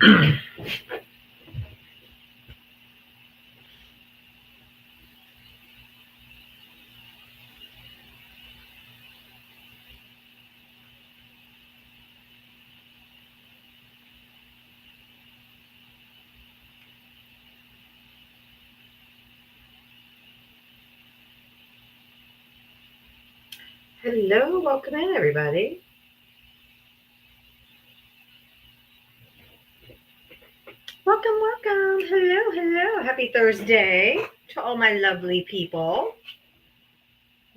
Hello, welcome in, everybody. Welcome, welcome. Hello, hello. Happy Thursday to all my lovely people.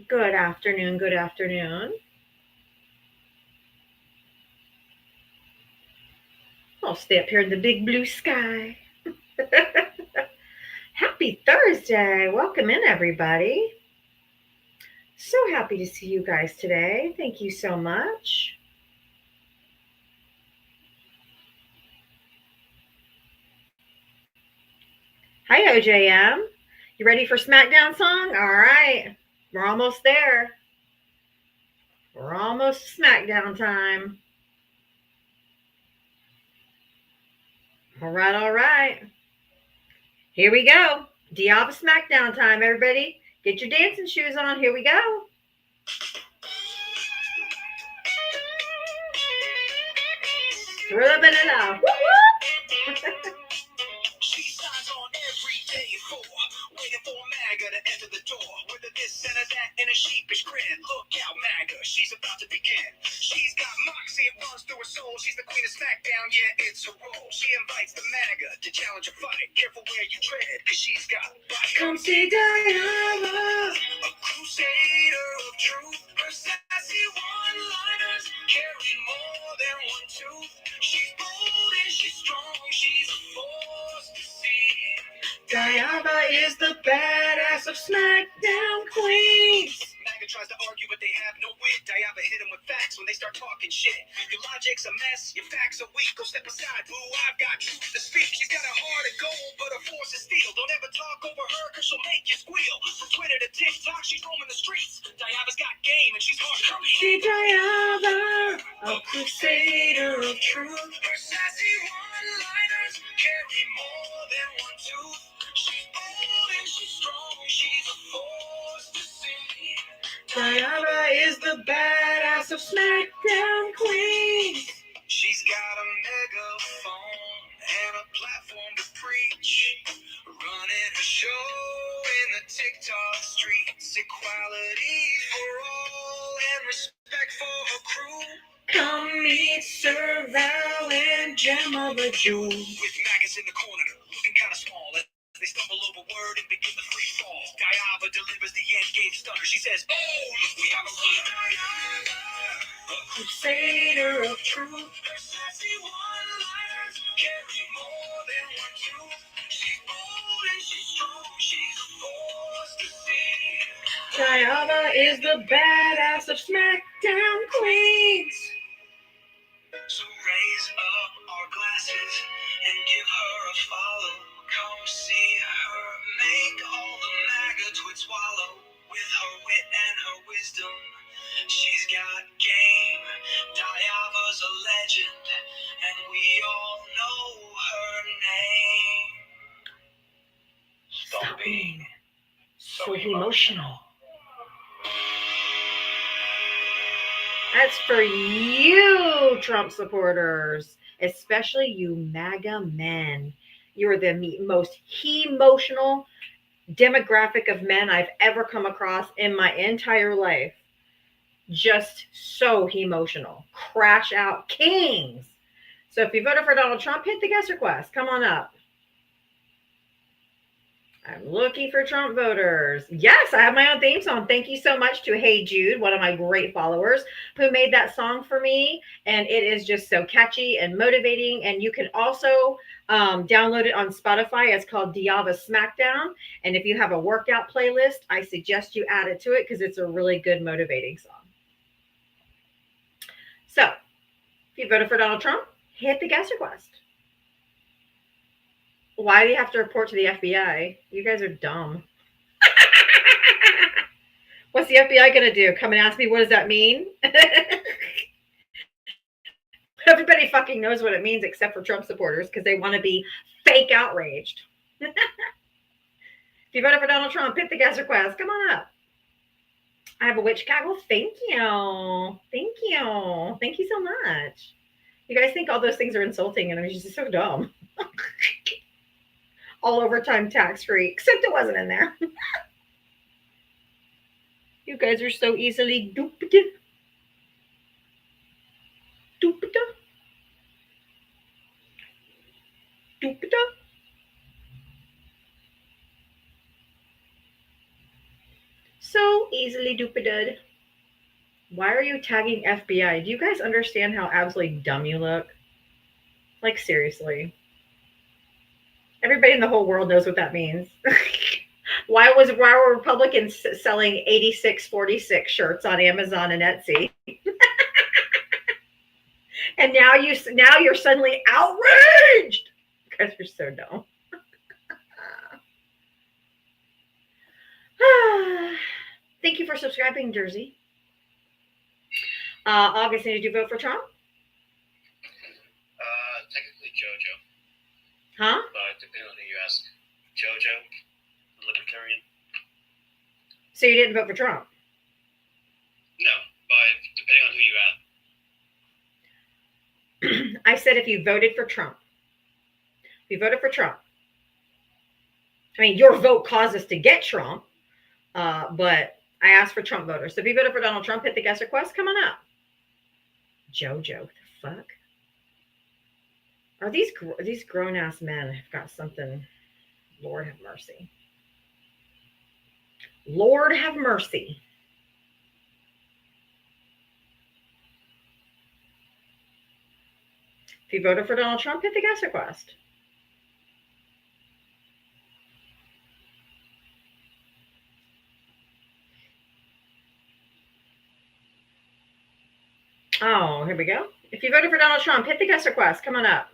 Good afternoon, good afternoon. I'll stay up here in the big blue sky. Happy Thursday. Welcome in, everybody. So happy to see you guys today. Thank you so much. Hi, OJM. You ready for SmackDown song? All right. We're almost there. We're almost SmackDown time. All right, all right. Here we go. Diablo SmackDown time, everybody. Get your dancing shoes on. Here we go. Throw it up. She signs on every day for waiting for MAGA to enter the door. Whether this and that in a sheepish grin. Look out, MAGA, she's about to begin. She's got moxie, it runs through her soul. She's the queen of SmackDown, yeah, it's her role. She invites the MAGA to challenge a fight. Careful where you tread, cause she's got bite. Come see Diana, a crusader of truth. Her sassy one-liners carry more than one tooth. She's bold and she's strong, she's a force to see. Diana is the badass of SmackDown Queens. MAGA tries to argue, but they have no wit. Diana hit him with facts when they start talking shit. Your logic's a mess, your facts are weak. Go step aside, boo, I've got truth to speak. She's got a heart of gold, but her force is steel. Don't ever talk over her, cause she'll make you squeal. From Twitter to TikTok, she's roaming the streets. Diana's got game, and she's hard to beat. See Diana, a crusader of truth. Her sassy one-liners carry more than one tooth. She's bold and she's strong, she's a force to see. Diana is the badass of SmackDown Queens. She's got a megaphone and a platform to preach. Running her show in the TikTok streets. Equality for all and respect for her crew. Come meet Sir Val and Gemma the Jew. With maggots in the corner, looking kind of small. They stumble over word and begin the free fall. Diana delivers the end game stunner. She says, oh, look, we have a Diana, a crusader of truth. Her sassy one-liners carry more than one tooth. She's bold and she's strong. She's a force to see. Diana is the badass of SmackDown Queens. So raise up our glasses and give her a follow. Come see her make all the MAGA twits wallow. With her wit and her wisdom, she's got game. Diava's a legend, and we all know her name. Stop being so emotional. That's for you, Trump supporters, especially you MAGA men. You are the most emotional demographic of men I've ever come across in my entire life. Just so emotional. Crash out kings. So if you voted for Donald Trump, hit the guest request. Come on up. I'm looking for Trump voters. Yes, I have my own theme song. Thank you so much to Hey Jude, one of my great followers, who made that song for me. And it is just so catchy and motivating. And you can also download it on Spotify. It's called Diava SmackDown. And if you have a workout playlist, I suggest you add it to it because it's a really good motivating song. So if you voted for Donald Trump, hit the guest request. Why do you have to report to the FBI? You guys are dumb. What's the FBI going to do? Come and ask me, what does that mean? Everybody fucking knows what it means except for Trump supporters because they want to be fake outraged. If you voted for Donald Trump, hit the guest request. Come on up. I have a witch cackle. Thank you. Thank you. Thank you so much. You guys think all those things are insulting, and I'm just so dumb. All overtime tax free, except it wasn't in there. You guys are so easily duped. Duped. Duped. So easily duped. Why are you tagging FBI? Do you guys understand how absolutely dumb you look? Like, seriously. Everybody in the whole world knows what that means. Why were Republicans selling 8646 shirts on Amazon and Etsy? And now you're suddenly outraged. You guys are so dumb. Thank you for subscribing, Jersey. Augustine, did you vote for Trump? Technically JoJo. Huh? But depending on who you ask. JoJo, Libertarian. So you didn't vote for Trump? No, but depending on who you ask. I said if you voted for Trump. If you voted for Trump. I mean, your vote caused us to get Trump, but I asked for Trump voters. So if you voted for Donald Trump, hit the guest request. Come on up. JoJo, what the fuck? Are these grown-ass men have got something? Lord have mercy. Lord have mercy. If you voted for Donald Trump, hit the guest request. Oh, here we go. If you voted for Donald Trump, hit the guest request. Come on up.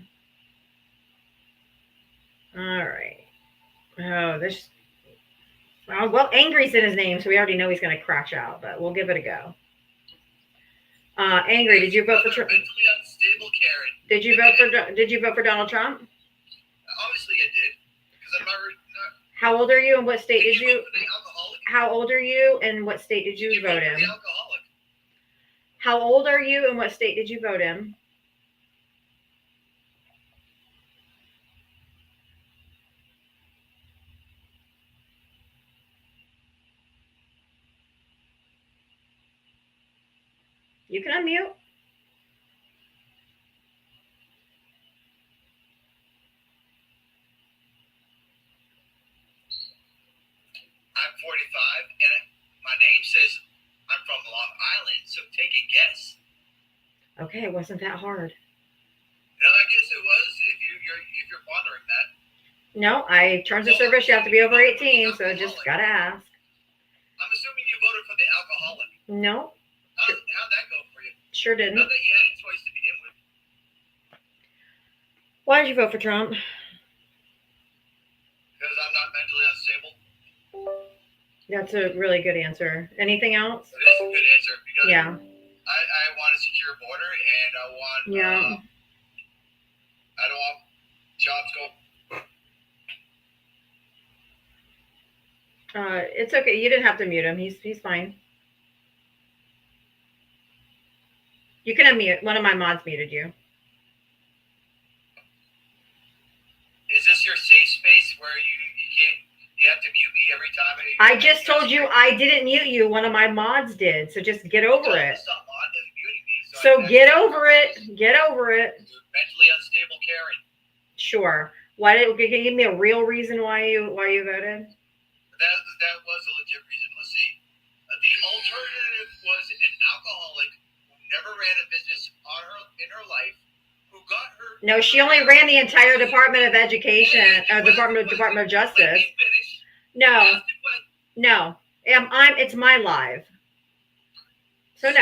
All right. Oh, this. Well, Angry's in his name, so we already know he's going to crash out, but we'll give it a go. Angry, did you vote for Trump? Mentally unstable Karen. Did you vote for Donald Trump? Obviously, I did, because I'm not. How old are you, and what state did you? Vote for the alcoholic? How old are you, and what state did you vote in? The alcoholic. How old are you, and what state did you vote in? You can unmute. I'm 45, and my name says I'm from Long Island, so take a guess. Okay, it wasn't that hard. No, I guess it was, if you're wondering that. No, terms of service, you have to be over 18, so just gotta ask. I'm assuming you voted for the alcoholic. No. How'd that go for you? Sure didn't. Not that you had a choice to begin with. Why did you vote for Trump? Because I'm not mentally unstable. That's a really good answer. Anything else? It is a good answer because Yeah. I want a secure border, and I want I don't want jobs going. It's okay. You didn't have to mute him. He's fine. You can unmute. One of my mods muted you. Is this your safe space where you have to mute me every time? I just told you I didn't mute you. One of my mods did. So just get over it. So get over it. Get over it. Mentally unstable Karen. Sure. Can you give me a real reason why you voted? That was a legit reason. Let's see. The alternative was an alcoholic who never ran a business in her life, who got her. No, she only ran the entire Department of Education, Department of Justice. No. It's my live. So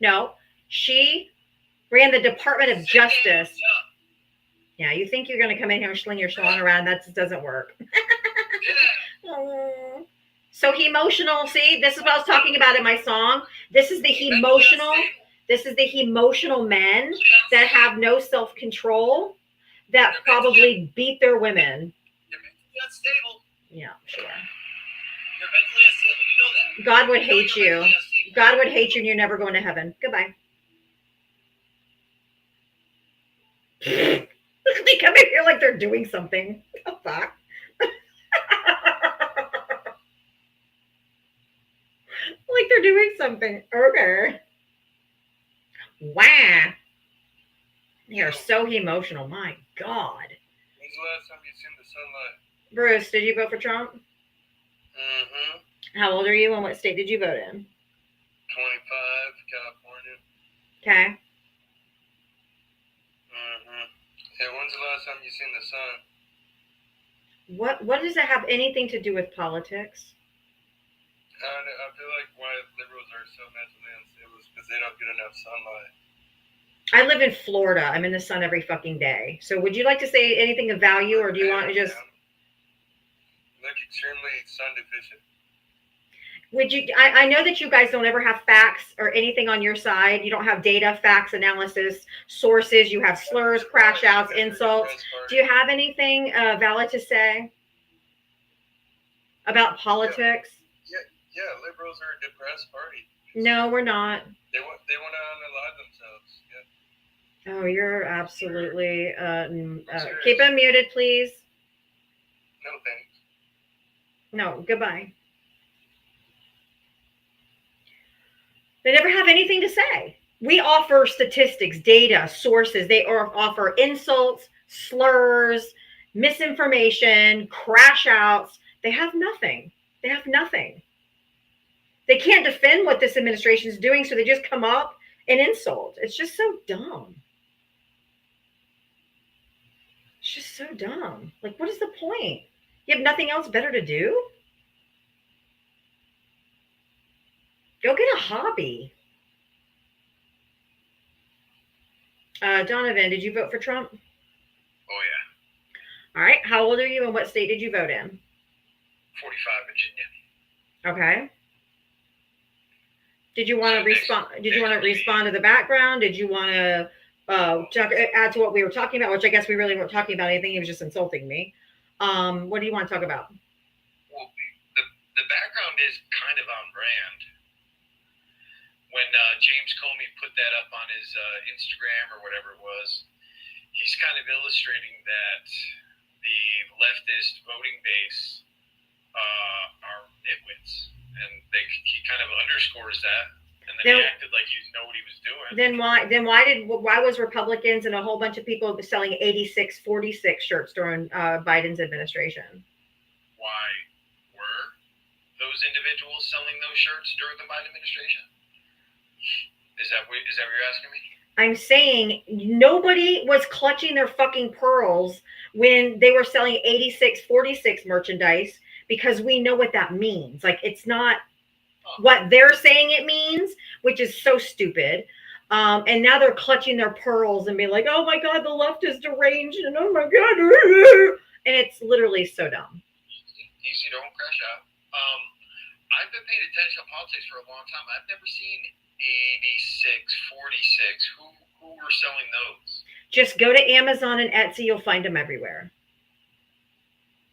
no. She ran the Department of Justice. Yeah, you think you're going to come in here and sling your schlong around? That doesn't work. So emotional. See, this is what I was talking about in my song. This is the emotional This is the emotional men that have no self-control that probably beat their women. You're mentally unstable. Yeah, sure. You're mentally unstable. You know that. God would You know hate you're you. mentally unstable. God would hate you and you're never going to heaven. Goodbye. They come in here like they're doing something. What the fuck? Like they're doing something. Okay. Wow. They are so emotional. My God. When's the last time you seen the sunlight? Bruce, did you vote for Trump? Mm-hmm. How old are you and what state did you vote in? 25, California. Okay. Mm-hmm. Hey, when's the last time you seen the sun? What does that have anything to do with politics? I feel like why liberals are so mentally unstable is because they don't get enough sunlight. I live in Florida. I'm in the sun every fucking day. So would you like to say anything of value or do you want to just... Look extremely sun deficient. Would you... I know that you guys don't ever have facts or anything on your side. You don't have data, facts, analysis, sources. You have slurs, crash outs, insults. Do you have anything valid to say about politics? Yeah, liberals are a depressed party. No, we're not. They want to unalive themselves. Yeah. Oh, you're absolutely... keep him muted, please. No thanks. No, goodbye. They never have anything to say. We offer statistics, data, sources. They offer insults, slurs, misinformation, crash outs. They have nothing. They have nothing. They can't defend what this administration is doing, so they just come up and insult. It's just so dumb. It's just so dumb. Like, what is the point? You have nothing else better to do? Go get a hobby. Donovan, did you vote for Trump? Oh, yeah. All right. How old are you and what state did you vote in? 45, Virginia. Okay. Did you want to respond? Did you want to respond to the background? Did you want to add to what we were talking about? Which I guess we really weren't talking about anything. He was just insulting me. What do you want to talk about? Well, the background is kind of on brand. When James Comey put that up on his Instagram or whatever it was, he's kind of illustrating that the leftist voting base are nitwits, and he kind of underscores that, and then he acted like he didn't know what he was doing. Why was Republicans and a whole bunch of people selling 86-46 shirts during Biden's administration? Why were those individuals selling those shirts during the Biden administration? Is that what you're asking me? I'm saying nobody was clutching their fucking pearls when they were selling 86-46 merchandise, because we know what that means. Like, it's not what they're saying it means, which is so stupid. And now they're clutching their pearls and being like, oh my God, the left is deranged, and oh my God. And it's literally so dumb. Easy, don't crash out. I've been paying attention to politics for a long time. I've never seen 86-46. Who were selling those? Just go to Amazon and Etsy. You'll find them everywhere.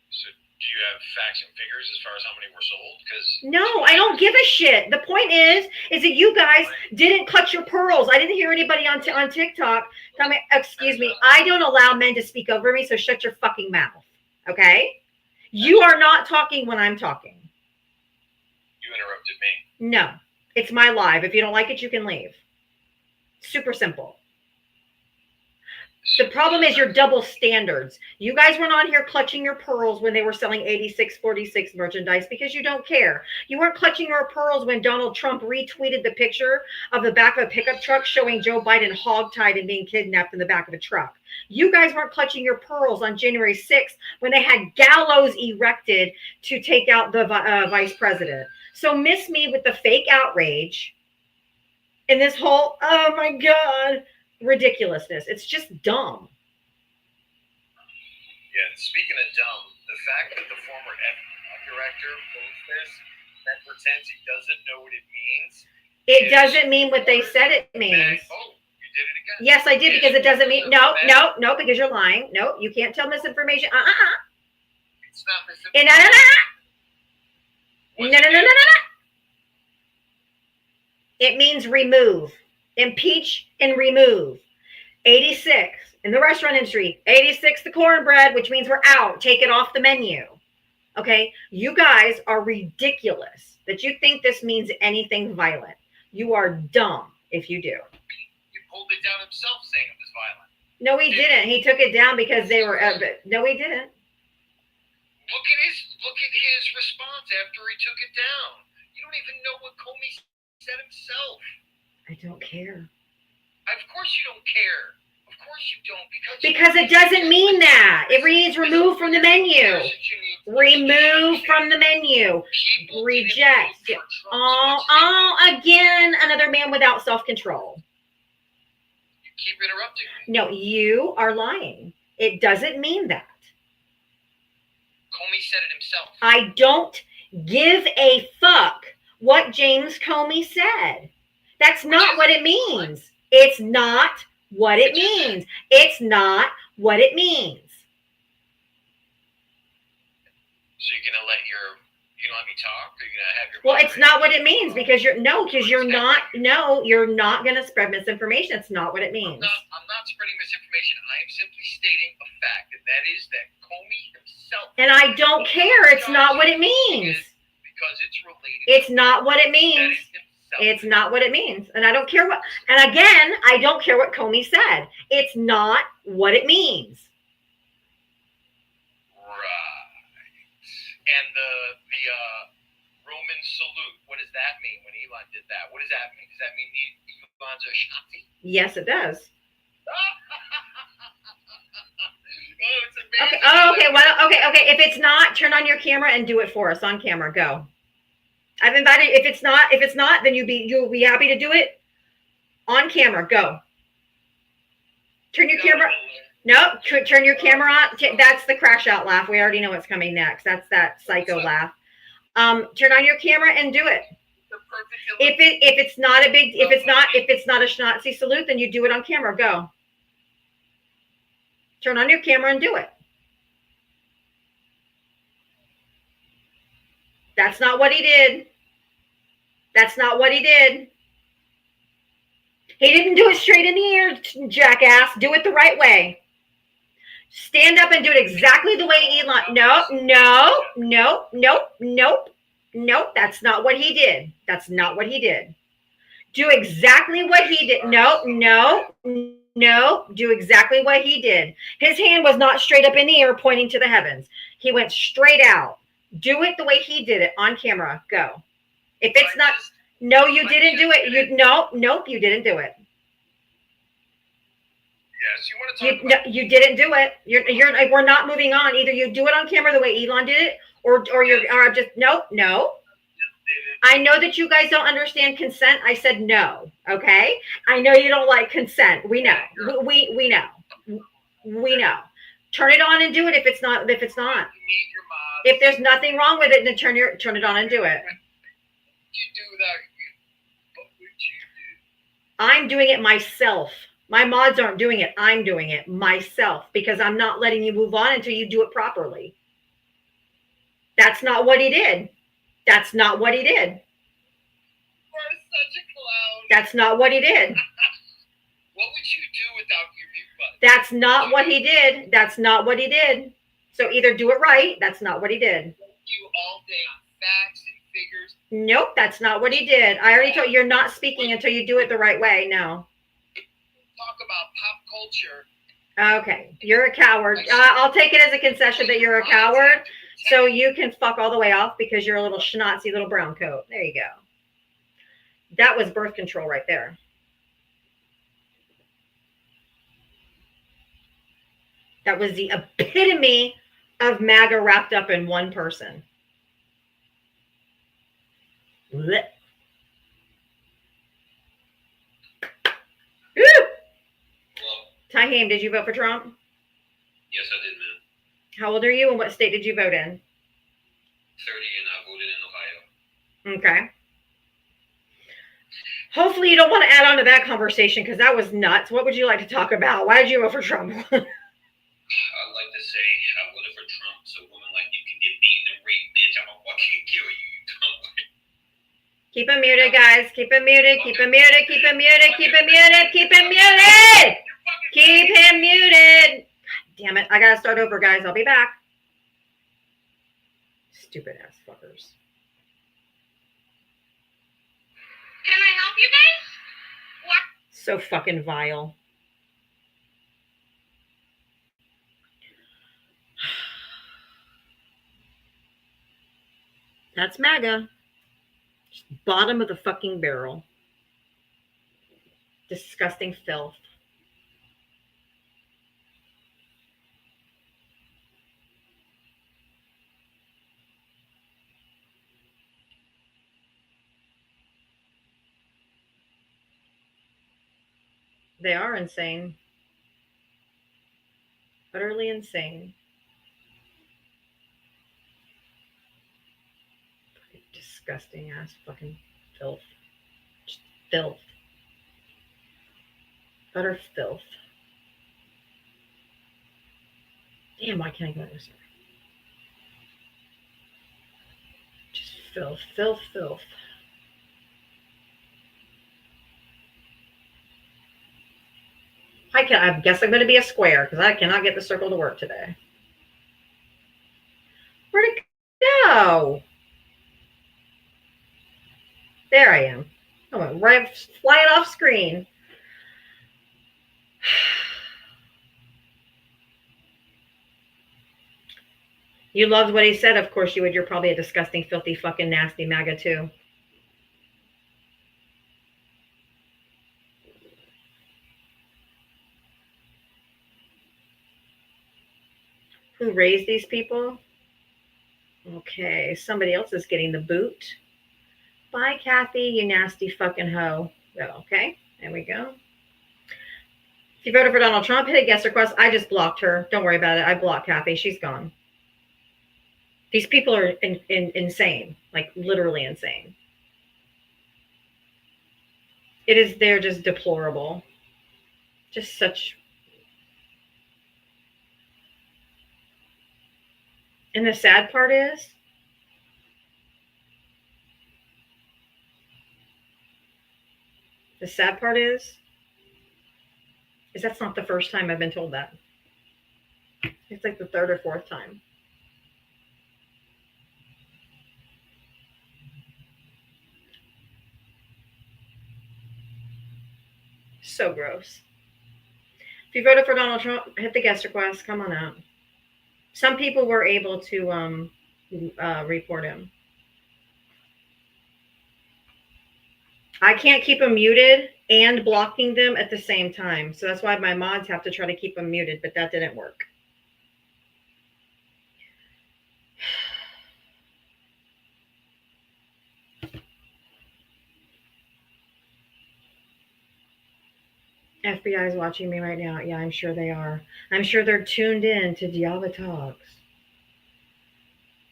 So do you have facts and figures as far as how many were sold? No, I don't give a shit. The point is that you guys didn't clutch your pearls. I didn't hear anybody on TikTok tell me, excuse me, I don't allow men to speak over me, so shut your fucking mouth. Okay? You are not talking when I'm talking. You interrupted me. No. It's my live. If you don't like it, you can leave. Super simple. The problem is your double standards. You guys weren't on here clutching your pearls when they were selling 86-46 merchandise because you don't care. You weren't clutching your pearls when Donald Trump retweeted the picture of the back of a pickup truck showing Joe Biden hogtied and being kidnapped in the back of a truck. You guys weren't clutching your pearls on January 6th when they had gallows erected to take out the vice president. So miss me with the fake outrage and this whole, oh my God, ridiculousness. It's just dumb. Yeah, speaking of dumb, the fact that the former FBI director posts this, that pretends he doesn't know what it means, It doesn't mean what they said it means. Oh, you did it again. Yes, I did, because it doesn't mean, no, because you're lying. No, you can't tell misinformation. It's not No, misinformation. no. It means remove. Impeach and remove. 86 in the restaurant industry. 86 the cornbread, which means we're out. Take it off the menu. Okay, you guys are ridiculous that you think this means anything violent. You are dumb if you do. He pulled it down himself, saying it was violent. No, he didn't. He took it down because they were. No, he didn't. Look at his response after he took it down. You don't even know what Comey said himself. I don't care. Of course you don't care. Of course you don't, because it doesn't mean that. It reads remove from the menu. Remove from the menu. Reject. Again, another man without self-control. You keep interrupting me. No, you are lying. It doesn't mean that. Comey said it himself. I don't give a fuck what James Comey said. That's not what it means. It's not what it means. It's not what it means. So you're gonna let me talk, or you're gonna have your? Well, it's not what it means, because you're not gonna spread misinformation. It's not what it means. I'm not spreading misinformation. I am simply stating a fact, and that is that Comey himself. And I don't care. It's not what it means. Because it's related. It's not what it means. It's not what it means. And I don't care what, and again, I don't care what Comey said. It's not what it means. Right. And the Roman salute, what does that mean when Elon did that? What does that mean? Does that mean Elon's a Shanti? Yes, it does. Okay. Okay. If it's not, turn on your camera and do it for us on camera. Go. I've invited. If it's not, then you'll be happy to do it on camera. Go. Turn your camera. No, turn your camera on. That's the crash out laugh. We already know what's coming next. That's that psycho laugh. Turn on your camera and do it. If it's not a Schnazi salute, then you do it on camera. Go. Turn on your camera and do it. That's not what he did. That's not what he did. He didn't do it straight in the ear, jackass. Do it the right way. Stand up and do it exactly the way Elon. Nope. That's not what he did. That's not what he did. Do exactly what he did. No. Do exactly what he did. His hand was not straight up in the air pointing to the heavens. He went straight out. Do it the way he did it on camera. Go. If it's not, no, you didn't do it. Nope, you didn't do it. Yes, you want to talk about. You didn't do it. We're not moving on. Either you do it on camera the way Elon did it, or I'm just no. I know that you guys don't understand consent. I said no. Okay. I know you don't like consent. We know. We know. Turn it on and do it. If it's not. If there's nothing wrong with it, then turn it on and do it. You do that. What would you do? I'm doing it myself. My mods aren't doing it. I'm doing it myself, because I'm not letting you move on until you do it properly. That's not what he did. That's not what he did. You're such a clown. That's not what he did. What would you do without your mute button? That's not what he did. That's not what he did. So either do it right. That's not what he did. You all day on facts and figures. Nope, that's not what he did. I already told you, you're not speaking until you do it the right way. No. Talk about pop culture. Okay, you're a coward. I'll take it as a concession that you're a coward. So you can fuck all the way off because you're a little schnozzy little brown coat. There you go. That was birth control right there. That was the epitome of MAGA wrapped up in one person. Blech. Woo! Taheem, did you vote for Trump? Yes, I did, man. How old are you, and what state did you vote in? 30, and I voted in Ohio. Okay. Hopefully you don't want to add on to that conversation because that was nuts. What would you like to talk about? Why did you vote for Trump? I'd like to say I voted for Trump so women like you can get beaten and raped, bitch. I'm gonna fucking kill you, you dumb bitch. Keep him muted, guys. Keep him muted. Keep him muted. Keep him muted. Keep him muted. Keep him muted. Keep him muted. God damn it. I gotta start over, guys. I'll be back. Stupid ass fuckers. Can I help you guys? What? So fucking vile. That's MAGA. Just bottom of the fucking barrel. Disgusting filth. They are insane. Utterly insane. Disgusting ass fucking filth. Just filth. Utter filth. Damn, why can't I go in this? Just filth, filth, filth. I guess I'm going to be a square because I cannot get the circle to work today. Where'd it go? There I am. I went right flying off screen. You loved what he said. Of course you would. You're probably a disgusting, filthy, fucking nasty MAGA too. Who raised these people? Okay, somebody else is getting the boot. Bye, Kathy, you nasty fucking hoe. Okay, there we go. If you voted for Donald Trump, hit a guest request. I just blocked her. Don't worry about it. I blocked Kathy. She's gone. These people are insane, like literally insane. They're just deplorable. Just such. And the sad part is, that's not the first time I've been told that. It's like the third or fourth time. So gross. If you voted for Donald Trump, hit the guest request. Come on out. Some people were able to report him. I can't keep them muted and blocking them at the same time. So that's why my mods have to try to keep them muted, but that didn't work. FBI is watching me right now. Yeah, I'm sure they are. I'm sure they're tuned in to Diava Talks.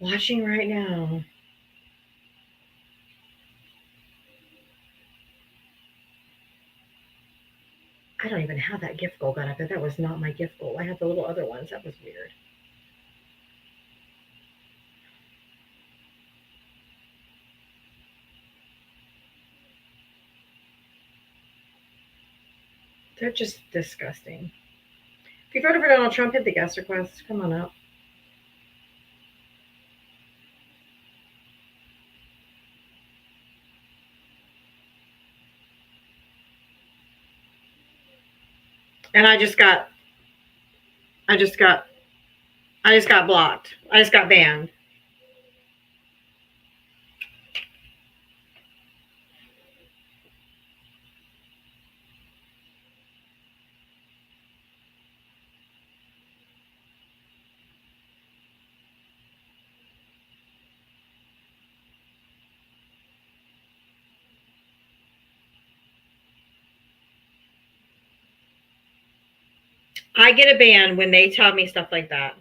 Watching right now. I don't even have that gift goal gun up there. That was not my gift goal. I had the little other ones. That was weird. They're just disgusting. If you voted for Donald Trump, hit the guest request. Come on up. And I just got blocked. I just got banned. I get a ban when they tell me stuff like that.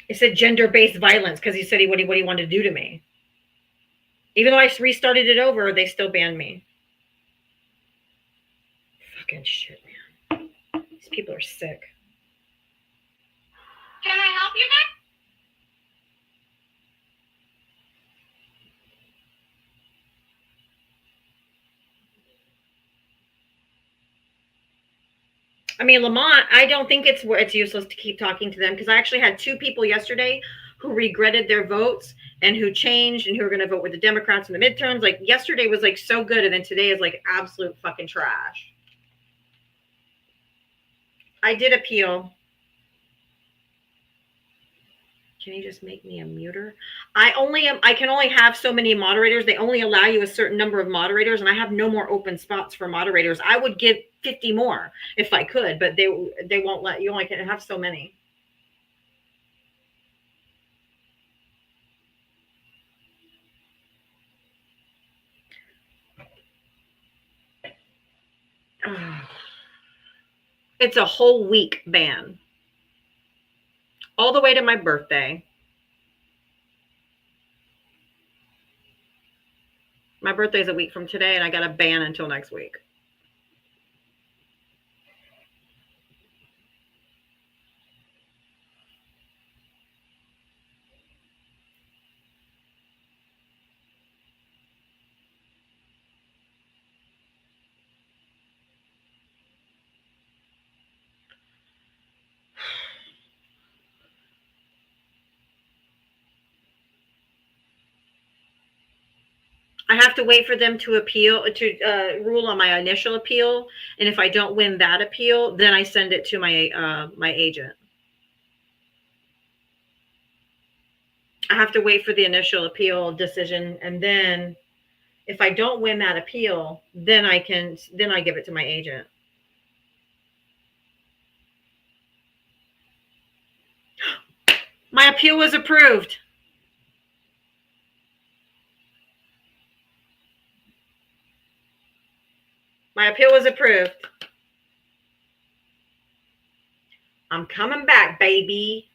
It said gender-based violence because he said what he wanted to do to me. Even though I restarted it over, they still banned me. Fucking shit, man. These people are sick. Can I help you guys? I mean, Lamont, I don't think it's useless to keep talking to them, because I actually had 2 people yesterday who regretted their votes and who changed and who are going to vote with the Democrats in the midterms. Like, yesterday was like so good, and then today is like absolute fucking trash. I did appeal. Can you just make me a muter? I can only have so many moderators. They only allow you a certain number of moderators, and I have no more open spots for moderators. I would give 50 more if I could, but they won't let you. Only can have so many. It's a whole week ban. All the way to my birthday. My birthday's a week from today, and I got a ban until next week. I have to wait for them to rule on my initial appeal, and if I don't win that appeal, then I send it to my my agent. I have to wait for the initial appeal decision, and then if I don't win that appeal, then I give it to my agent. My appeal was approved. My appeal was approved. I'm coming back, baby.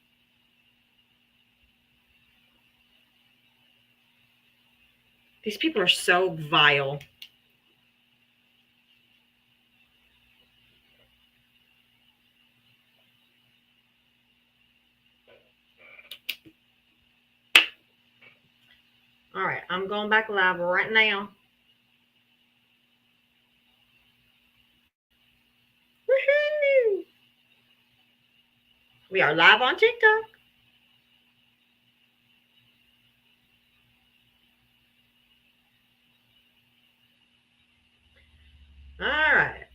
These people are so vile. All right, I'm going back live right now. Woohoo! We are live on TikTok. All right.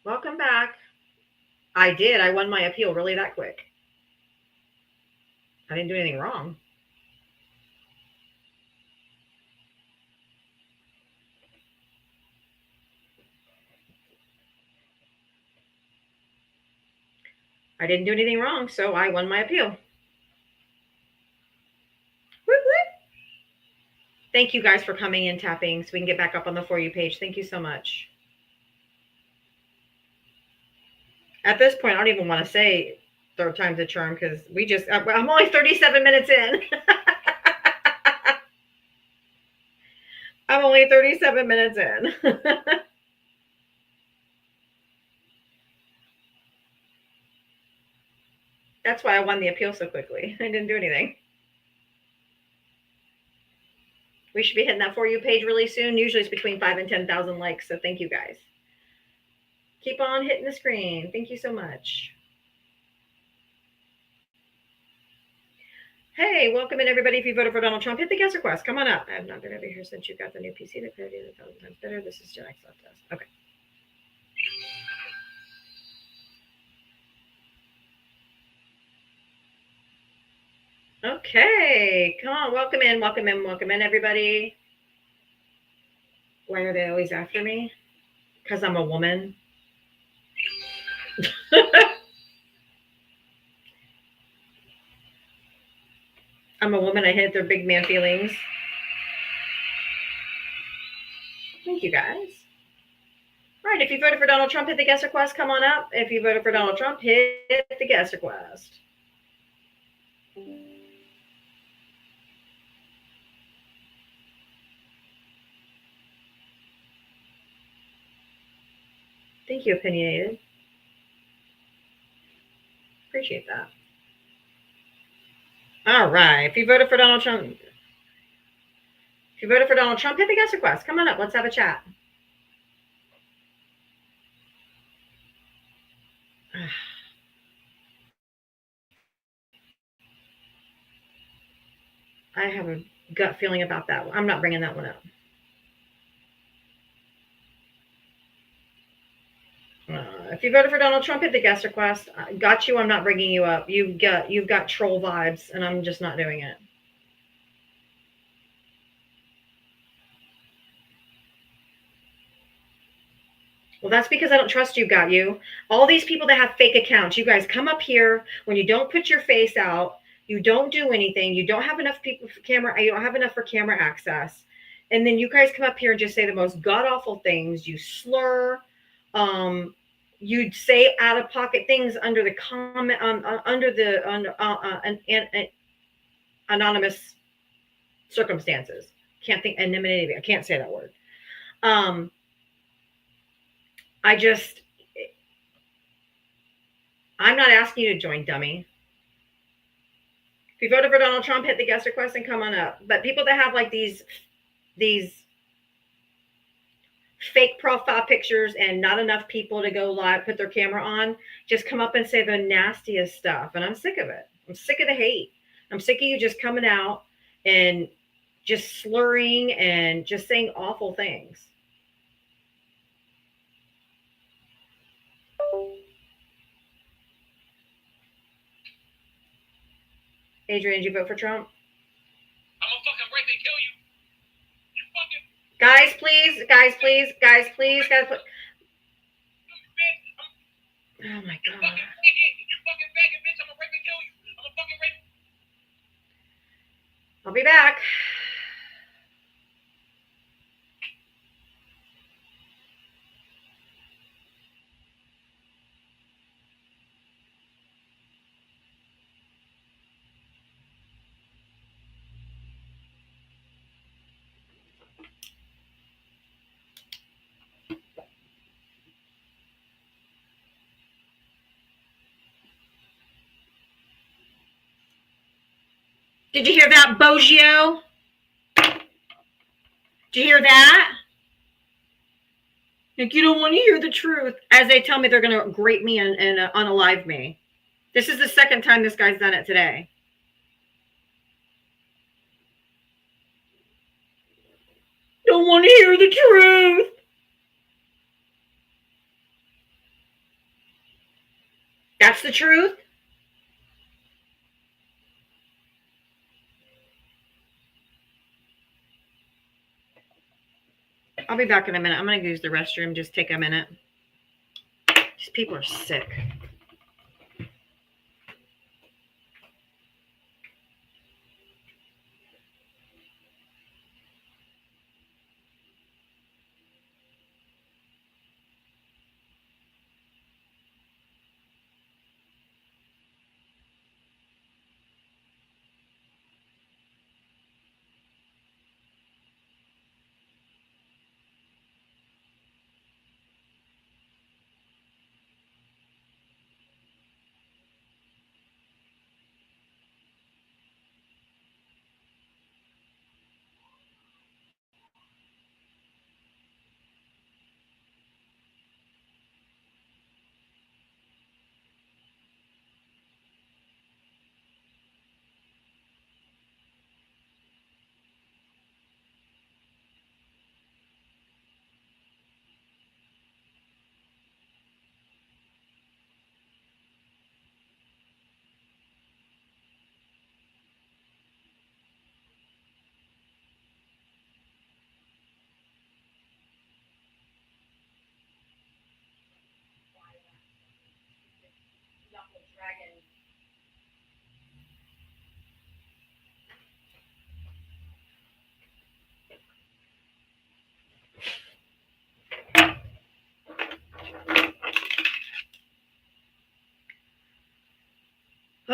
Welcome back. I did. I won my appeal really that quick. I didn't do anything wrong. I didn't do anything wrong, so I won my appeal. Whoop, whoop. Thank you guys for coming and tapping so we can get back up on the For You page. Thank you so much. At this point, I don't even want to say third time's a charm, because I'm only 37 minutes in. I'm only 37 minutes in. That's why I won the appeal so quickly. I didn't do anything. We should be hitting that For You page really soon. Usually it's between 5,000 and 10,000 likes. So thank you guys. Keep on hitting the screen. Thank you so much. Hey, welcome in everybody. If you voted for Donald Trump, hit the guest request. Come on up. I have not been over here since you got the new PC. The clarity is 1,000 times better. This is Gen X left us. Okay. Okay, come on, welcome in, everybody. Why are they always after me? Because I'm a woman. I'm a woman. I hit their big man feelings. Thank you, guys. All right, if you voted for Donald Trump, hit the guest request. Come on up. If you voted for Donald Trump, hit the guest request. Thank you, Opinionated. Appreciate that. All right. If you voted for Donald Trump, hit the guest request. Come on up. Let's have a chat. I have a gut feeling about that one. I'm not bringing that one up. If you voted for Donald Trump, hit the guest request. I got you. I'm not bringing you up. You've got troll vibes, and I'm just not doing it. Well, that's because I don't trust you, got you. All these people that have fake accounts, you guys come up here when you don't put your face out, you don't do anything, you don't have enough people for camera, you don't have enough for camera access. And then you guys come up here and just say the most god awful things. You slur, you'd say out of pocket things under the comment under the anonymous circumstances. Can't think anonymity. I can't say that word. I'm not asking you to join, dummy. If you voted for Donald Trump, hit the guest request and come on up. But people that have like these fake profile pictures and not enough people to go live, put their camera on, just come up and say the nastiest stuff. And I'm sick of it. I'm sick of the hate. I'm sick of you just coming out and just slurring and just saying awful things. Adrian, did you vote for Trump? I'm gonna fucking rape and kill you. You fucking. Guys, please. Oh my God. You fucking faggot, bitch. I'm gonna rape and kill you. I'm gonna fucking rape. I'll be back. Did you hear that, Boggio? Did you hear that? Like, you don't want to hear the truth. As they tell me they're going to grape me and unalive me. This is the second time this guy's done it today. Don't want to hear the truth. That's the truth. I'll be back in a minute. I'm going to use the restroom. Just take a minute. These people are sick.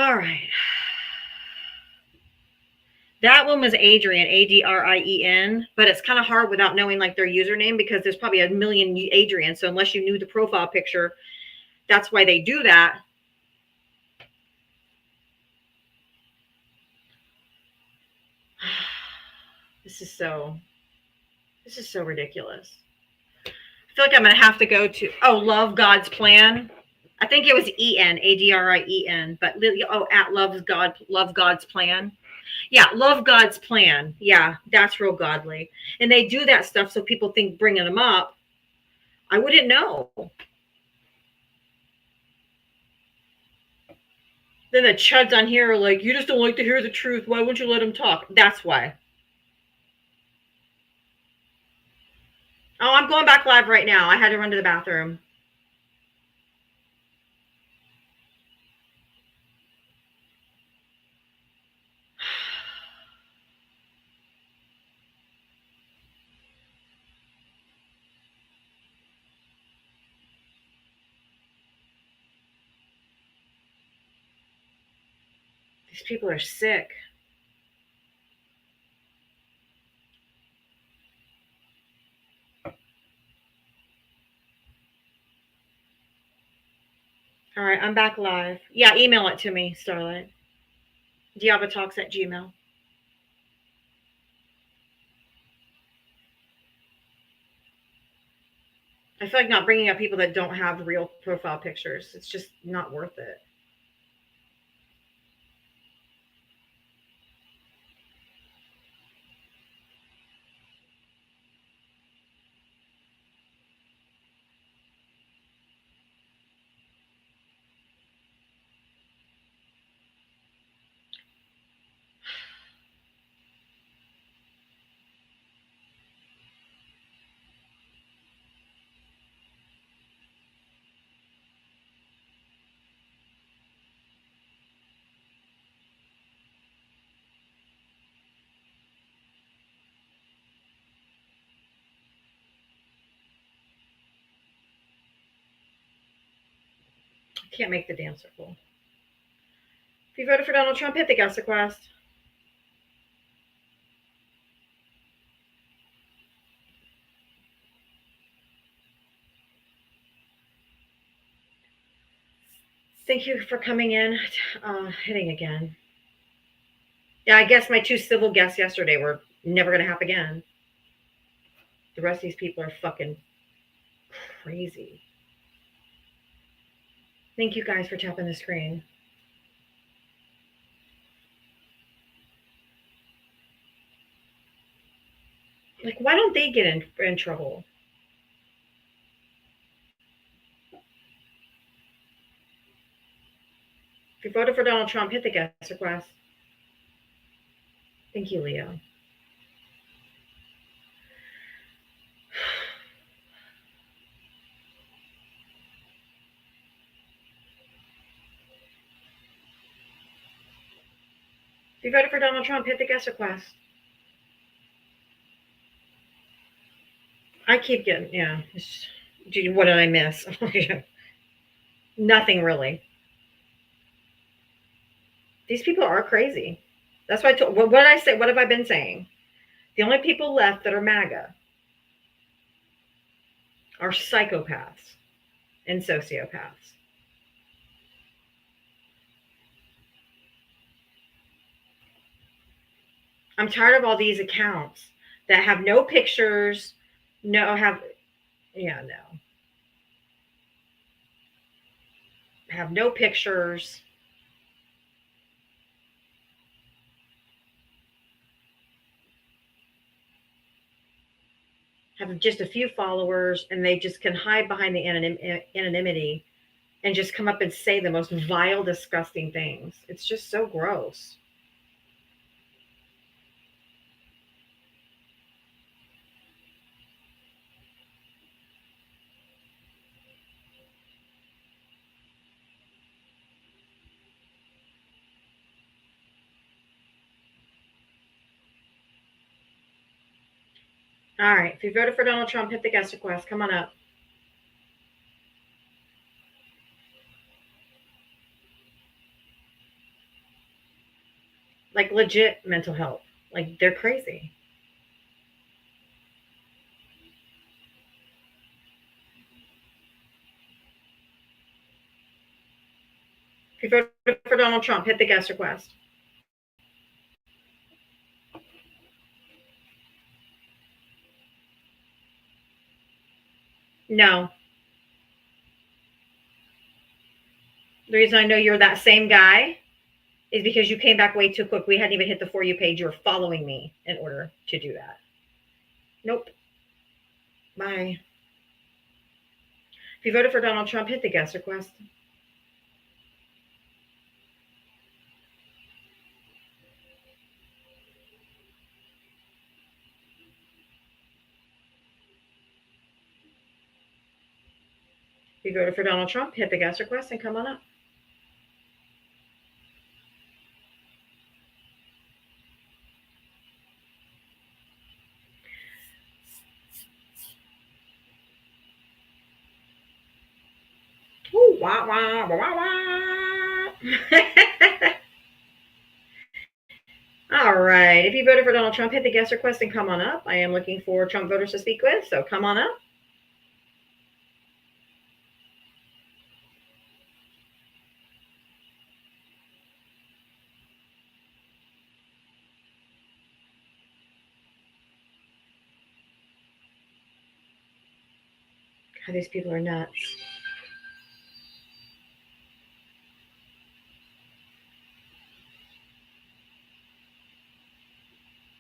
All right. That one was Adrian, Adrien, but it's kind of hard without knowing like their username because there's probably a million Adrian. So unless you knew the profile picture, that's why they do that. This is so ridiculous. I feel like I'm going to have to go to, Love God's Plan. I think it was Adrien, but at Love God's Plan. Yeah, Love God's Plan. Yeah, that's real godly. And they do that stuff so people think bringing them up. I wouldn't know. Then the chuds on here are like, you just don't like to hear the truth. Why wouldn't you let them talk? That's why. Oh, I'm going back live right now. I had to run to the bathroom. These people are sick. All right, I'm back live. Yeah, email it to me, Starlight. Diabatalks@gmail.com. I feel like not bringing up people that don't have real profile pictures. It's just not worth it. I can't make the damn circle. If you voted for Donald Trump, hit the guest request. Thank you for coming in. Hitting again. Yeah, I guess my 2 civil guests yesterday were never going to happen again. The rest of these people are fucking crazy. Thank you guys for tapping the screen. Like, why don't they get in trouble? If you voted for Donald Trump, hit the guest request. Thank you, Leo. If you voted for Donald Trump, hit the guest request. I keep getting, yeah. What did I miss? Nothing really. These people are crazy. That's why what did I say? What have I been saying? The only people left that are MAGA are psychopaths and sociopaths. I'm tired of all these accounts that have no pictures, have no pictures. Have just a few followers, and they just can hide behind the anonymity and just come up and say the most vile, disgusting things. It's just so gross. All right. If you voted for Donald Trump, hit the guest request. Come on up. Like legit mental health. Like they're crazy. If you voted for Donald Trump, hit the guest request. No. The reason I know you're that same guy is because you came back way too quick. We hadn't even hit the For You page. You were following me in order to do that. Nope. Bye. If you voted for Donald Trump, hit the guest request. If you voted for Donald Trump, hit the guest request and come on up. Ooh, wah, wah, wah, wah, wah. All right. If you voted for Donald Trump, hit the guest request and come on up. I am looking for Trump voters to speak with, so come on up. God, these people are nuts.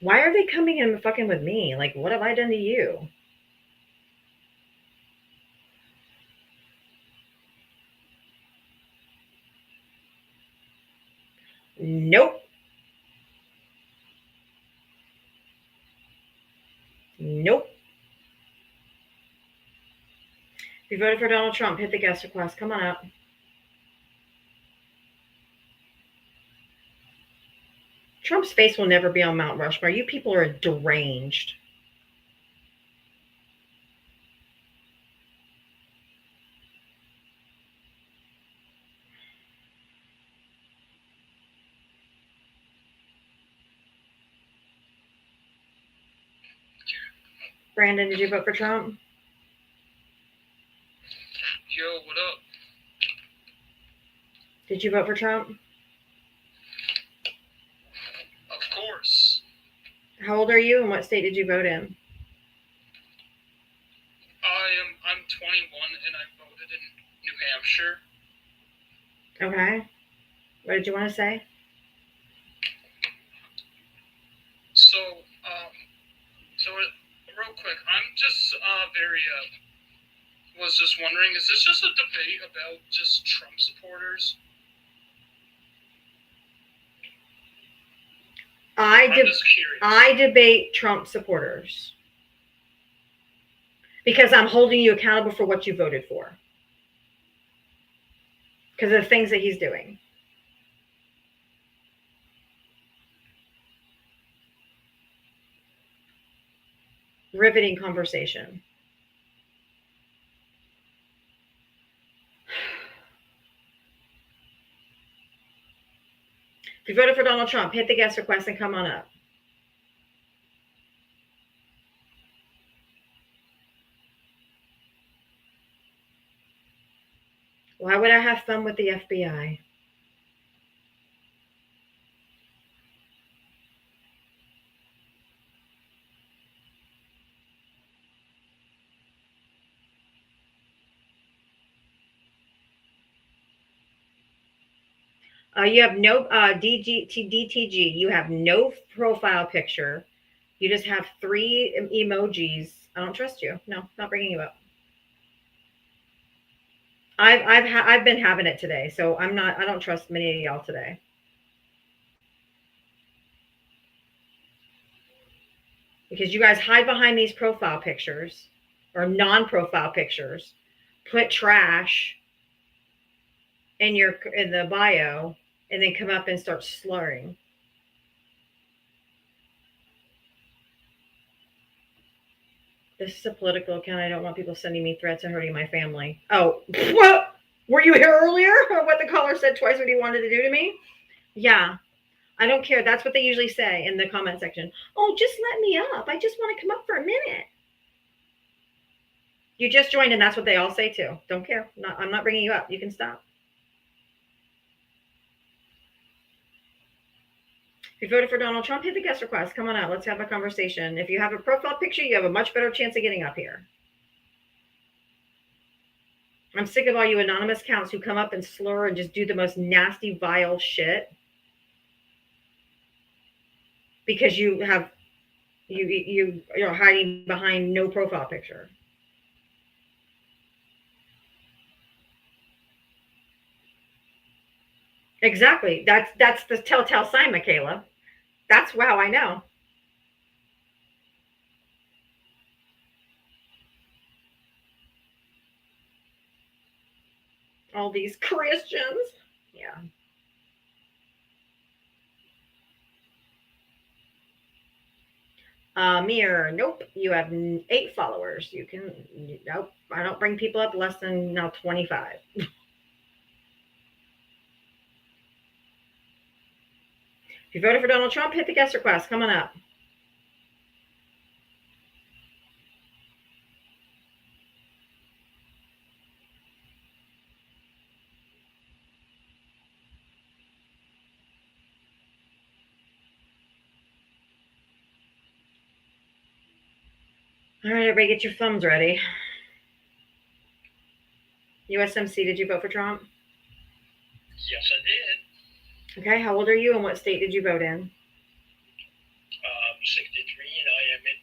Why are they coming and fucking with me? Like, what have I done to you? Nope. Nope. If you voted for Donald Trump, hit the guest request. Come on up. Trump's face will never be on Mount Rushmore. You people are deranged. Brandon, did you vote for Trump? Yo, what up? Did you vote for Trump? Of course. How old are you and what state did you vote in? I'm 21 and I voted in New Hampshire. Okay. What did you want to say? So, real quick, I'm just was just wondering, is this just a debate about just Trump supporters? I'm just curious. I debate Trump supporters because I'm holding you accountable for what you voted for. Because of the things that he's doing. Riveting conversation. If you voted for Donald Trump, hit the guest request and come on up. Why would I have fun with the FBI? You have no DTG. You have no profile picture. You just have 3 emojis. I don't trust you. No, not bringing you up. I've been having it today, so I don't trust many of y'all today. Because you guys hide behind these profile pictures or non-profile pictures, put trash in the bio, and then come up and start slurring. This is a political account. I don't want people sending me threats and hurting my family. Oh, what? Were you here earlier? What the caller said twice what he wanted to do to me? Yeah. I don't care. That's what they usually say in the comment section. Oh, just let me up. I just want to come up for a minute. You just joined, and that's what they all say too. Don't care. I'm not bringing you up. You can stop. If you voted for Donald Trump, hit the guest request. Come on out. Let's have a conversation. If you have a profile picture, you have a much better chance of getting up here. I'm sick of all you anonymous accounts who come up and slur and just do the most nasty, vile shit. Because you're hiding behind no profile picture. Exactly. That's the telltale sign, Michaela. That's wow, I know. All these Christians. Yeah. Mir, nope. You have 8 followers. You can, nope. I don't bring people up less than now 25. If you voted for Donald Trump, hit the guest request. Come on up. All right, everybody, get your thumbs ready. USMC, did you vote for Trump? Yes, I did. Okay, how old are you and what state did you vote in? 63, and I am in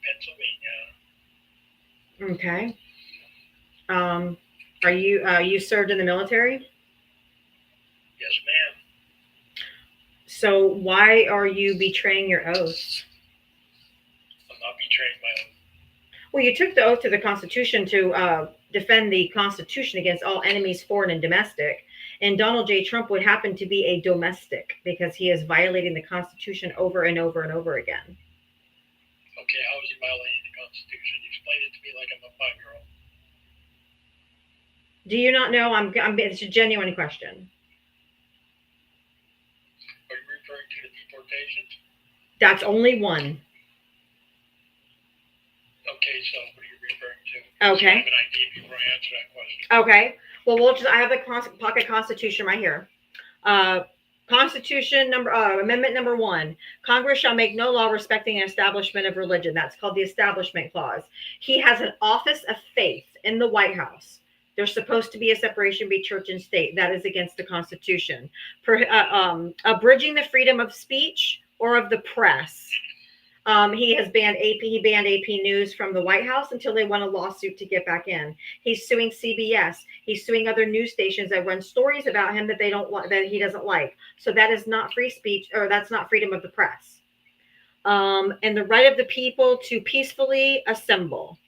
Pennsylvania. Okay. Are you served in the military? Yes, ma'am. So why are you betraying your oath? I'm not betraying my oath. Well, you took the oath to the Constitution to defend the Constitution against all enemies, foreign and domestic. And Donald J. Trump would happen to be a domestic because he is violating the Constitution over and over and over again. Okay, how is he violating the Constitution? Explain it to me like I'm a 5-year-old. Do you not know? It's a genuine question. Are you referring to the deportations? That's only one. Okay, so what are you referring to? Okay. So I have an idea before I answer that question. Okay. Well, I have the pocket Constitution right here. Constitution Amendment number 1. Congress shall make no law respecting an establishment of religion. That's called the Establishment Clause. He has an office of faith in the White House. There's supposed to be a separation between church and state. That is against the Constitution. Abridging the freedom of speech or of the press. He has banned AP. He banned AP News from the White House until they won a lawsuit to get back in. He's suing CBS. He's suing other news stations that run stories about him that they don't want, that he doesn't like. So that is not free speech, or that's not freedom of the press. And the right of the people to peacefully assemble.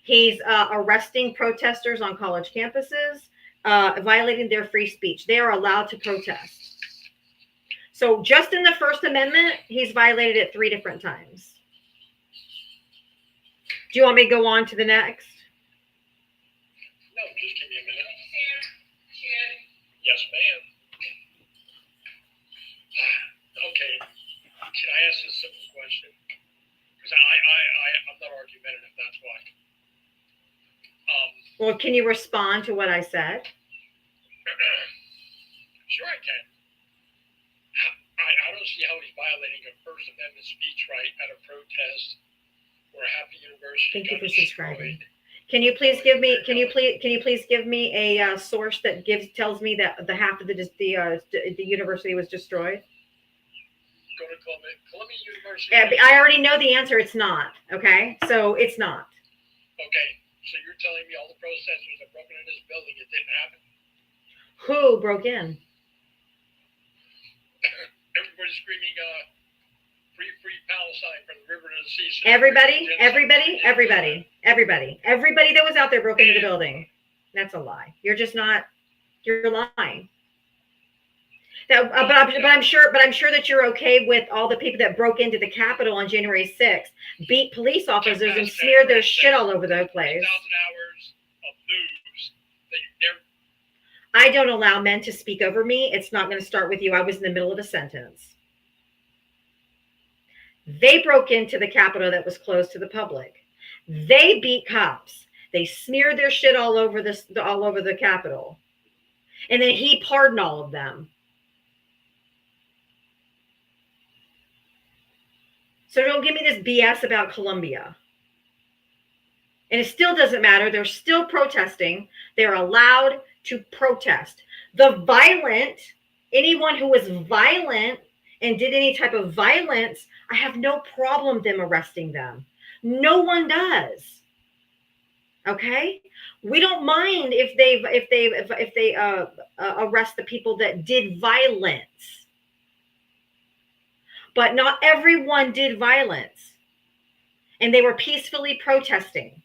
He's arresting protesters on college campuses, violating their free speech. They are allowed to protest. So just in the First Amendment, he's violated it 3 different times. Do you want me to go on to the next? No, just give me a minute. Yes, ma'am. Okay. Can I ask a simple question? Because I'm not argumentative, that's why. Well, can you respond to what I said? Sure I can. I don't see how he's violating a First Amendment speech right at a protest where a happy university. Thank you got for subscribing. destroyed. Can you please give me? Can you please give me a source that tells me that the half of the university was destroyed? Go to Columbia University. I already know the answer. It's not. Okay, so it's not. Okay, so you're telling me all the protesters that broke into this building, it didn't happen? Who broke in? Everybody's screaming, free Palestine from the river to the sea. So everybody that was out there broke into the building. That's a lie. You're just not. You're lying. That, but I'm sure that you're okay with all the people that broke into the Capitol on January 6th, beat police officers, and smeared their shit all over the place. 1,000 hours of news that you never. I don't allow men to speak over me. It's not going to start with you. I was in the middle of a sentence. They broke into the Capitol that was closed to the public. They beat cops. They smeared their shit all over the Capitol. And then he pardoned all of them. So don't give me this BS about Colombia. And it still doesn't matter. They're still protesting. They're allowed to protest. Anyone who was violent and did any type of violence, I have no problem them arresting them. No one does. Okay? We don't mind if they arrest the people that did violence. But not everyone did violence. And they were peacefully protesting.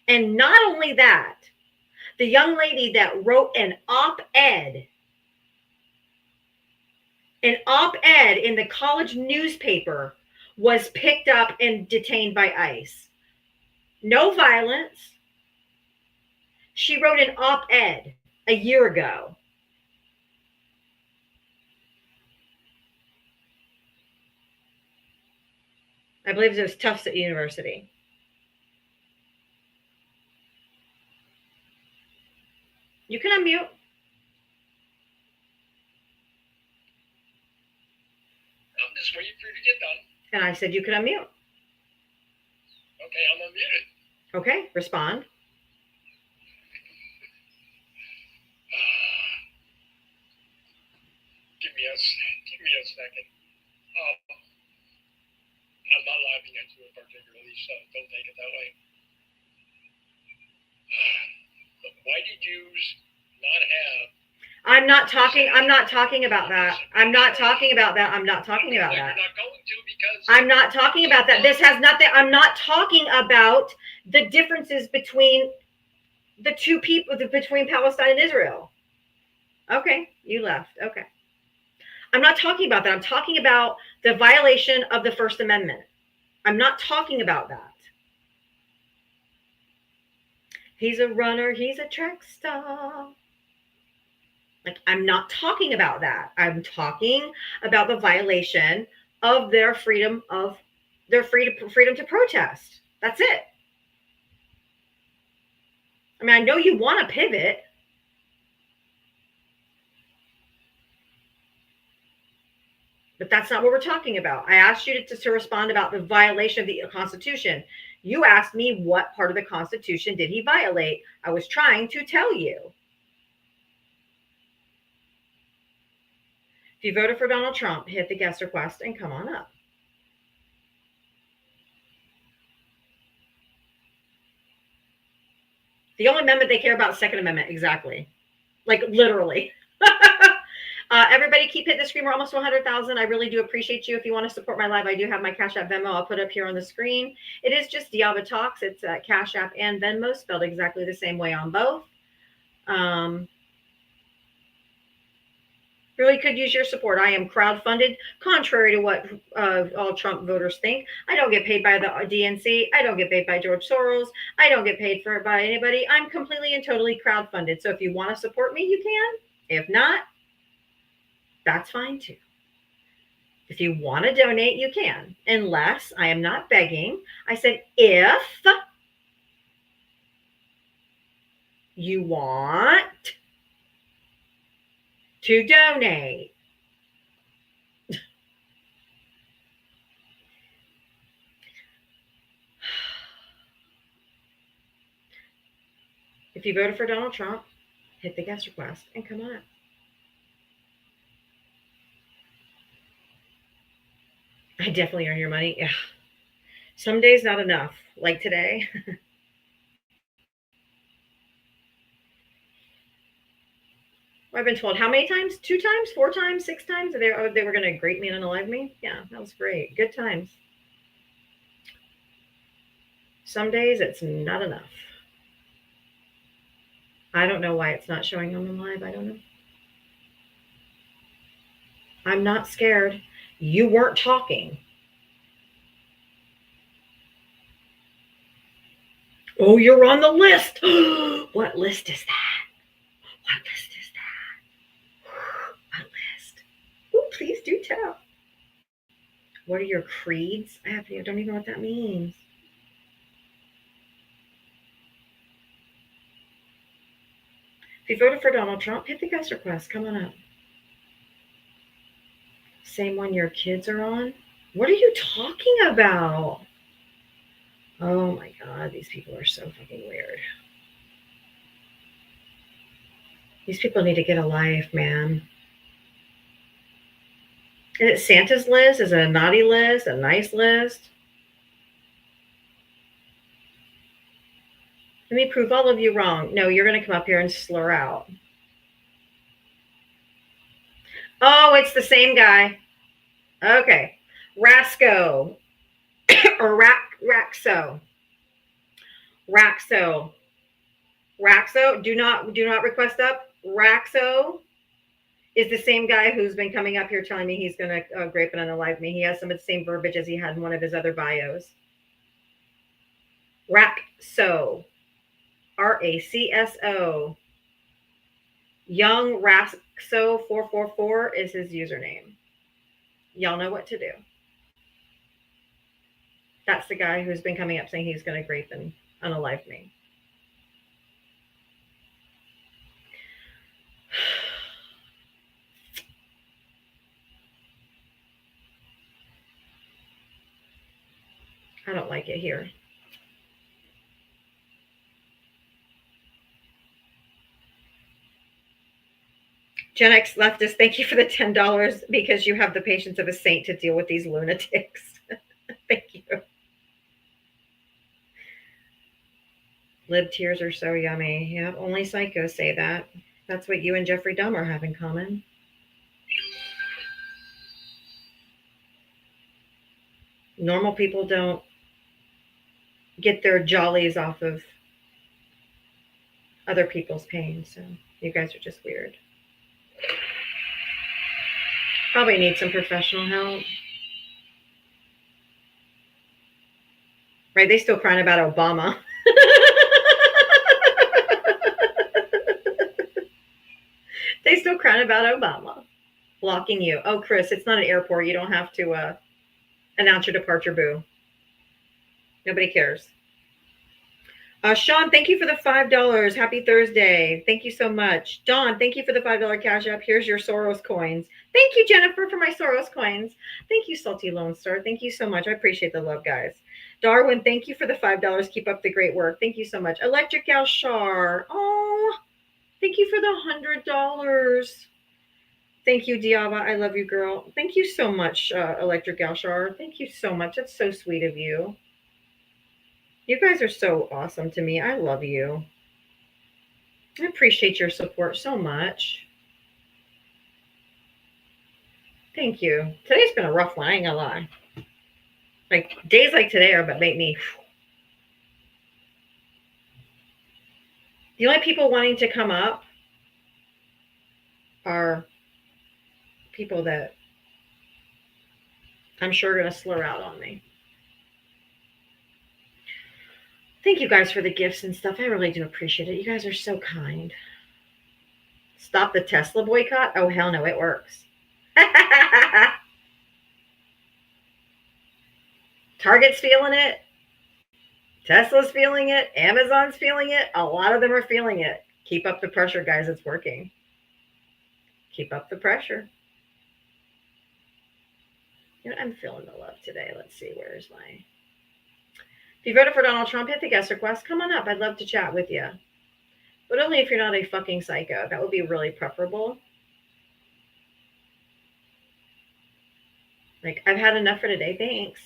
And not only that, the young lady that wrote an op-ed in the college newspaper was picked up and detained by ICE. No violence. She wrote an op-ed a year ago. I believe it was Tufts University. You can unmute. I'm just waiting for you to get done. And I said you can unmute. Okay, I'm unmuted. Okay, respond. Give me a second. I'm not laughing at you particularly, so don't take it that way. Why did Jews not have? I'm not talking about that. I'm not talking about that. I'm not talking about that. You're not going to because I'm not talking about that. This has nothing. I'm not talking about the differences between the two people, between Palestine and Israel. Okay, you left. Okay. I'm not talking about that. I'm talking about the violation of the First Amendment. I'm not talking about that. He's a runner. He's a track star. Like, I'm not talking about that. I'm talking about the violation of their freedom to protest. That's it. I mean, I know you want to pivot. But that's not what we're talking about. I asked you to respond about the violation of the Constitution. You asked me what part of the Constitution did he violate. I was trying to tell you. If you voted for Donald Trump, hit the guest request and come on up. The only amendment they care about is Second Amendment. Exactly. Like, literally. Everybody keep hitting the screen. We're almost to 100,000. I really do appreciate you. If you want to support my live, I do have my Cash App Venmo. I'll put up here on the screen. It is just Diava Talks. It's Cash App and Venmo, spelled exactly the same way on both. Really could use your support. I am crowdfunded, contrary to what all Trump voters think. I don't get paid by the DNC. I don't get paid by George Soros. I don't get paid by anybody. I'm completely and totally crowdfunded. So if you want to support me, you can. If not, that's fine too. If you want to donate, you can. Unless, I am not begging. I said, if you want to donate. If you voted for Donald Trump, hit the guest request and come on up. I definitely earn your money. Yeah. Some days not enough, like today. I've been told how many times? 2 times, 4 times, 6 times? They were going to greet me and unalive me? Yeah, that was great. Good times. Some days it's not enough. I don't know why it's not showing on the live. I don't know. I'm not scared. You weren't talking. Oh, you're on the list. What list is that? What list is that? What list? Oh, please do tell. What are your creeds? I don't even know what that means. If you voted for Donald Trump, hit the guest request. Come on up. Same one your kids are on? What are you talking about? Oh my God, these people are so fucking weird. These people need to get a life, man. Is it Santa's list? Is it a naughty list? A nice list? Let me prove all of you wrong. No, you're going to come up here and slur out. Oh, it's the same guy. Okay. Rasco. Or Raxo. Raxo. Do not request up. Raxo is the same guy who's been coming up here telling me he's going to grape and unalive me. He has some of the same verbiage as he had in one of his other bios. Raxo. Racso. Young Raxo 444 is his username. Y'all know what to do. That's the guy who's been coming up saying he's going to grape and unalive me. I don't like it here. Gen X leftist, thank you for the $10 because you have the patience of a saint to deal with these lunatics. Thank you. Lib tears are so yummy. Yeah, only psychos say that. That's what you and Jeffrey Dahmer have in common. Normal people don't get their jollies off of other people's pain. So you guys are just weird. Probably need some professional help. Right? They still crying about Obama. They still crying about Obama blocking you. Oh, Chris, it's not an airport. You don't have to announce your departure, boo. Nobody cares. Sean, thank you for the $5. Happy Thursday. Thank you so much. Dawn, thank you for the $5 cash app. Here's your Soros coins. Thank you, Jennifer, for my Soros coins. Thank you, Salty Lone Star. Thank you so much. I appreciate the love, guys. Darwin, thank you for the $5. Keep up the great work. Thank you so much. Electric Gal Shar. Oh, thank you for the $100. Thank you, Diava. I love you, girl. Thank you so much, Electric Gal Shar. Thank you so much. That's so sweet of you. You guys are so awesome to me. I love you. I appreciate your support so much. Thank you. Today's been a rough one. I ain't gonna lie. Like days like today are what make me. The only people wanting to come up are people that I'm sure are gonna slur out on me. Thank you guys for the gifts and stuff. I really do appreciate it. You guys are so kind. Stop the Tesla boycott? Oh, hell no, it works. Target's feeling it. Tesla's feeling it. Amazon's feeling it. A lot of them are feeling it. Keep up the pressure, guys. It's working. Keep up the pressure. You know, I'm feeling the love today. Let's see. Where's my... If you voted for Donald Trump, hit the guest request. Come on up. I'd love to chat with you. But only if you're not a fucking psycho. That would be really preferable. Like, I've had enough for today. Thanks.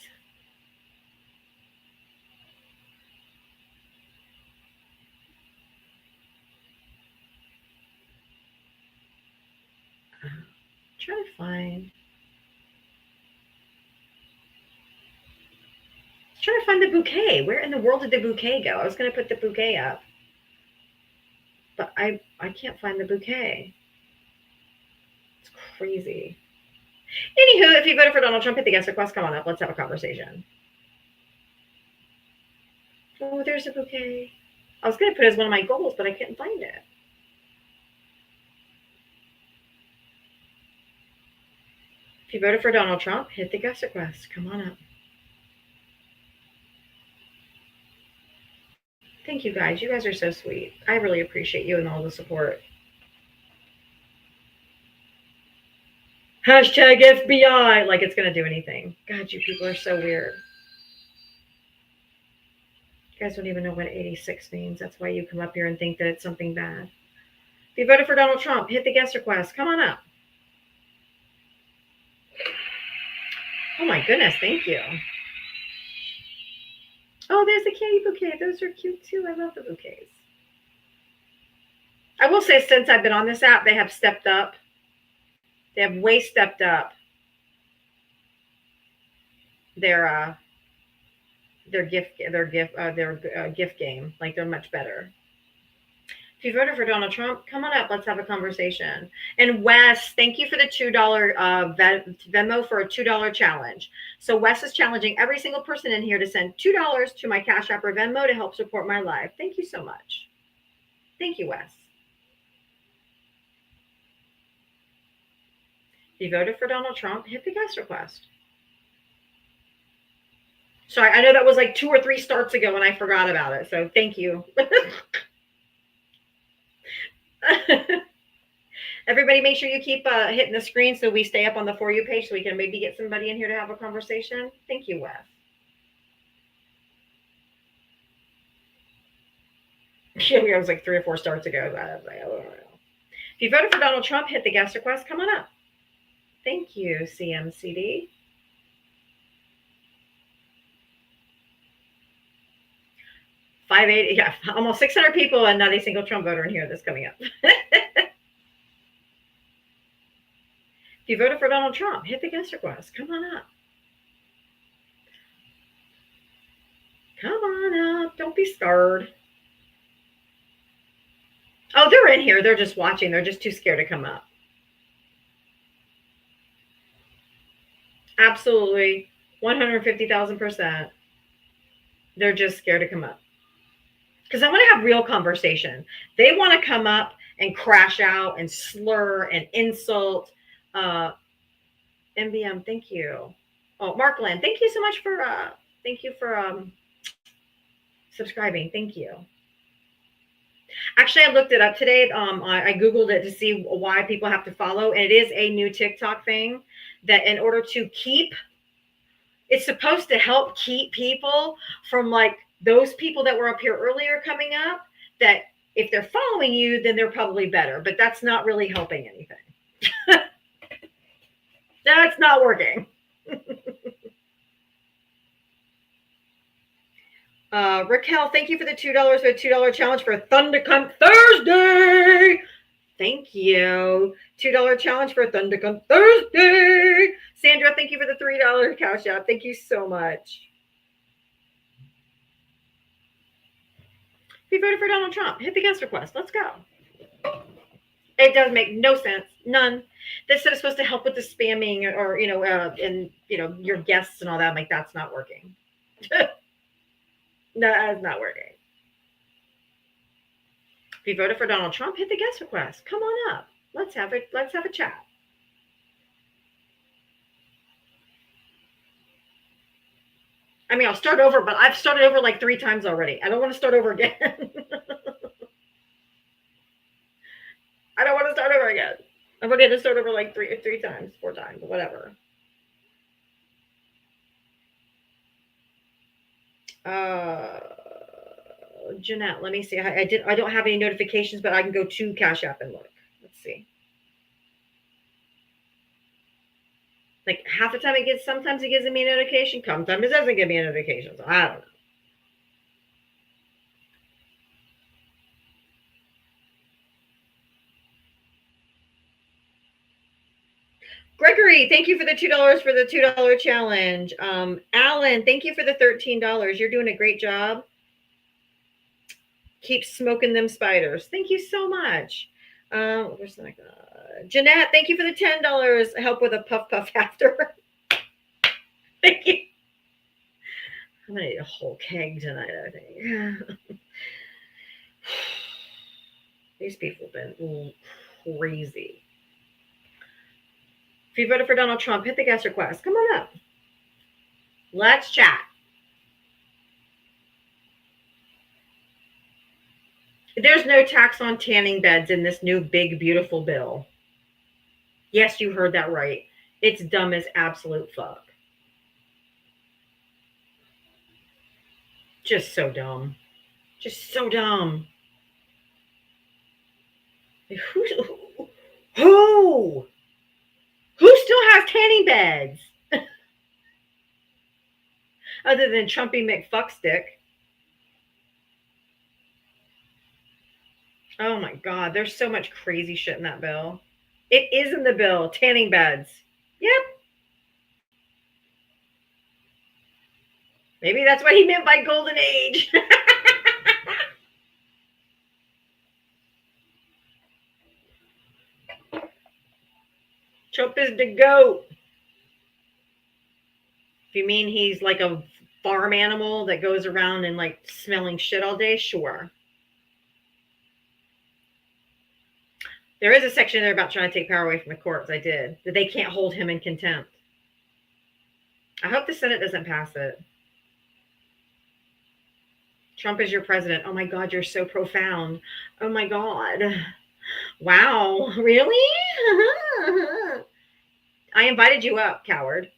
Trying to find... Trying to find the bouquet. Where in the world did the bouquet go? I was going to put the bouquet up. But I can't find the bouquet. It's crazy. Anywho, if you voted for Donald Trump, hit the guest request. Come on up. Let's have a conversation. Oh, there's a bouquet. I was going to put it as one of my goals, but I couldn't find it. If you voted for Donald Trump, hit the guest request. Come on up. Thank you guys. You guys are so sweet. I really appreciate you and all the support. Hashtag FBI. Like it's going to do anything. God, you people are so weird. You guys don't even know what 86 means. That's why you come up here and think that it's something bad. If you voted for Donald Trump, hit the guest request. Come on up. Oh my goodness. Thank you. Oh, there's a candy bouquet. Those are cute too. I love the bouquets. I will say, since I've been on this app, they have stepped up. They have way stepped up their gift game. Like they're much better. If you voted for Donald Trump, come on up. Let's have a conversation. And Wes, thank you for the $2 Venmo for a $2 challenge. So Wes is challenging every single person in here to send $2 to my Cash App or Venmo to help support my live. Thank you so much. Thank you, Wes. If you voted for Donald Trump, hit the guest request. Sorry, I know that was like 2 or 3 starts ago and I forgot about it. So thank you. Everybody make sure you keep hitting the screen so we stay up on the For You page so we can maybe get somebody in here to have a conversation. Thank you, Wes. Yeah, it was like 3 or 4 starts ago. If you voted for Donald Trump, hit the guest request. Come on up. Thank you, CMCD. Yeah, almost 600 people and not a single Trump voter in here that's coming up. If you voted for Donald Trump, hit the guest request. Come on up. Come on up. Don't be scared. Oh, they're in here. They're just watching. They're just too scared to come up. Absolutely. 150,000%. They're just scared to come up. Because I want to have real conversation. They want to come up and crash out and slur and insult. MBM, thank you. Oh, Markland, thank you so much for subscribing. Thank you. Actually, I looked it up today. I Googled it to see why people have to follow. And it is a new TikTok thing that in order to keep, it's supposed to help keep people from like those people that were up here earlier coming up, that if they're following you, then they're probably better. But that's not really helping anything. That's not working. Raquel, thank you for the $2 for a $2 challenge for Thundercunt Thursday. Thank you. $2 challenge for Thundercunt Thursday. Sandra, thank you for the $3 Cash App. Thank you so much. If you voted for Donald Trump, hit the guest request. Let's go. It does make no sense. None. They said it's supposed to help with the spamming or, and, your guests and all that. I'm like, that's not working. That's not working. If you voted for Donald Trump, hit the guest request. Come on up. Let's have a chat. I mean, I'll start over, but I've started over like 3 times already. I don't want to start over again. I don't want to start over again. I've already had to start over like 3 times, 4 times, whatever. Jeanette, let me see. I don't have any notifications, but I can go to Cash App and look. Let's see. Like half the time sometimes it gives me a notification, sometimes it doesn't give me a notification. So I don't know. Gregory, thank you for the $2 for the $2 challenge. Alan, thank you for the $13. You're doing a great job. Keep smoking them spiders. Thank you so much. Where's the next? Jeanette, thank you for the $10. Help with a puff after. Thank you. I'm gonna eat a whole keg tonight, I think. These people have been crazy. If If you voted for Donald Trump, hit the guest request. Come on up. Let's chat. There's no tax on tanning beds in this new big, beautiful bill. Yes, you heard that right. It's dumb as absolute fuck. Just so dumb. Just so dumb. Who still has tanning beds? Other than Trumpy McFuckstick. Oh my God, there's so much crazy shit in that bill. It is in the bill, tanning beds. Yep. Maybe that's what he meant by golden age. Trump is the GOAT. If you mean he's like a farm animal that goes around and like smelling shit all day, sure. There is a section there about trying to take power away from the courts. I did. That they can't hold him in contempt. I hope the Senate doesn't pass it. Trump is your president. Oh my God, you're so profound. Oh my God. Wow. Really? I invited you up, coward.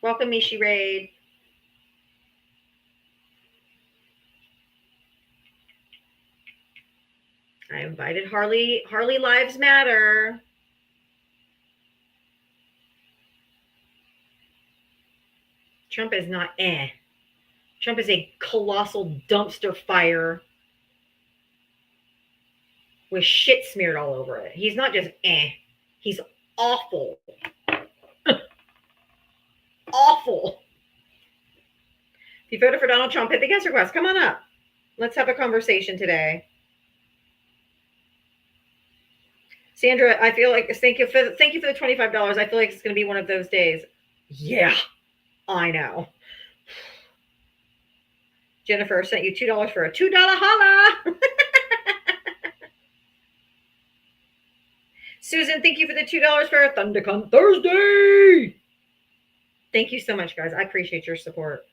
Welcome, Mishi Raid. I invited Harley. Harley Lives Matter. Trump is not Trump is a colossal dumpster fire with shit smeared all over it. He's not just He's awful. Awful. If you voted for Donald Trump, hit the guest request. Come on up. Let's have a conversation today. Sandra, I feel like thank you for the $25. I feel like it's going to be one of those days. Yeah, I know. Jennifer sent you $2 for a $2 holla. Susan, thank you for the $2 for a ThunderCon Thursday. Thank you so much, guys. I appreciate your support.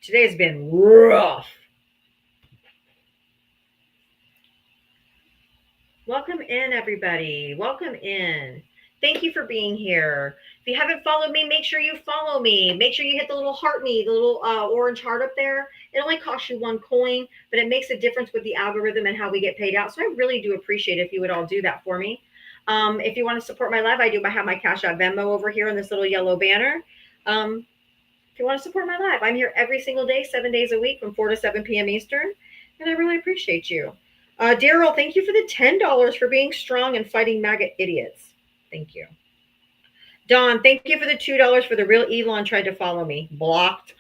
Today has been rough. Welcome in, everybody. Welcome in. Thank you for being here. If you haven't followed me, make sure you follow me. Make sure you hit the little heart me, the little orange heart up there. It only costs you 1 coin, but it makes a difference with the algorithm and how we get paid out. So I really do appreciate it if you would all do that for me. If you want to support my live, I have my Cash App Venmo over here in this little yellow banner. If you want to support my live, I'm here every single day, 7 days a week from 4 to 7 p.m. Eastern, and I really appreciate you. Daryl, thank you for the $10 for being strong and fighting maggot idiots. Thank you. Don, thank you for the $2 for the real Elon tried to follow me. Blocked.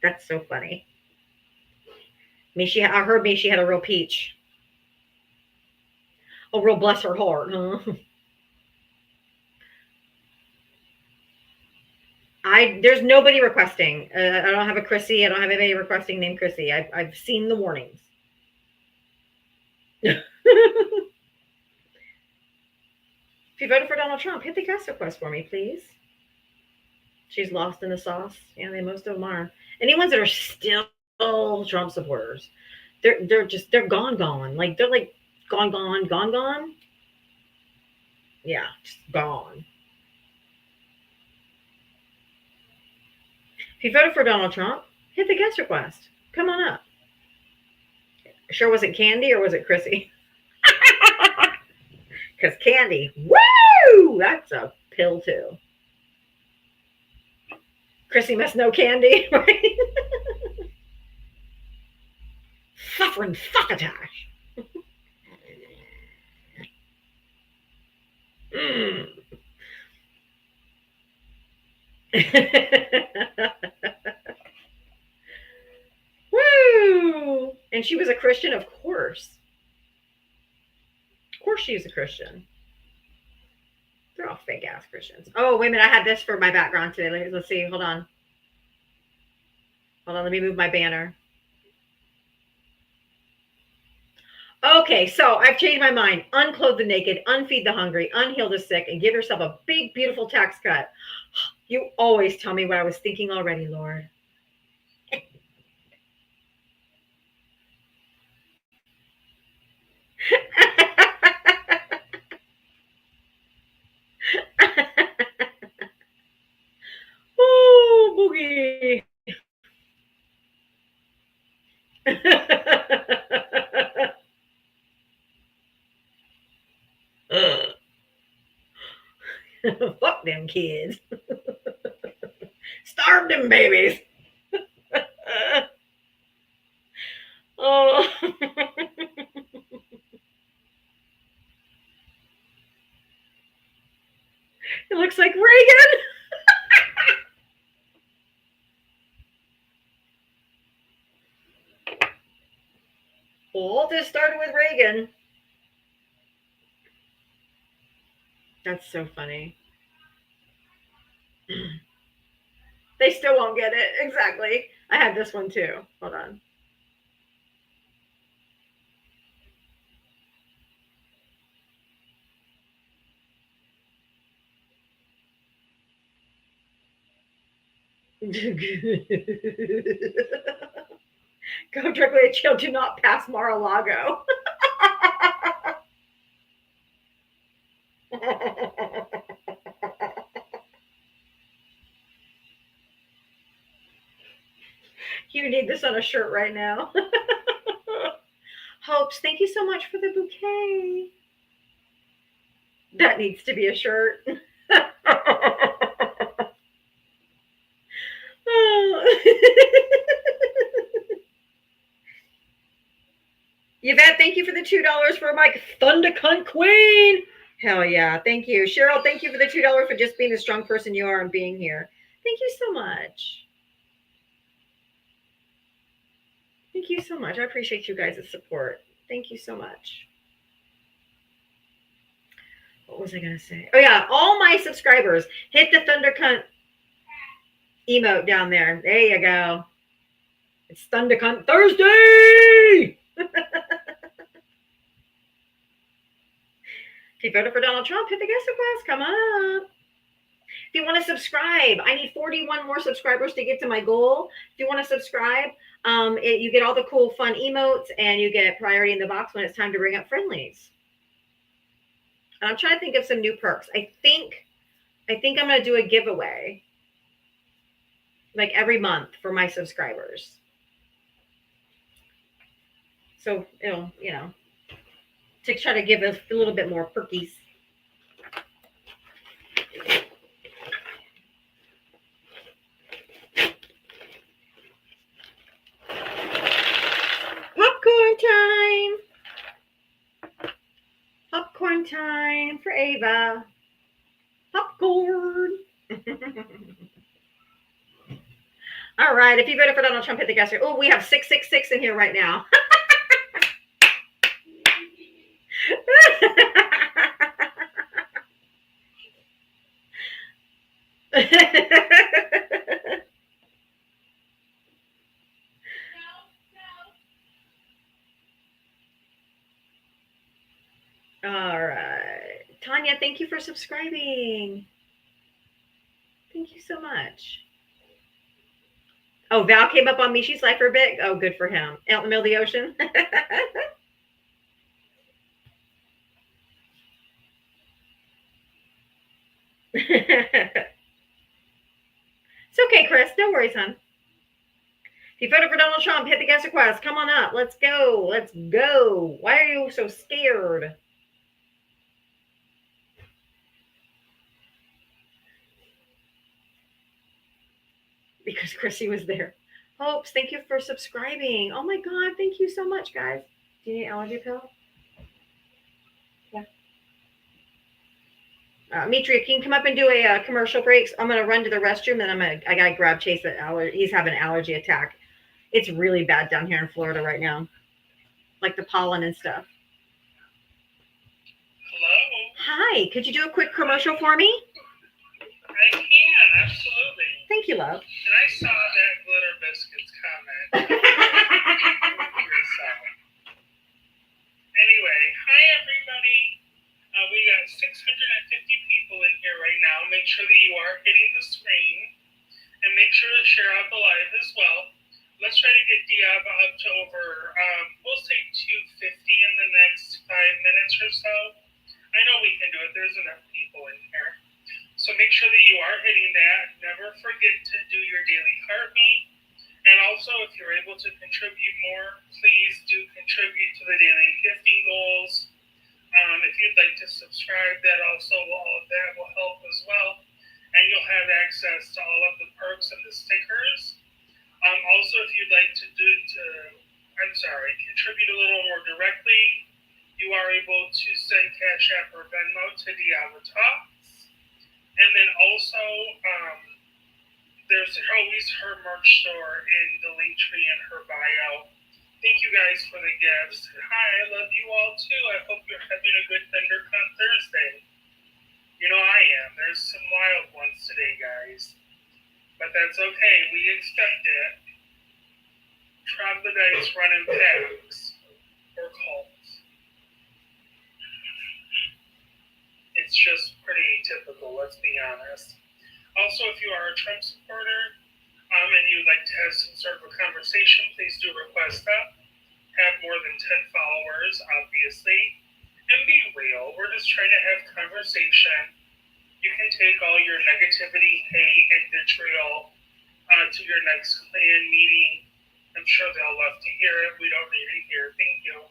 That's so funny. I heard she had a real peach. Oh, real bless her heart, huh? There's nobody requesting. I don't have a Chrissy. I don't have anybody requesting named Chrissy. I've seen the warnings. If you voted for Donald Trump, hit the guest request for me, please. She's lost in the sauce. Yeah, most of them are. And the ones that are still Trump supporters, they're gone. Like they're like gone. Yeah, just gone. If you voted for Donald Trump, hit the guest request. Come on up. Sure, was it Candy or was it Chrissy? Because Candy, woo, that's a pill too. Chrissy must know Candy, right? Suffering fuckatash. Woo! And she was a Christian, of course. Of course she's a Christian. They're all fake ass Christians. Oh, wait a minute. I had this for my background today. Let's see. Hold on. Let me move my banner. Okay, so I've changed my mind. Unclothe the naked, unfeed the hungry, unheal the sick, and give yourself a big, beautiful tax cut. You always tell me what I was thinking already, Lord. Oh, boogie. Fuck them kids. Starve them babies. Oh. It looks like Reagan. All this started with Reagan. That's so funny. They still won't get it. Exactly. I had this one too. Hold on. Go directly to jail. Do not pass Mar-a-Lago. You need this on a shirt right now. Hopes, thank you so much for the bouquet. That needs to be a shirt. Yvette, thank you for the $2 for my Thunder Cunt Queen. Hell yeah. Thank you. Cheryl, thank you for the $2 for just being the strong person you are and being here. Thank you so much. Thank you so much. I appreciate you guys' support. Thank you so much. What was I going to say? Oh, yeah. All my subscribers, hit the Thunder Cunt emote down there. There you go. It's Thunder Cunt Thursday. If you voted for Donald Trump, hit the guest request. Come on up. If you want to subscribe, I need 41 more subscribers to get to my goal. If you want to subscribe, you get all the cool, fun emotes, and you get priority in the box when it's time to bring up friendlies. And I'm trying to think of some new perks. I think I'm going to do a giveaway, like every month for my subscribers. So it'll, to try to give us a little bit more perkies. Popcorn time. Popcorn time for Ava. Popcorn. All right. If you voted for Donald Trump, hit the gas. Oh, we have 666 in here right now. All right. Tanya, thank you for subscribing. Thank you so much. Oh, Val came up on me. She's like for a bit. Oh, good for him. Out in the middle of the ocean. It's okay, Chris. No worries, hon. If you voted for Donald Trump, hit the guest request. Come on up. Let's go. Let's go. Why are you so scared? Because Chrissy was there. Hopes, thank you for subscribing. Oh my God, thank you so much, guys. Do you need an allergy pill? Yeah. Mitria, can you come up and do a commercial break? I'm gonna run to the restroom, and I gotta grab Chase. He's having an allergy attack. It's really bad down here in Florida right now, like the pollen and stuff. Hello. Hi, could you do a quick commercial for me? I can, absolutely. Thank you, love. And I saw that Glitter Biscuits comment. sure to share out the live as well. Let's try to get Diab up to over, we'll say 250 in the next 5 minutes or so. I know we can do it. There's enough people in here. So make sure that you are hitting that. Never forget to do your daily heartbeat. And also, if you're able to contribute more, please do contribute to the daily gifting goals. If you'd like to subscribe, that also all of that will help as well. And you'll have access to all of the perks and the stickers. Also, if you'd like to contribute a little more directly, you are able to send Cash App or Venmo to Diablo Talks. And then also, there's always her merch store in the link tree in her bio. Thank you guys for the gifts. Hi, I love you all too. I hope you're having a good ThunderCon Thursday. You know I am. There's some wild ones today, guys. But that's okay. We expect it. Troglodytes run in packs or cults. It's just pretty atypical, let's be honest. Also, if you are a Trump supporter and you'd like to have some sort of a conversation, please do request that. Have more than 10 followers, obviously. And be real. We're just trying to have conversation. You can take all your negativity, hate, and vitriol to your next clan meeting. I'm sure they'll love to hear it. We don't need to hear. Thank you.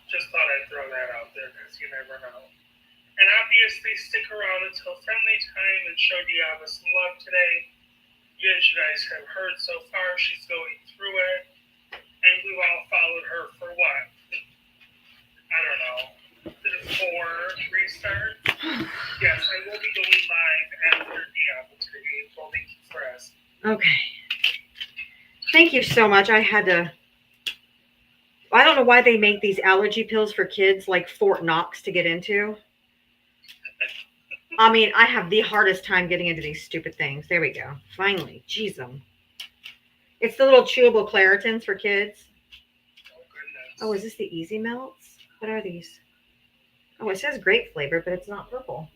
Just thought I'd throw that out there because you never know. And obviously, stick around until friendly time and show Diablo some love today. As you guys have heard so far, she's going through it. And we've all followed her for what? I don't know. 4 restarts? Yes, I will be going live after Diablo today. Well, thank you for asking. Okay. Thank you so much. I don't know why they make these allergy pills for kids like Fort Knox to get into. I mean, I have the hardest time getting into these stupid things. There we go. Finally. Jeez. It's the little chewable Claritins for kids. Oh, goodness. Oh, is this the Easy Melts? What are these? Oh, it says grape flavor, but it's not purple.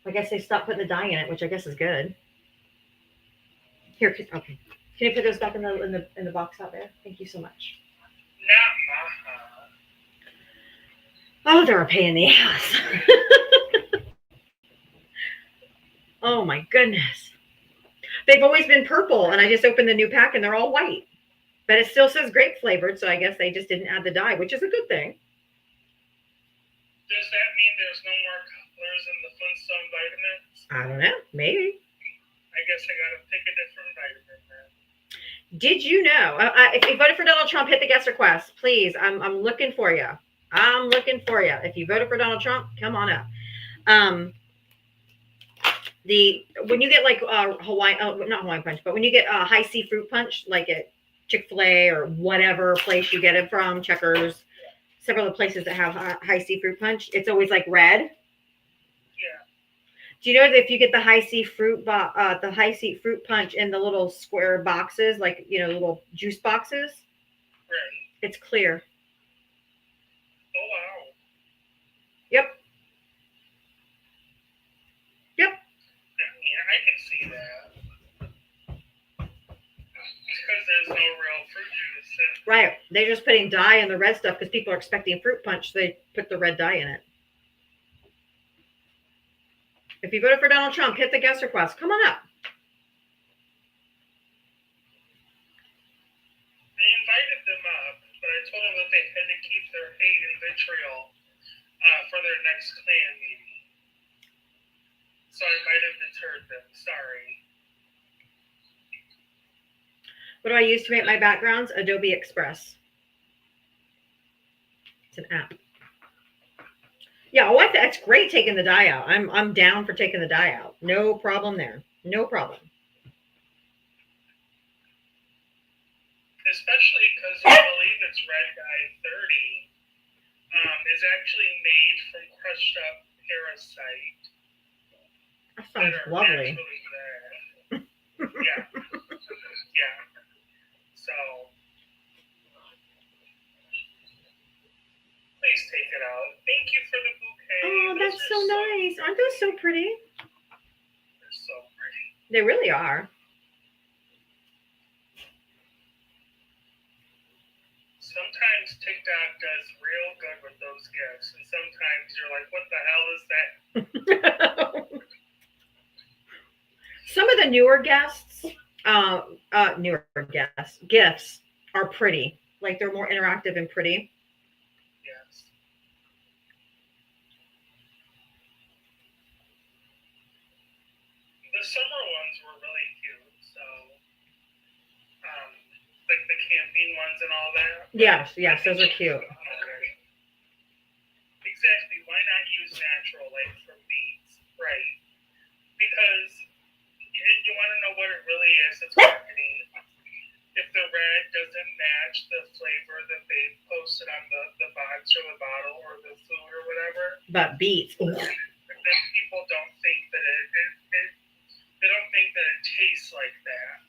I guess they stopped putting the dye in it, which I guess is good. Here, okay. Can you put those back in the box out there? Thank you so much. Oh, they're a pain in the ass. Oh my goodness. They've always been purple, and I just opened the new pack and they're all white. But it still says grape flavored, so I guess they just didn't add the dye, which is a good thing. Does that mean there's no more colors in the Flintstone vitamins? I don't know. Maybe. I guess I gotta pick a different vitamin then. Did you know? If you voted for Donald Trump, hit the guest request, please. I'm looking for you. I'm looking for you. If you voted for Donald Trump, come on up. When you get like not Hawaiian Punch, but when you get high C fruit punch, like at Chick-fil-A or whatever place you get it from, Checkers, several of the places that have high C fruit punch, it's always like red. Yeah. Do you know that if you get the high C fruit punch in the little square boxes, like little juice boxes, Right. it's clear. Oh wow. Yep. Yeah, I can see that. Because there's no real fruit juice. Right. They're just putting dye in the red stuff because people are expecting fruit punch, so they put the red dye in it. If you voted for Donald Trump, hit the guest request. Come on up. I invited them up, but I told them that they had to keep their hate and vitriol for their next clan meeting. So I might have deterred them. Sorry. What do I use to make my backgrounds? Adobe Express. It's an app. Yeah, that's great taking the dye out. I'm down for taking the dye out. No problem there. No problem. Especially because I believe it's Red Dye 30 is actually made from crushed up parasite. That sounds lovely. Yeah. Yeah. So please take it out. Thank you for the bouquet. Oh, Those that's are so nice. Aren't those so pretty? They're so pretty. They really are. Sometimes TikTok does real good with those gifts, and sometimes you're like, what the hell is that? Some of the newer gifts are pretty. Like they're more interactive and pretty. Yes. The summer ones were really cute, so like the camping ones and all that. Yes, those are cute. Exactly. Why not use natural like for beads? Right. Because you want to know what it really is. It's marketing. If the red doesn't match the flavor that they posted on the box or the bottle or the food or whatever, But beets. then people don't think that they don't think that it tastes like that.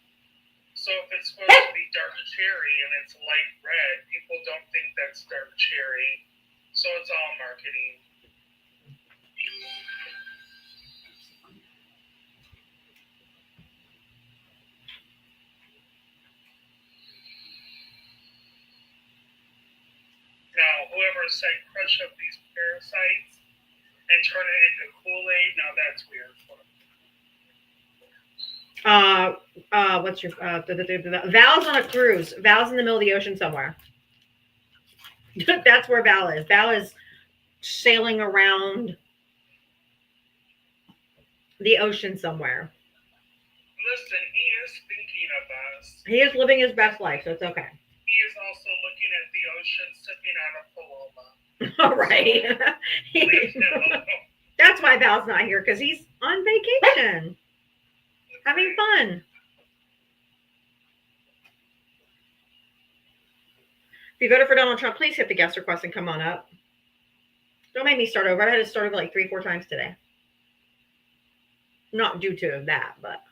So if it's supposed to be dark cherry and it's light red, people don't think that's dark cherry. So it's all marketing. Now, whoever said crush up these parasites and turn it into Kool-Aid, now that's weird for them. What's your Val's on a cruise. Val's in the middle of the ocean somewhere. That's where Val is. Val is sailing around the ocean somewhere. Listen, he is thinking of us. He is living his best life, so it's okay. He is also looking at the ocean, sipping on a paloma. All right. Leave him alone. That's why Val's not here, because he's on vacation, having fun. If you voted for Donald Trump, please hit the guest request and come on up. Don't make me start over. I had to start over like 3-4 times today. Not due to that, but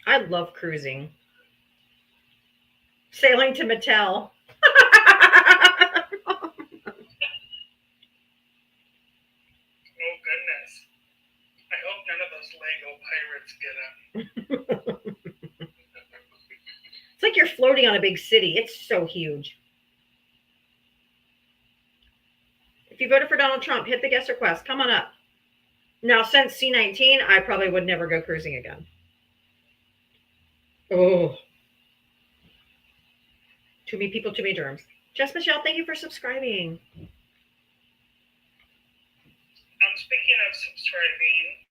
I love cruising. Sailing to Mattel. Oh, goodness. I hope none of those Lego pirates get him. It's like you're floating on a big city. It's so huge. If you voted for Donald Trump, hit the guest request. Come on up. Now, since C-19, I probably would never go cruising again. Oh. Too many people, too many germs. Jess Michelle, thank you for subscribing. Speaking of subscribing,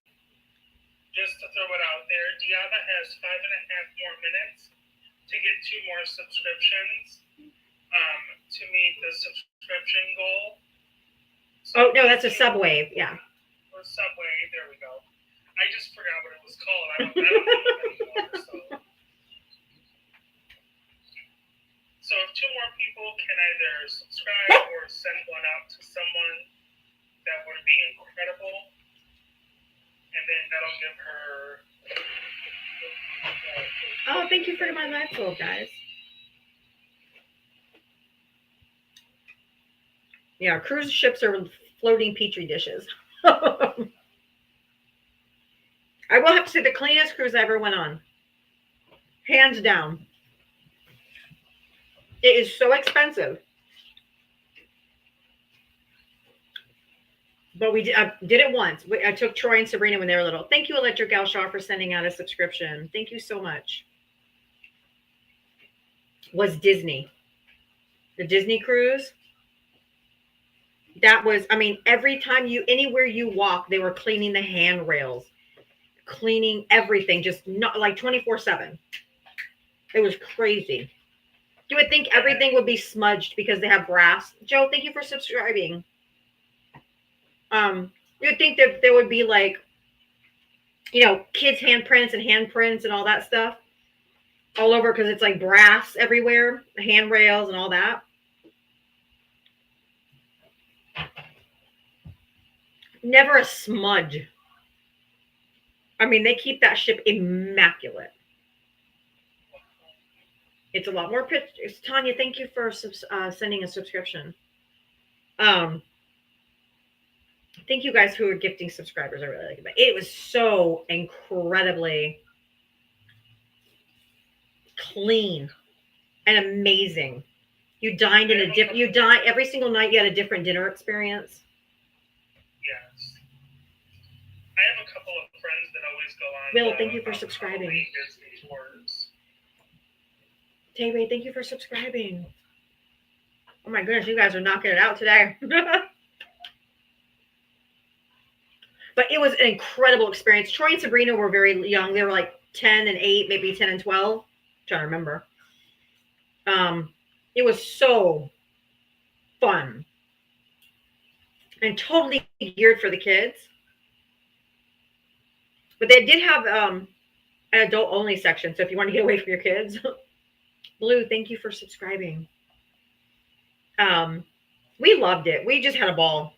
just to throw it out there, Diana has 5.5 more minutes to get 2 more subscriptions to meet the subscription goal. So Oh, no, that's a Subway. Yeah. Or Subway, there we go. I just forgot what it was called. I don't know anymore. So if 2 more people can either subscribe or send one out to someone, that would be incredible. And then that'll give her. Oh, thank you for my live full, guys. Yeah, cruise ships are floating petri dishes. I will have to say the cleanest cruise I ever went on. Hands down. It is so expensive. But we did, I did it once. I took Troy and Sabrina when they were little. Thank you, Electric Gal Shaw, for sending out a subscription. Thank you so much. Was Disney. The Disney cruise. That was, I mean, every time anywhere you walk, they were cleaning the handrails, cleaning everything, just not like 24/7. It was crazy. You would think everything would be smudged because they have brass. Joe, thank you for subscribing. You'd think that there would be like, kids' handprints and all that stuff all over because it's like brass everywhere, the handrails and all that. Never a smudge. I mean, they keep that ship immaculate. It's a lot more pictures. Tanya, thank you for sending a subscription. Thank you guys who are gifting subscribers. I really like it. But it was so incredibly clean and amazing. You dined in a different. You dine every single night. You had a different dinner experience. Yes. I have a couple of friends that always go on. Will, thank you for subscribing. Halloween Disney tours. Tay Ray, thank you for subscribing. Oh my goodness, you guys are knocking it out today. But it was an incredible experience. Troy and Sabrina were very young. They were like 10 and 8, maybe 10 and 12. I'm trying to remember. It was so fun and totally geared for the kids. But they did have an adult only section. So if you want to get away from your kids, Blue, thank you for subscribing. We loved it. We just had a ball.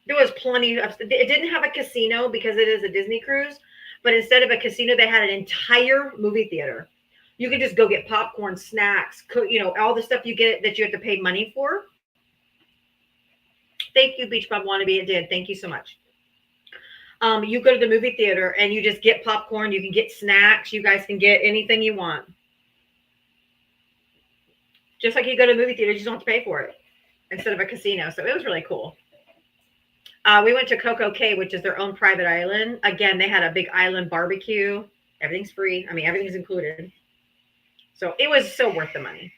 There was plenty of, it didn't have a casino because it is a Disney cruise, but instead of a casino, they had an entire movie theater. You could just go get popcorn, snacks, all the stuff you get that you have to pay money for. Thank you, Beach Bum Wannabe. It did. Thank you so much. You go to the movie theater and you just get popcorn. You can get snacks. You guys can get anything you want. Just like you go to the movie theater, you just don't have to pay for it instead of a casino. So it was really cool. We went to Coco Cay, which is their own private island. Again, they had a big island barbecue. Everything's free. I mean, everything's included. So it was so worth the money.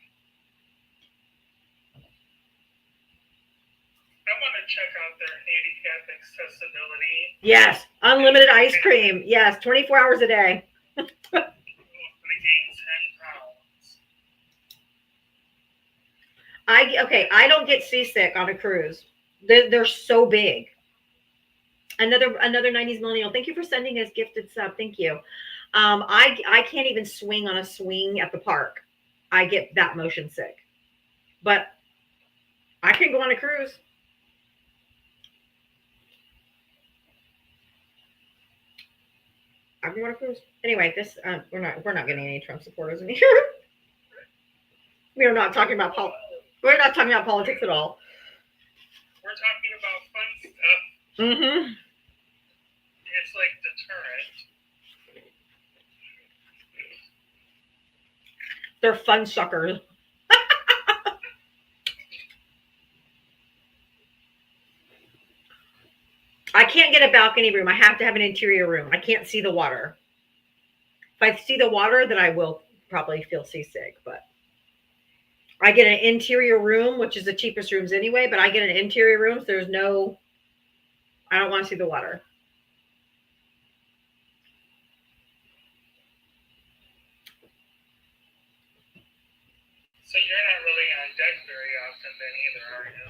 I want to check out their handicap accessibility. Yes. Unlimited ice cream. Yes. 24 hours a day. I'm going to gain 10 pounds. I don't get seasick on a cruise. They're so big. Another 90s millennial. Thank you for sending us gifted sub. Thank you. I can't even swing on a swing at the park. I get that motion sick. But I can go on a cruise. I can go on a cruise. Anyway, this we're not getting any Trump supporters in here. We are not talking about we're not talking about politics at all. We're talking about fun stuff. Mm-hmm. It's like deterrent. They're fun suckers. I can't get a balcony room. I have to have an interior room. I can't see the water. If I see the water, then I will probably feel seasick. But I get an interior room, which is the cheapest rooms anyway. But I get an interior room, so there's no. I don't want to see the water. So you're not really on deck very often then either, are you?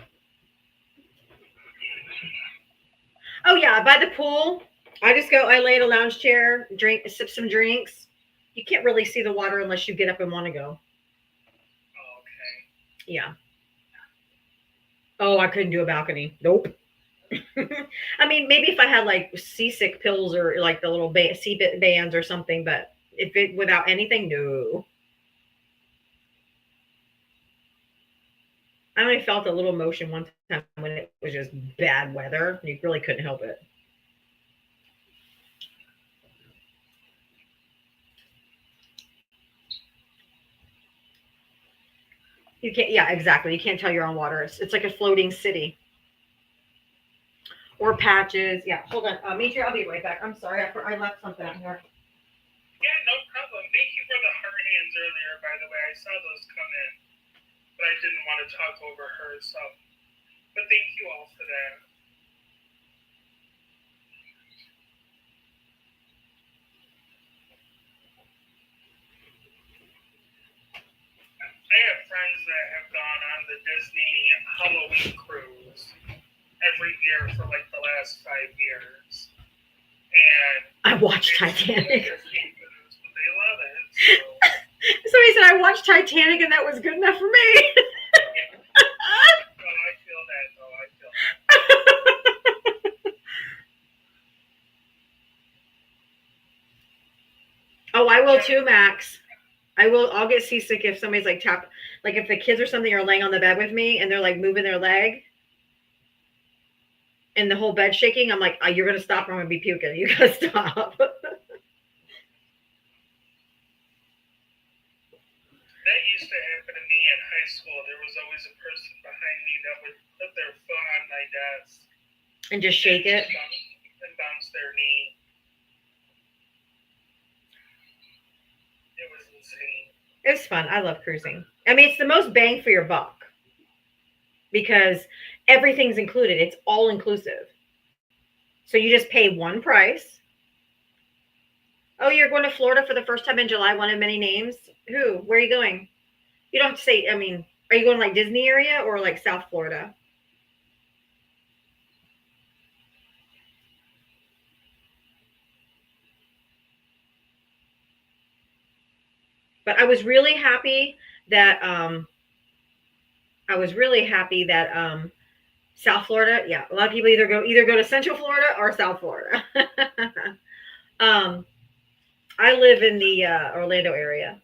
Oh yeah, by the pool. I just go, I lay in a lounge chair, sip some drinks. You can't really see the water unless you get up and want to go. Oh, okay. Yeah. Oh, I couldn't do a balcony. Nope. I mean, maybe if I had like seasick pills or like the little sea bands or something, but if it without anything, no. I only felt a little motion one time when it was just bad weather. You really couldn't help it. You can't, yeah, exactly. You can't tell you're on water. It's like a floating city. Or patches. Yeah, hold on. Mitri, I'll be right back. I'm sorry. I left something out here. Yeah, no problem. Thank you for the heart hands earlier, by the way. I saw those come in. But I didn't want to talk over her, so. But thank you all for that. I have friends that have gone on the Disney Halloween cruise every year for like the last 5 years. And I watched Titanic. They love it. So. Somebody said I watched Titanic and that was good enough for me. Oh, I feel that, though. I feel that. Oh, I will too, Max. I'll get seasick if somebody's like like if the kids or something are laying on the bed with me and they're like moving their leg. and the whole bed shaking, I'm like, oh, you're gonna stop or I'm gonna be puking. You gotta stop. That used to happen to me in high school. There was always a person behind me that would put their foot on my desk And just shake it. and bounce their knee. It was insane. It's fun. I love cruising. I mean, it's the most bang for your buck because everything's included. It's all inclusive. So you just pay one price. Oh, you're going to Florida for the first time in July, one of many names. Who? Where are you going? You don't have to say, I mean, are you going like Disney area or like South Florida? But I was really happy that South Florida, yeah, a lot of people either go to Central Florida or South Florida. I live in the Orlando area.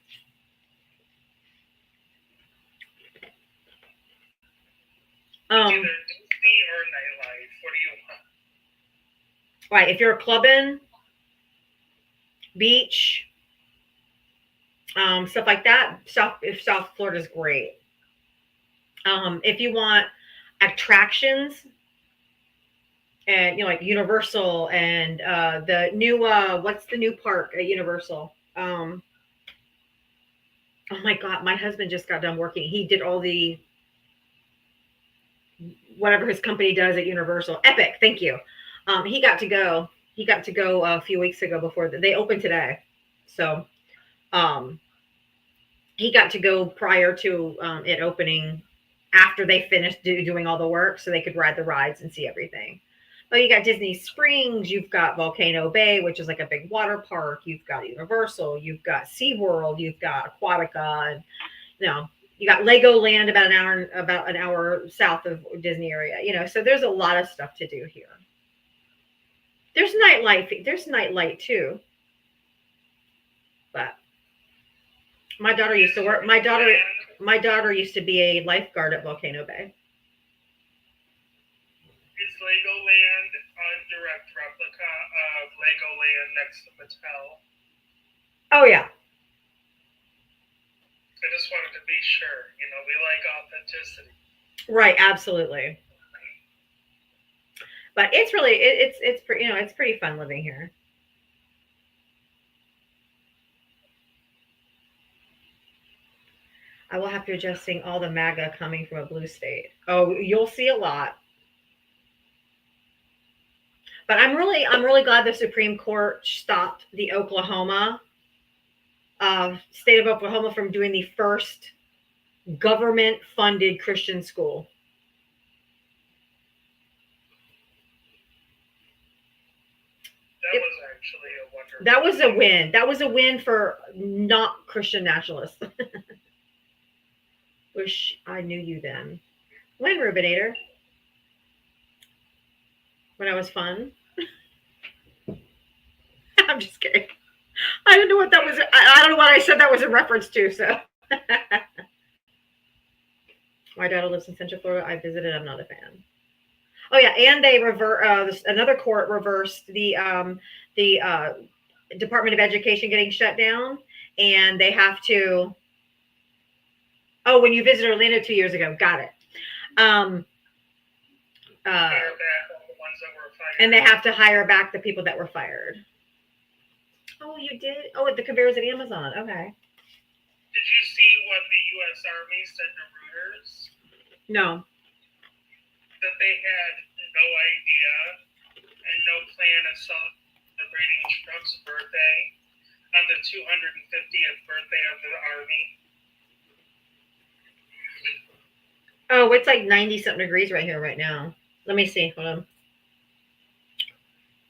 Either Disney or nightlife. What do you want? Right, if you're clubbing, beach, stuff like that, South Florida's great. If you want attractions, and like Universal and the new what's the new park at Universal? Oh my God, my husband just got done working. He did all the whatever his company does at Universal. Epic, thank you. He got to go a few weeks ago before they opened today. So he got to go prior to it opening, after they finished doing all the work, so they could ride the rides and see everything. Well, you got Disney Springs, you've got Volcano Bay, which is like a big water park. You've got Universal, you've got SeaWorld, you've got Aquatica, and you got Legoland about an hour south of Disney area. So there's a lot of stuff to do here. There's nightlife. There's nightlight too. But my daughter used to work. My daughter used to be a lifeguard at Volcano Bay. Is Legoland a direct replica of Legoland next to Mattel? Oh yeah. I just wanted to be sure. We like authenticity. Right, absolutely. But it's really it's pretty fun living here. I will have to adjust seeing all the MAGA coming from a blue state. Oh, you'll see a lot. But I'm really glad the Supreme Court stopped the Oklahoma state of Oklahoma from doing the first government-funded Christian school. That was actually a wonderful. That was a win. That was a win for not Christian nationalists. Wish I knew you then. When, Rubinator? When I was fun? I'm just kidding. I don't know what that was. I don't know what I said that was a reference to. So, my daughter lives in Central Florida. I visited. I'm not a fan. Oh yeah, and they another court reversed the Department of Education getting shut down, and they have to. Oh, when you visited Orlando 2 years ago, got it. Hire back all the ones that were fired. And they have to hire back the people that were fired. Oh, you did? Oh, the conveyors at Amazon. Okay. Did you see what the U.S. Army said to Reuters? No. That they had no idea and no plan of celebrating Trump's birthday on the 250th birthday of the Army. Oh, it's like 90-something degrees right here right now. Let me see. Hold on.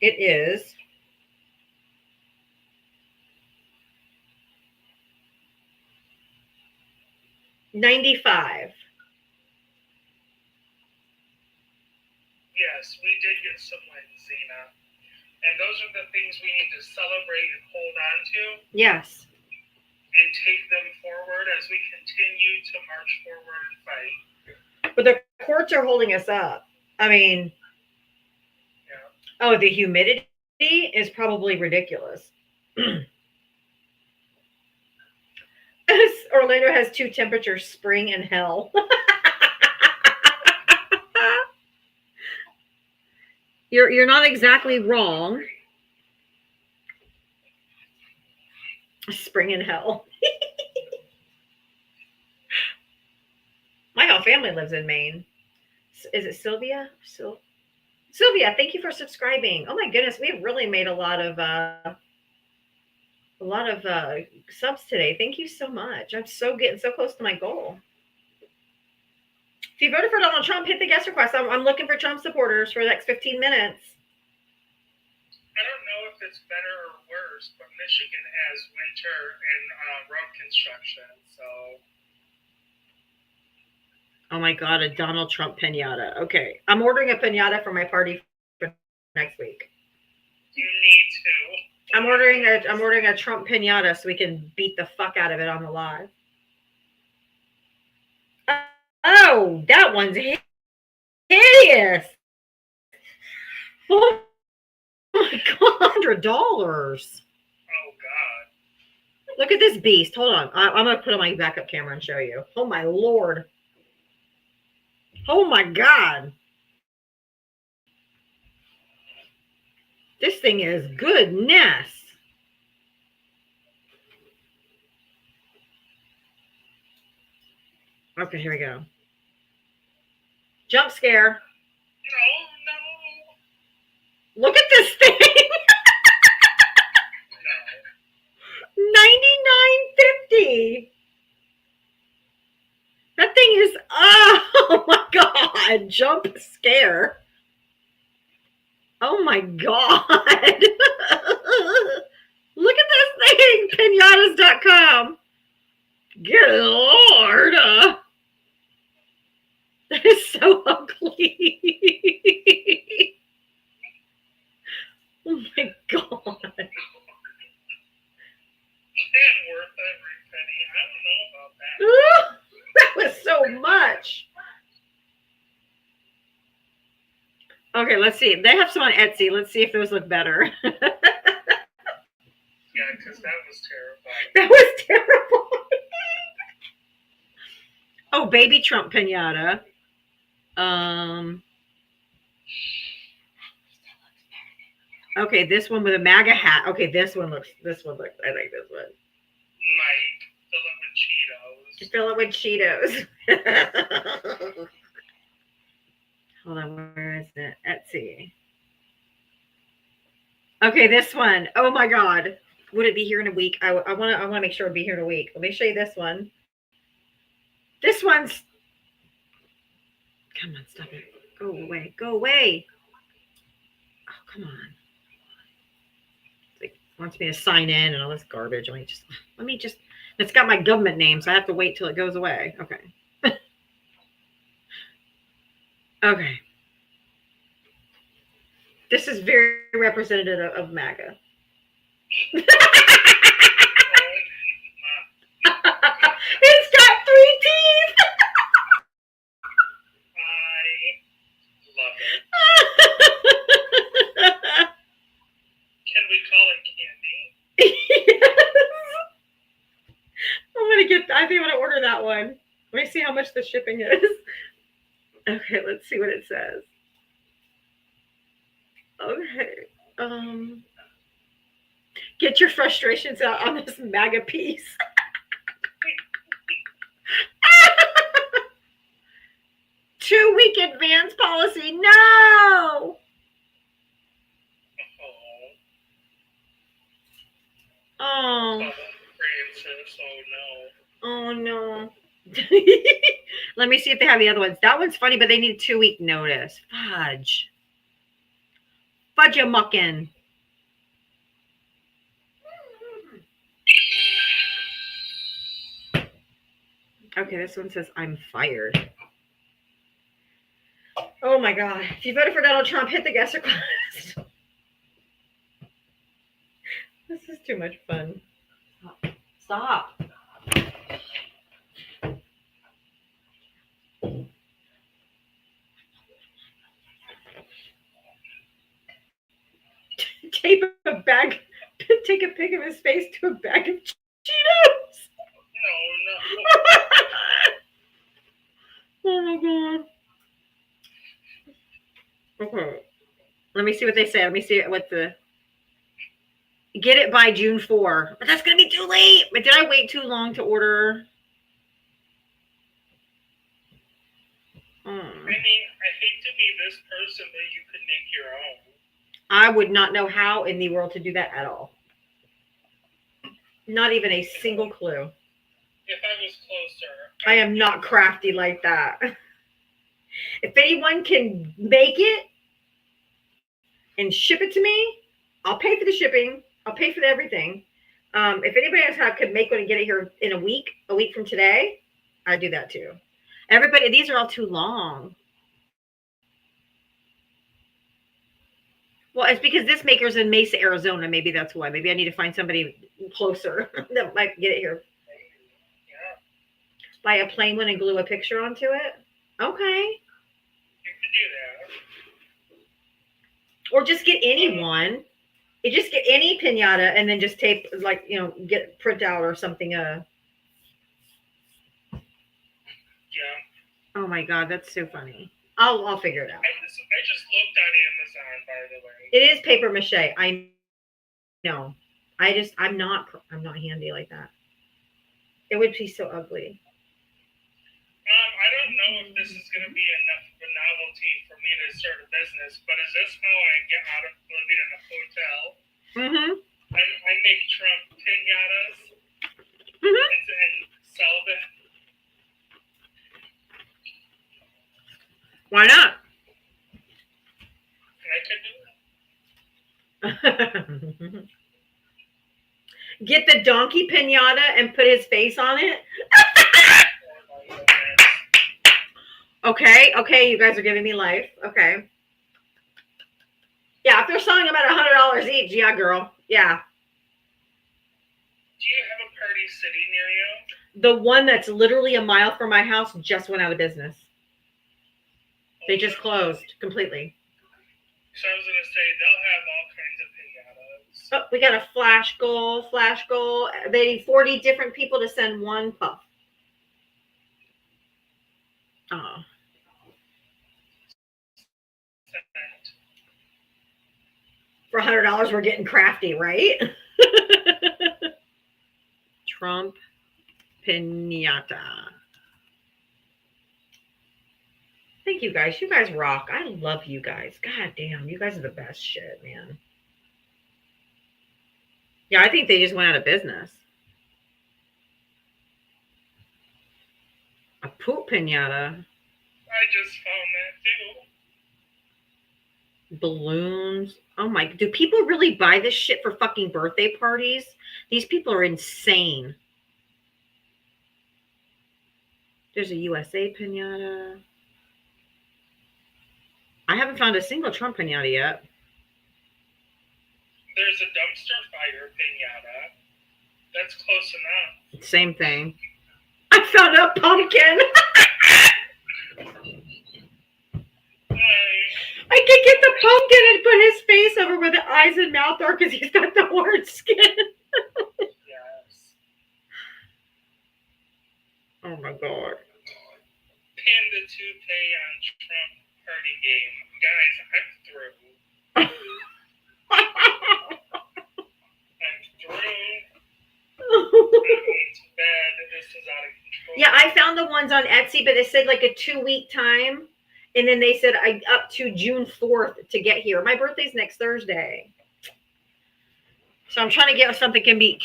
It is. $95. Yes, we did get some wins, Zena. And those are the things we need to celebrate and hold on to. Yes. And take them forward as we continue to march forward and fight. But the courts are holding us up. I mean, Oh, the humidity is probably ridiculous. Orlando has two temperatures, spring and hell. You're not exactly wrong. Spring and hell. My whole family lives in Maine. Is it Sylvia? Sylvia, thank you for subscribing. Oh my goodness, we've really made a lot of subs today. Thank you so much. I'm getting so close to my goal. If you voted for Donald Trump, hit the guest request. I'm looking for Trump supporters for the next 15 minutes. I don't know if it's better or worse, but Michigan has winter and road construction, so. Oh my God, a Donald Trump pinata. Okay, I'm ordering a pinata for my party for next week. You need to. I'm ordering a Trump pinata so we can beat the fuck out of it on the live. Oh, that one's hideous. Oh my God, $100. Oh God. Look at this beast. Hold on. I'm going to put on my backup camera and show you. Oh my Lord. Oh my God. This thing is goodness. Okay, here we go. Jump scare. No. Look at this thing. $99.50. That thing is, oh my God, jump scare. Oh my God. Look at this thing, pinatas.com. Good Lord. That is so ugly. Oh my God. And worth every penny. I don't know about that. That was so much. Okay, let's see. They have some on Etsy. Let's see if those look better. Yeah, because that was terrifying. That was terrible. Oh, baby Trump pinata. Okay, this one with a MAGA hat. Okay, this one looks, I like this one. Mike, Fill it with Cheetos. Hold on, where is it? Etsy. Okay, this one. Oh my God. Would it be here in a week? I want to make sure it'll be here in a week. Let me show you this one. This one's, come on, stop it. Go away. Go away. Oh, come on. It wants me to sign in and all this garbage. Let me just, it's got my government name, so I have to wait till it goes away. Okay. Okay. This is very representative of MAGA. It's got 3 teeth. I love it. Can we call it candy? Yes. I think I'm gonna order that one. Let me see how much the shipping is. Okay, let's see what it says. Okay. Get your frustrations out on this MAGA piece. 2-week advance policy. No. Oh. Francis, Oh no. Let me see if they have the other ones. That one's funny, but they need a 2-week notice. Fudge. Fudge-a-muckin'. Okay, this one says I'm fired. Oh my God. If you voted for Donald Trump, hit the guest request. This is too much fun. Stop. bag, take a pic of his face to a bag of Cheetos. No. Oh my god. Okay. Let me see what they say. Let me see what the get it by June 4. But that's gonna be too late. But did I wait too long to order? I mean, I hate to be this person, but you could make your own. I would not know how in the world to do that at all. Not even a single clue. If I was closer. I am not crafty like that. If anyone can make it and ship it to me, I'll pay for the shipping. I'll pay for everything. If anybody else could make one and get it here in a week from today, I'd do that too. Everybody, these are all too long. Well, it's because this maker's in Mesa, Arizona. Maybe that's why. Maybe I need to find somebody closer that might get it here. Yeah. Buy a plain one and glue a picture onto it. Okay. You could do that. Or just get any one. You just get any piñata and then just tape, like, get print out or something. Yeah. Oh my God, that's so funny. I'll figure it out. I just looked on Amazon, by the way. It is paper mache. I know. I'm not handy like that. It would be so ugly. I don't know if this is going to be enough of a novelty for me to start a business, but is this how I get out of living in a hotel? Mm-hmm. I make Trump piñatas Mm-hmm. and sell them. Why not? I could do that. Get the donkey piñata and put his face on it. Oh my goodness. Okay, you guys are giving me life. Okay. Yeah, if they're selling them at $100 each, yeah, girl. Yeah. Do you have a Party City near you? The one that's literally a mile from my house just went out of business. They just closed completely. So I was going to say, they'll have all kinds of piñatas. Oh, we got a flash goal. They need 40 different people to send one puff. Oh. For $100, we're getting crafty, right? Trump piñata. Thank you guys. You guys rock. I love you guys. God damn, you guys are the best shit, man. Yeah, I think they just went out of business. A poop piñata. I just found that too. Balloons. Oh my, do people really buy this shit for fucking birthday parties? These people are insane. There's a USA piñata. I haven't found a single Trump piñata yet. There's a dumpster fire piñata. That's close enough. Same thing. I found a pumpkin. I could get the pumpkin and put his face over where the eyes and mouth are because he's got the hard skin. Yes. Oh my God. Panda toupee on Trump party game. Guys, I'm through. I'm through. I'm going to bed. This is out of control. Yeah, I found the ones on Etsy, but it said like a 2-week time. And then they said up to June 4th to get here. My birthday's next Thursday. So I'm trying to get something can be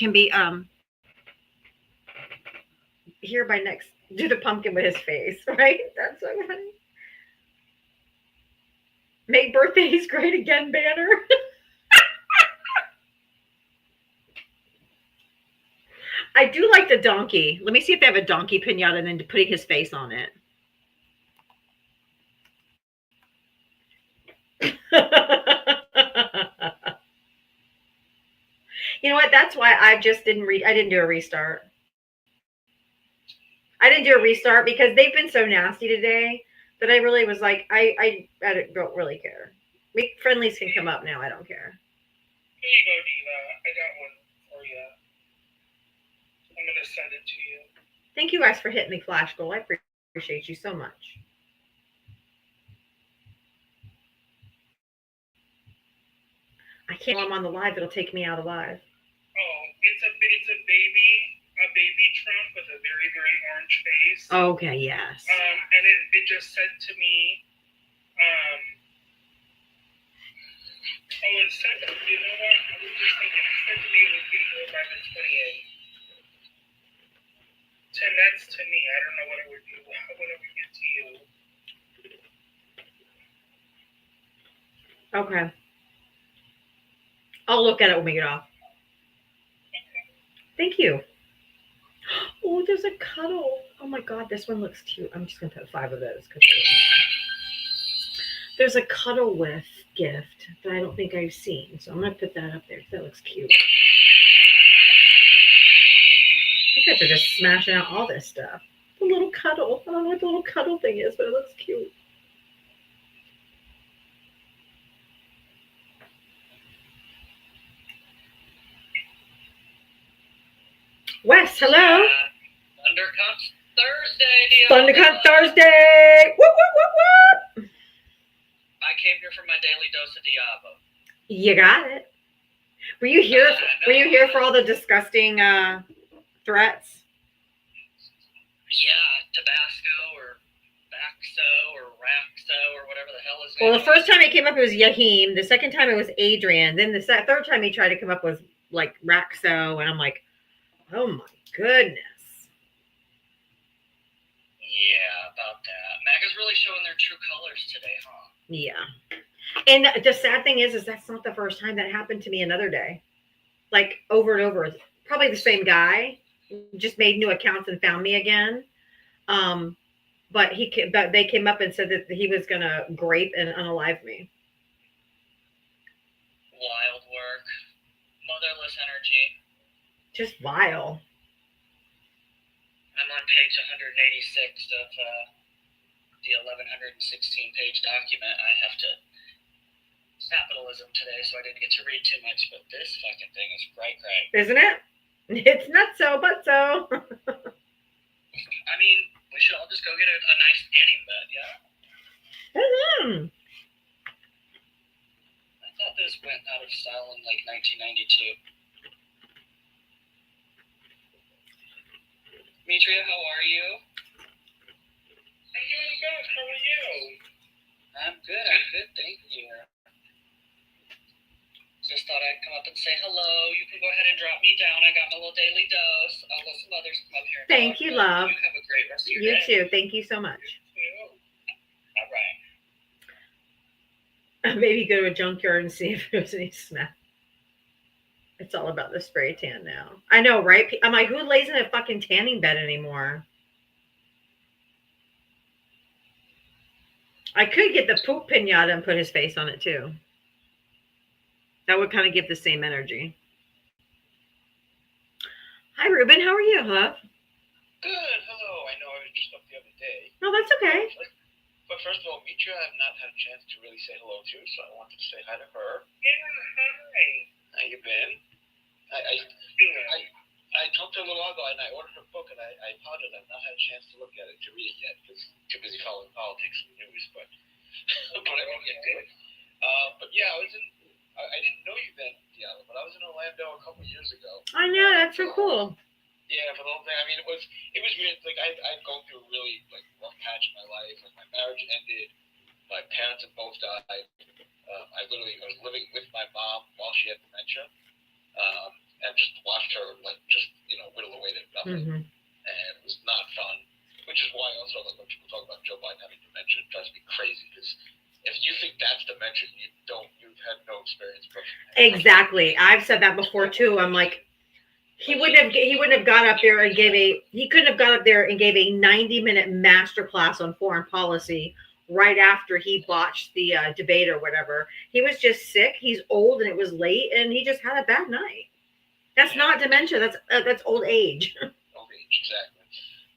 here by next. Do the pumpkin with his face, right? That's so funny. Make birthdays great again banner. I do like the donkey. Let me see if they have a donkey piñata and then putting his face on it. You know what? That's why I just didn't I didn't do a restart. I didn't do a restart because they've been so nasty today that I really was like, I don't really care. Friendlies can come up now. I don't care. Here you go, Diva. I got one for you. I'm gonna send it to you. Thank you guys for hitting me, Flash Goal. I appreciate you so much. I can't. While I'm on the live, it'll take me out of live. Oh, it's a baby Trump with a very, very orange face. Okay, yes. And it just said to me, it said, you know what? I was just thinking, it said to me it was being delivered by the 28th. And that's to me. I don't know what it would do. What it would get to you. Okay. I'll look at it when we get off. Thank you. Oh, there's a cuddle. Oh my God, this one looks cute. I'm just gonna put 5 of those. There's a cuddle with gift that I don't think I've seen, so I'm gonna put that up there. That looks cute. You guys are just smashing out all this stuff. The little cuddle. I don't know what the little cuddle thing is, but it looks cute. Wes, hello. Thundercup Thursday. Thundercup Thursday. Whoop, whoop, whoop, whoop. I came here for my daily dose of Diabo. You got it. Were you here? Were you here for all the disgusting threats? Yeah, Tabasco or Baxo or Raxo or whatever the hell his Well, name the first time he came up, it was Yahim. The second time, it was Adrian. Then the third time he tried to come up was like Raxo, and I'm like, oh my goodness. Yeah, about that. MAGA's really showing their true colors today, huh? Yeah. And the sad thing is that's not the first time that happened to me another day. Like over and over. Probably the same guy. Just made new accounts and found me again. But they came up and said that he was gonna grape and unalive me. Wild work. Motherless energy. Just vile. I'm on page 186 of the 1116 page document. I have to capitalism today, so I didn't get to read too much, but this fucking thing is great. Isn't it? It's not so, but so. I mean, we should all just go get a nice tanning bed, yeah? Mm-hmm. I thought this went out of style in like 1992. Demetria, how are you? I'm doing good. How are you? I'm good, thank you. Just thought I'd come up and say hello. You can go ahead and drop me down. I got my little daily dose. I'll let some others come up here. Thank you, love. You have a great rest of your You day. too. Thank you so much. All right. Maybe go to a junkyard and see if there's any smell. It's all about the spray tan now. I know, right? I'm like, who lays in a fucking tanning bed anymore? I could get the poop pinata and put his face on it too. That would kind of give the same energy. Hi, Ruben. How are you, love? Good. Hello. I know I was just up the other day. No, that's okay. But first of all, Mitra, I've not had a chance to really say hello to, so I wanted to say hi to her. Yeah, hi. How you been? I talked to her a little while ago, and I ordered her book, and I apologize. I've not had a chance to look at it, to read it yet, because I'm too busy following politics and news, but I won't get to it. But yeah, I didn't know you then, Diana, but I was in Orlando a couple years ago. I know, that's so cool. Yeah, for the whole thing. I mean, it was weird. Like I'd gone through a really rough patch in my life. Like my marriage ended. My parents had both died. I was living with my mom while she had dementia, and just watched her whittle away to nothing. Mm-hmm. And it was not fun. Which is why also like when people talk about Joe Biden having dementia, it drives me crazy because if you think that's dementia, you've had no experience. Exactly. I've said that before too. I'm like, he wouldn't have got up there and he couldn't have got up there and gave a 90-minute masterclass on foreign policy right after he botched the debate or whatever. He was just sick. He's old and it was late and he just had a bad night. That's not dementia. That's old age. Old age, exactly.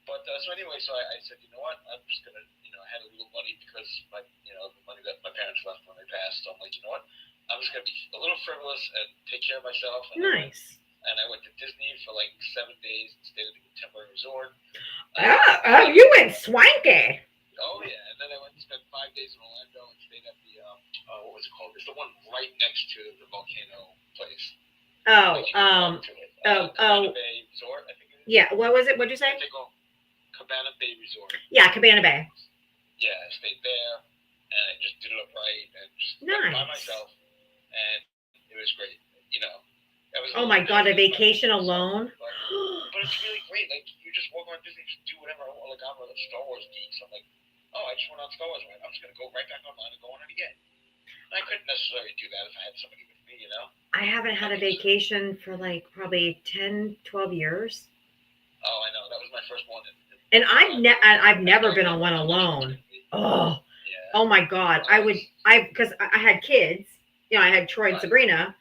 But so anyway, I said, you know what? I'm just gonna, I had a little money because the money that my parents left when they passed. So I'm like, you know what? I'm just gonna be a little frivolous and take care of myself. And Nice. I went to Disney for like 7 days and stayed at the temporary resort. Oh, you went swanky. Oh yeah, and then I went and spent 5 days in Orlando and stayed at the what was it called? It's the one right next to the volcano place. Oh, Cabana Bay Resort, I think it is. yeah. What was it? What'd you say? I think Cabana Bay Resort. Yeah, Cabana Bay. Yeah, I stayed there and I just did it up right and just Nice. by myself, and it was great. You know, that was. Oh my God, a vacation alone. But it's really great. Like you just walk around Disney, just do whatever I want. Like I'm a Star Wars geek, so I'm like, oh, I just went on Star Wars ride. I'm just gonna go right back online and go on it again. And I couldn't necessarily do that if I had somebody with me, you know. I haven't had a vacation for like probably 10, 12 years. Oh, I know. That was my first one. And I've never been on one alone. Oh, Yeah. oh my God. Because I had kids, you know, I had Troy and Right. Sabrina.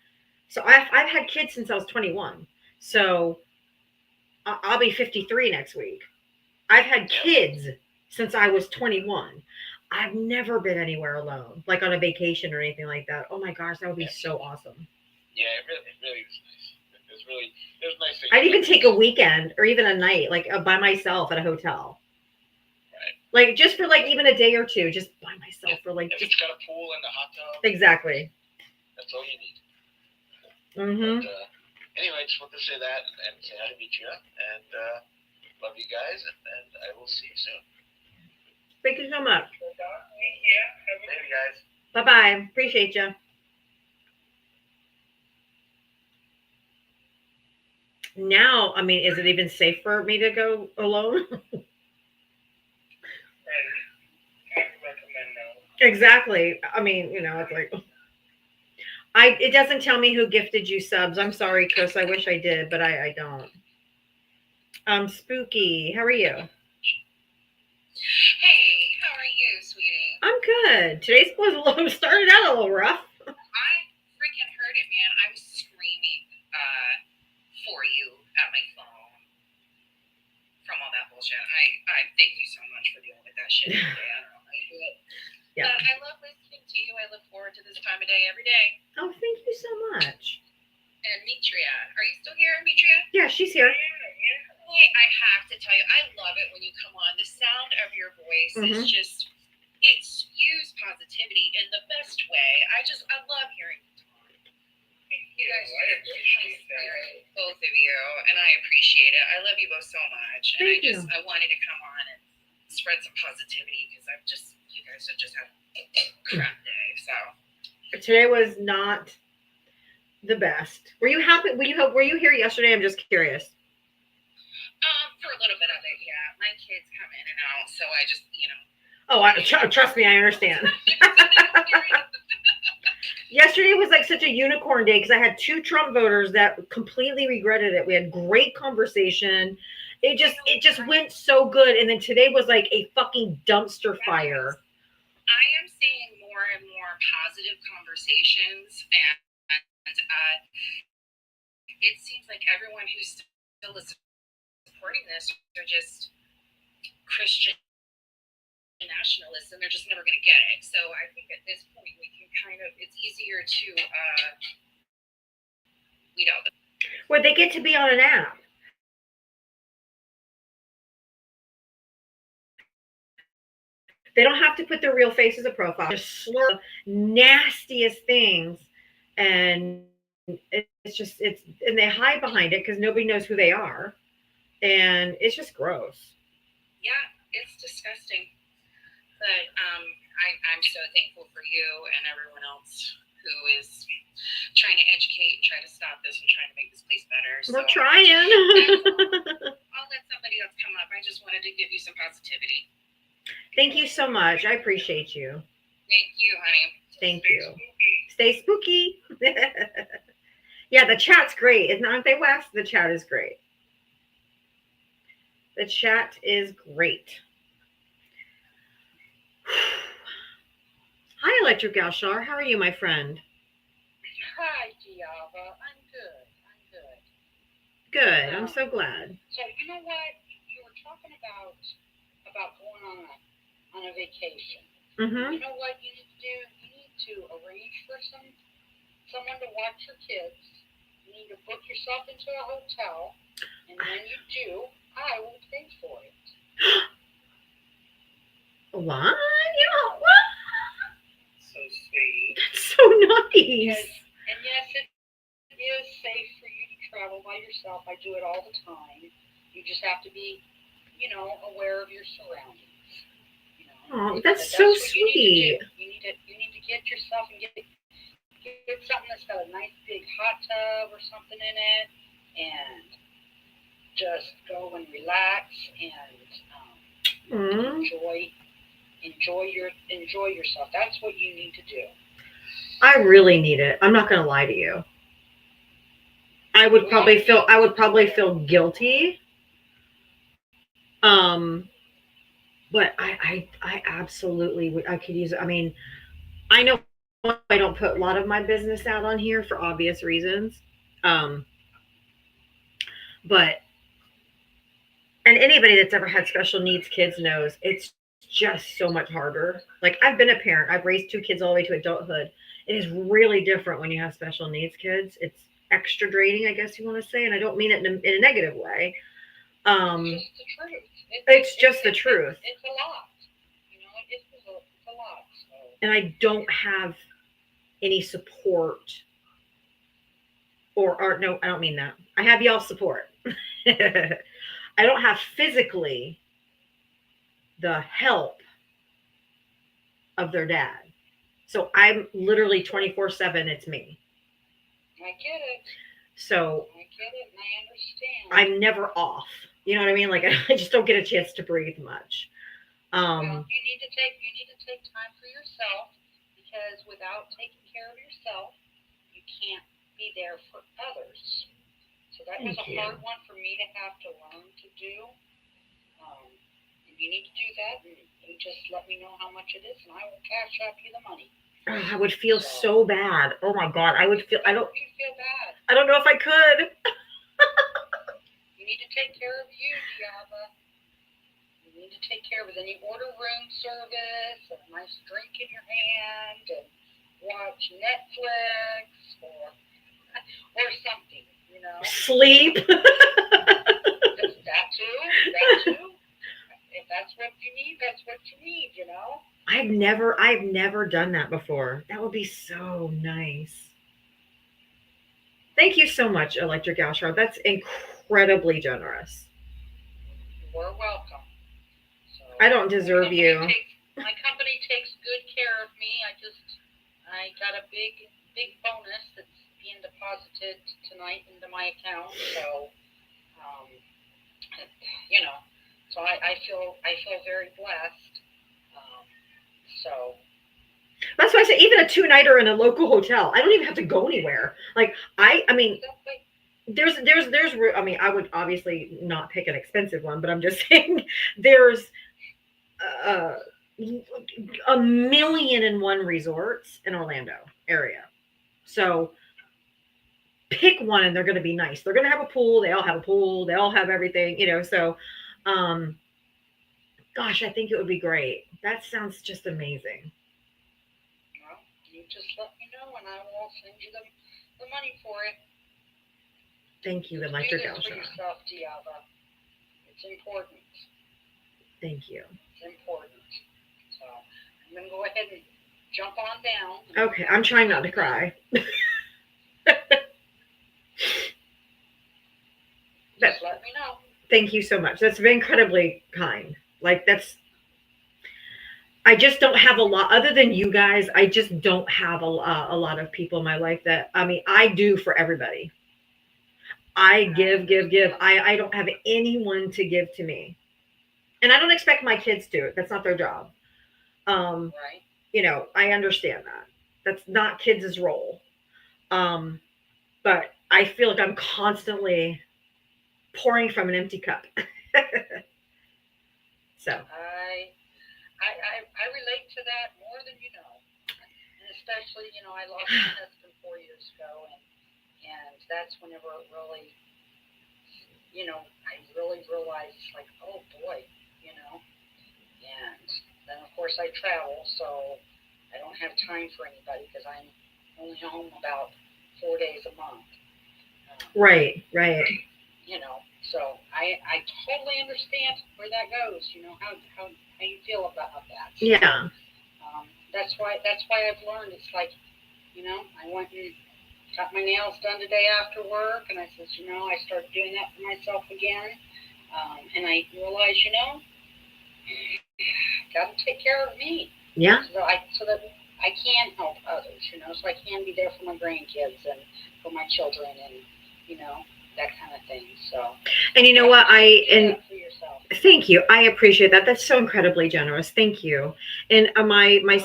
So I've had kids since I was 21. So I'll be 53 next week. I've had kids since I was 21. I've never been anywhere alone, like on a vacation or anything like that. Oh my gosh, that would be so awesome. Yeah, it really was nice. It was nice things. I'd even take a weekend or even a night, like by myself at a hotel. Right. Like just for like even a day or two, just by myself for like If just it's got a pool and a hot tub, exactly. that's all you need. Mm-hmm. But, anyway, I just want to say that and say hi to Mitra and love you guys and I will see you soon. Thank you so much. Yeah. Later, guys. Bye bye. Appreciate you. Now, I mean, is it even safe for me to go alone? Right. I recommend no. Exactly. I mean, you know, it's like it doesn't tell me who gifted you subs. I'm sorry, Chris. I wish I did, but I don't. Spooky. How are you? Hey, how are you, sweetie? I'm good. Today's was started out a little rough. I freaking heard it, man. I was screaming for you at my phone from all that bullshit. I thank you so much for dealing with that shit every day. I don't know how you do it. Yeah. But I love listening to you. I look forward to this time of day every day. Oh, thank you so much. And Mitria, are you still here, Mitria? Yeah, she's here. Hey, I have to tell you, I love it when you come on. The sound of your voice Mhm. is just, it spews positivity in the best way. I love hearing you talk. You guys I are appreciate that. spirit, both of you, and I appreciate it. I love you both so much. And Thank you. I wanted to come on and spread some positivity because you guys have just had a crap day. So, Today was not the best. Were you happy? Were you here yesterday? I'm just curious. for a little bit of it, yeah. My kids come in and out, so I just, Oh, trust me, I understand. Yesterday was like such a unicorn day because I had 2 Trump voters that completely regretted it. We had great conversation. It just went so good. And then today was like a fucking dumpster fire. I am seeing more and more positive conversations, and it seems like everyone who's still supporting this are just Christian nationalists, and they're just never going to get it. So I think at this point we can it's easier to weed out the. Where they get to be on an app. They don't have to put their real face as a profile. Just slur the nastiest things, and and they hide behind it because nobody knows who they are, and it's just gross. Yeah, it's disgusting. But I'm so thankful for you and everyone else who is trying to educate, try to stop this, and trying to make this place better. So We're trying. I'll let somebody else come up. I just wanted to give you some positivity. Thank you so much. I appreciate you. Thank you, honey. Thank you. Stay spooky. Yeah, the chat's great. Aren't they, Wes? The chat is great. The chat is great. Hi, Electric Galshar. How are you, my friend? Hi, Giava. I'm good. Good. I'm so glad. So you know what? You were talking about going on a vacation. Mm-hmm. You know what you need to do? You need to arrange for some someone to watch your kids, you need to book yourself into a hotel, and when you do, I will pay for it. What? You know, what? So sweet. That's so nice. And yes, it is safe for you to travel by yourself. I do it all the time. You just have to be, aware of your surroundings. Oh, But that's so what you need sweet. to do. You need to get yourself and get something that's got a nice big hot tub or something in it, and just go and relax and enjoy yourself. That's what you need to do. I really need it. I'm not gonna lie to you. I would probably feel guilty. But I absolutely would. I could use it. I mean, I know I don't put a lot of my business out on here for obvious reasons. But and anybody that's ever had special needs kids knows it's just so much harder. Like I've been a parent. I've raised 2 kids all the way to adulthood. It is really different when you have special needs kids. It's extra draining, I guess you want to say, and I don't mean it in a negative way. It's just the truth. It's just the truth. It's a lot. It's a lot. So. And I don't have any support or no, I don't mean that. I have y'all support. I don't have physically the help of their dad. So I'm literally 24/7. It's me. I get it. So I get it and I understand. I'm never off. You know what I mean? Like I just don't get a chance to breathe much. Well, you need to take time for yourself, because without taking care of yourself, you can't be there for others. So that was a hard one for me to have to learn to do. And you need to do that, and just let me know how much it is, and I will cash up you the money. I would feel so bad. Oh my God, I would feel. You feel bad. I don't know if I could. You need to take care of you, Diaba. You need to take care of it. Then you order room service and a nice drink in your hand and watch Netflix or something, Sleep. That too. If that's what you need, that's what you need, I've never done that before. That would be so nice. Thank you so much, Electric Ashar. That's incredibly generous. You're welcome. So, I don't deserve you. My company takes good care of me. I got a big bonus that's being deposited tonight into my account. So, so I feel very blessed. So. That's why I say even a 2-nighter in a local hotel. I don't even have to go anywhere. Like I mean, there's. I mean, I would obviously not pick an expensive one, but I'm just saying there's a 1,000,001 resorts in Orlando area. So pick one, and they're going to be nice. They're going to have a pool. They all have a pool. They all have everything. So, gosh, I think it would be great. That sounds just amazing. You just let me know and I will send you the money for it. Thank you, Electric Do this for Ashar. yourself, Diaba. It's important. Thank you. It's important. So I'm going to go ahead and jump on down. Okay, I'm trying not to cry. Just let me know. Thank you so much. That's incredibly kind. Like I just don't have a lot other than you guys. I just don't have a lot of people in my life that, I mean, I do for everybody. I give. I don't have anyone to give to me. And I don't expect my kids to. That's not their job. Right. I understand that. That's not kids' role. But I feel like I'm constantly pouring from an empty cup. So. I relate to that more than you know. And especially, I lost my husband 4 years ago, and that's whenever it really, I really realized, like, oh boy, And then, of course, I travel, so I don't have time for anybody because I'm only home about 4 days a month. Right. You know, so I totally understand where that goes. You know how you feel about that. So, Yeah. that's why I've learned. It's like, you know, I went and got my nails done today after work, and I says, you know, I started doing that for myself again, and I realized, you know, got to take care of me. Yeah. So that I can help others. You know, so I can be there for my grandkids and for my children, and you know, that kind of thing. So. And you know what? Do that for yourself. Thank you. I appreciate that. That's so incredibly generous. Thank you. And my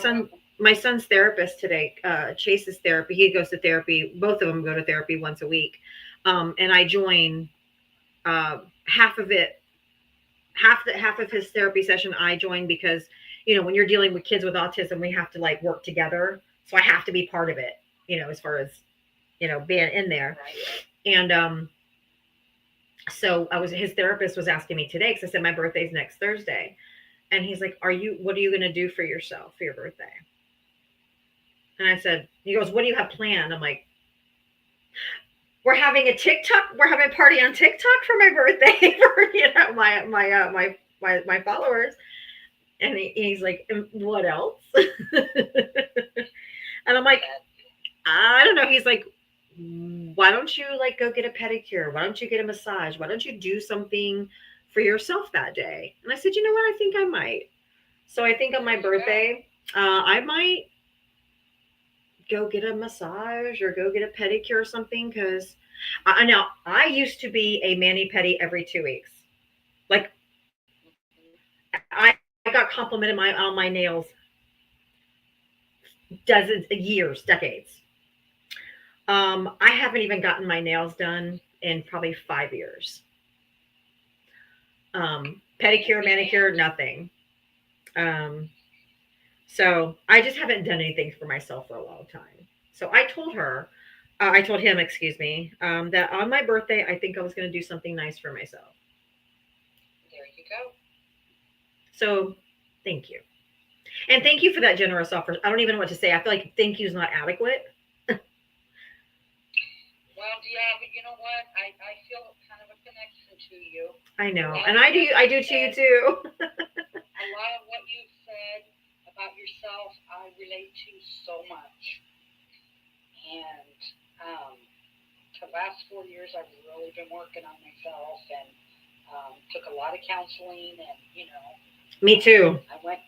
son's therapist today, Chase's therapy. He goes to therapy. Both of them go to therapy once a week. And I join half of it. Half of his therapy session I join because, you know, when you're dealing with kids with autism, we have to like work together. So I have to be part of it, you know, as far as, you know, being in there. Right. And so his therapist was asking me today, because I said my birthday's next Thursday. And he's like, what are you going to do for yourself for your birthday? And I said, he goes, what do you have planned? I'm like, we're having a party on TikTok for my birthday for, you know, my followers. And he's like, what else? And I'm like, I don't know. He's like, why don't you like go get a pedicure? Why don't you get a massage? Why don't you do something for yourself that day? And I said, you know what? I think I might. So I think on my birthday, I might go get a massage or go get a pedicure or something. Because now I used to be a mani-pedi every 2 weeks. Like I got complimented on my nails decades. I haven't even gotten my nails done in probably 5 years. Pedicure, manicure, nothing. So I just haven't done anything for myself for a long time. So I told him, excuse me, that on my birthday, I think I was going to do something nice for myself. There you go. So thank you. And thank you for that generous offer. I don't even know what to say. I feel like thank you is not adequate. Well, yeah, but you know what? I feel kind of a connection to you. I know. And I do to you too. A lot of what you've said about yourself, I relate to so much. And the last 4 years, I've really been working on myself and took a lot of counseling and, you know. Me too. I went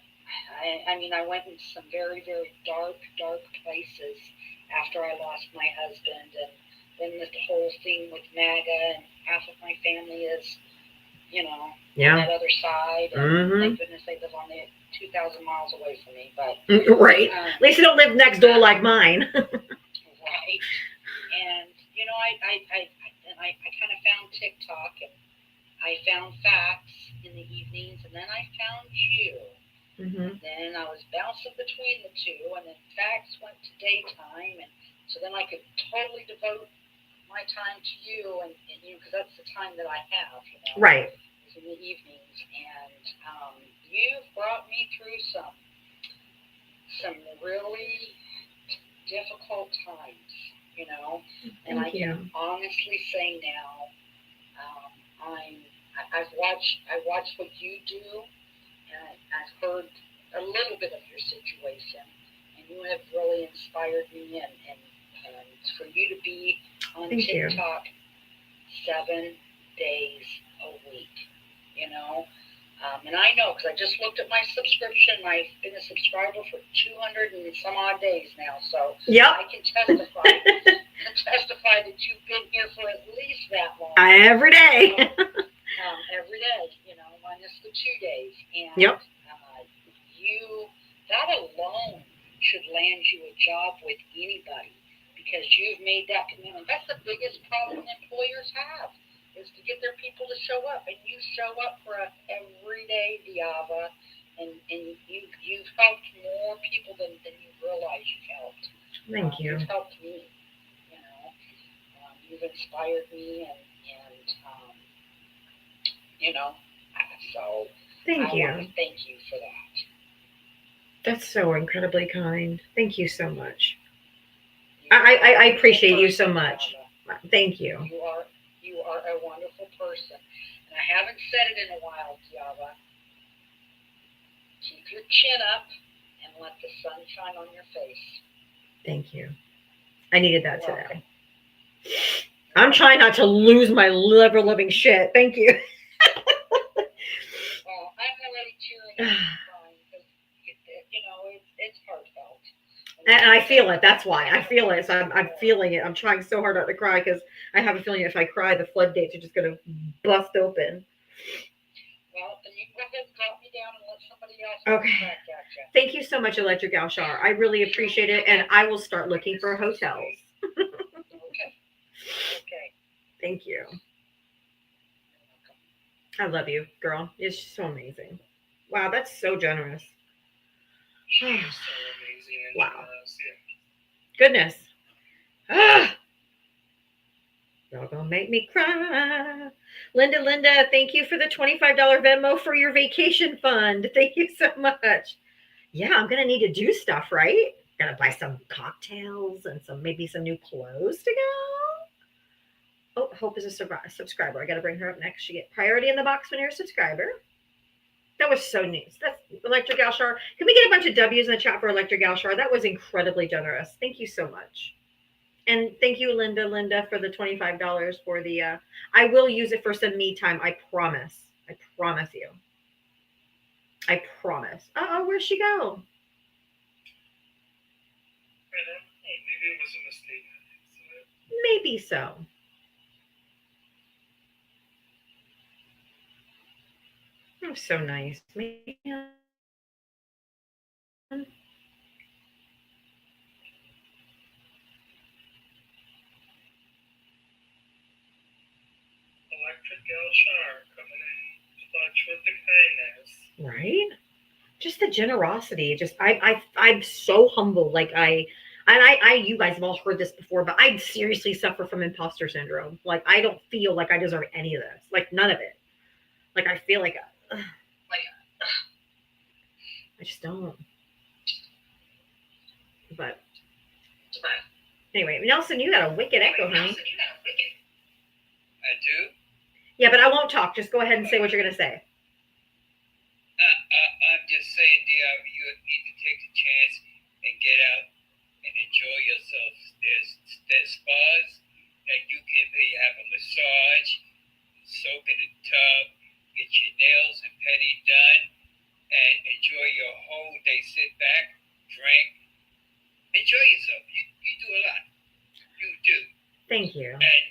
into some very, very dark places after I lost my husband, and then this whole thing with MAGA, and half of my family is, you know, on that other side. And thank goodness they live on the 2,000 miles away from me. But right. At least they don't live next door like mine. Right. And you know, I kind of found TikTok, and I found facts in the evenings, and then I found you. And then I was bouncing between the two, and then facts went to daytime, and so then I could totally devote my time to you and you, because that's the time that I have, you know. Right. Is in the evenings, and you've brought me through some really difficult times, you know. And I can honestly say now, I watch what you do, and I've heard a little bit of your situation, and you have really inspired me, and for you to be on TikTok 7 days a week, you know. And I know, because I just looked at my subscription. I've been a subscriber for 200 and some odd days now, so I can testify that you've been here for at least that long. Every day. Every day, you know, minus the 2 days. And that alone should land you a job with anybody, because you've made that commitment. That's the biggest problem employers have, is to get their people to show up. And you show up for us every day, Diava, and you've helped more people than you realize you've helped. Thank you. You've helped me, you know. You've inspired me, and you know, so thank you. I want to thank you for that. That's so incredibly kind. Thank you so much. I appreciate you so much. Thank you. You are a wonderful person. And I haven't said it in a while, Diava. Keep your chin up and let the sun shine on your face. Thank you. I needed that You're today. welcome. I'm trying not to lose my liver loving shit. Thank you. Well, I'm already tearing up and crying because, it's heartfelt. And I feel it. That's why I feel it. So I'm feeling it. I'm trying so hard not to cry because I have a feeling if I cry, the floodgates are just going to bust open. Well, then you go ahead and drop me down and let somebody else Okay. back at you. Thank you so much, Electric Alshar. I really appreciate it. And I will start looking for hotels. Okay. Thank you. I love you, girl. It's so amazing. Wow, that's so generous. She is so amazing and Wow. generous. Yeah. Goodness. Ah, y'all gonna make me cry. Linda, thank you for the $25 Venmo for your vacation fund. Thank you so much. Yeah, I'm gonna need to do stuff, right? Gotta buy some cocktails and maybe some new clothes to go. Oh, Hope is a subscriber. I gotta bring her up next. She get priority in the box when you're a subscriber. That was so neat. That's Electric Alshar. Can we get a bunch of W's in the chat for Electric Alshar? That was incredibly generous. Thank you so much. And thank you, Linda, for the $25 for the, I will use it for some me time. I promise. I promise you. I promise. Uh-oh, where'd she go? I don't know. Maybe it was a mistake. Maybe so. Oh, so nice. Man. Electric Alshar coming in clutch with the kindness. Right? Just the generosity. Just I'm so humble. Like I you guys have all heard this before, but I seriously suffer from imposter syndrome. Like I don't feel like I deserve any of this. Like none of it. Like I feel like I just don't. But anyway, Nelson, you got a wicked echo, honey. I do. Yeah, but I won't talk. Just go ahead and say what you're gonna say. I'm just saying, Dia, you need to take the chance and get out and enjoy yourself. There's spas that you can have a massage, soak in the tub, get your nails and pedi done, and enjoy your whole day. Sit back, drink, enjoy yourself. You do a lot. You do. Thank you. And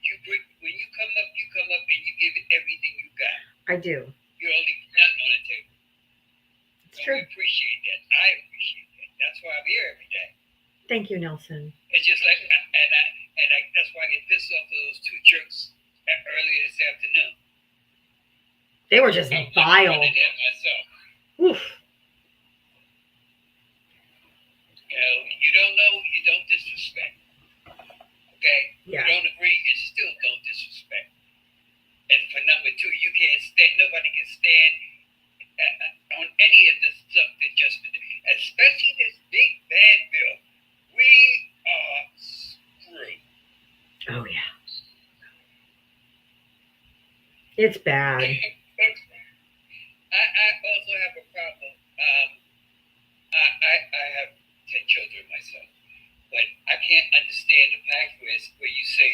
you bring, when you come up and you give it everything you got. I do. You don't leave nothing on the table. It's And true. we appreciate that. I appreciate that. That's why I'm here every day. Thank you, Nelson. It's just like, that's why I get pissed off of those two jerks earlier this afternoon. They were just I'm vile. running there myself. Oof. You know, you don't know, you don't disrespect. Okay? Yeah. You don't agree, you still don't disrespect. And for number two, you can't stand, nobody can stand on any of the stuff that Justin did, especially this big bad bill. We are screwed. Oh yeah. It's bad. I also have a problem. I have 10 children myself, but I can't understand the pathways where you say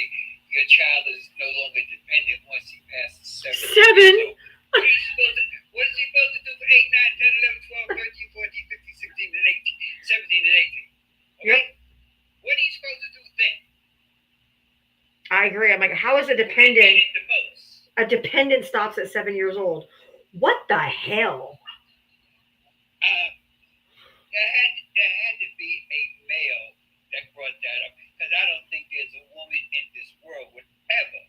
your child is no longer dependent once he passes 7. Seven? So what is he supposed to do for 8, 9, 10, 11, 12, 13, 14, 15, 16, and 18, 17, and 18? Okay? Yep. What are you supposed to do then? I agree. I'm like, how is a Who dependent? needed the most? A dependent stops at 7 years old. What the hell? There had to be a male that brought that up, because I don't think there's a woman in this world would ever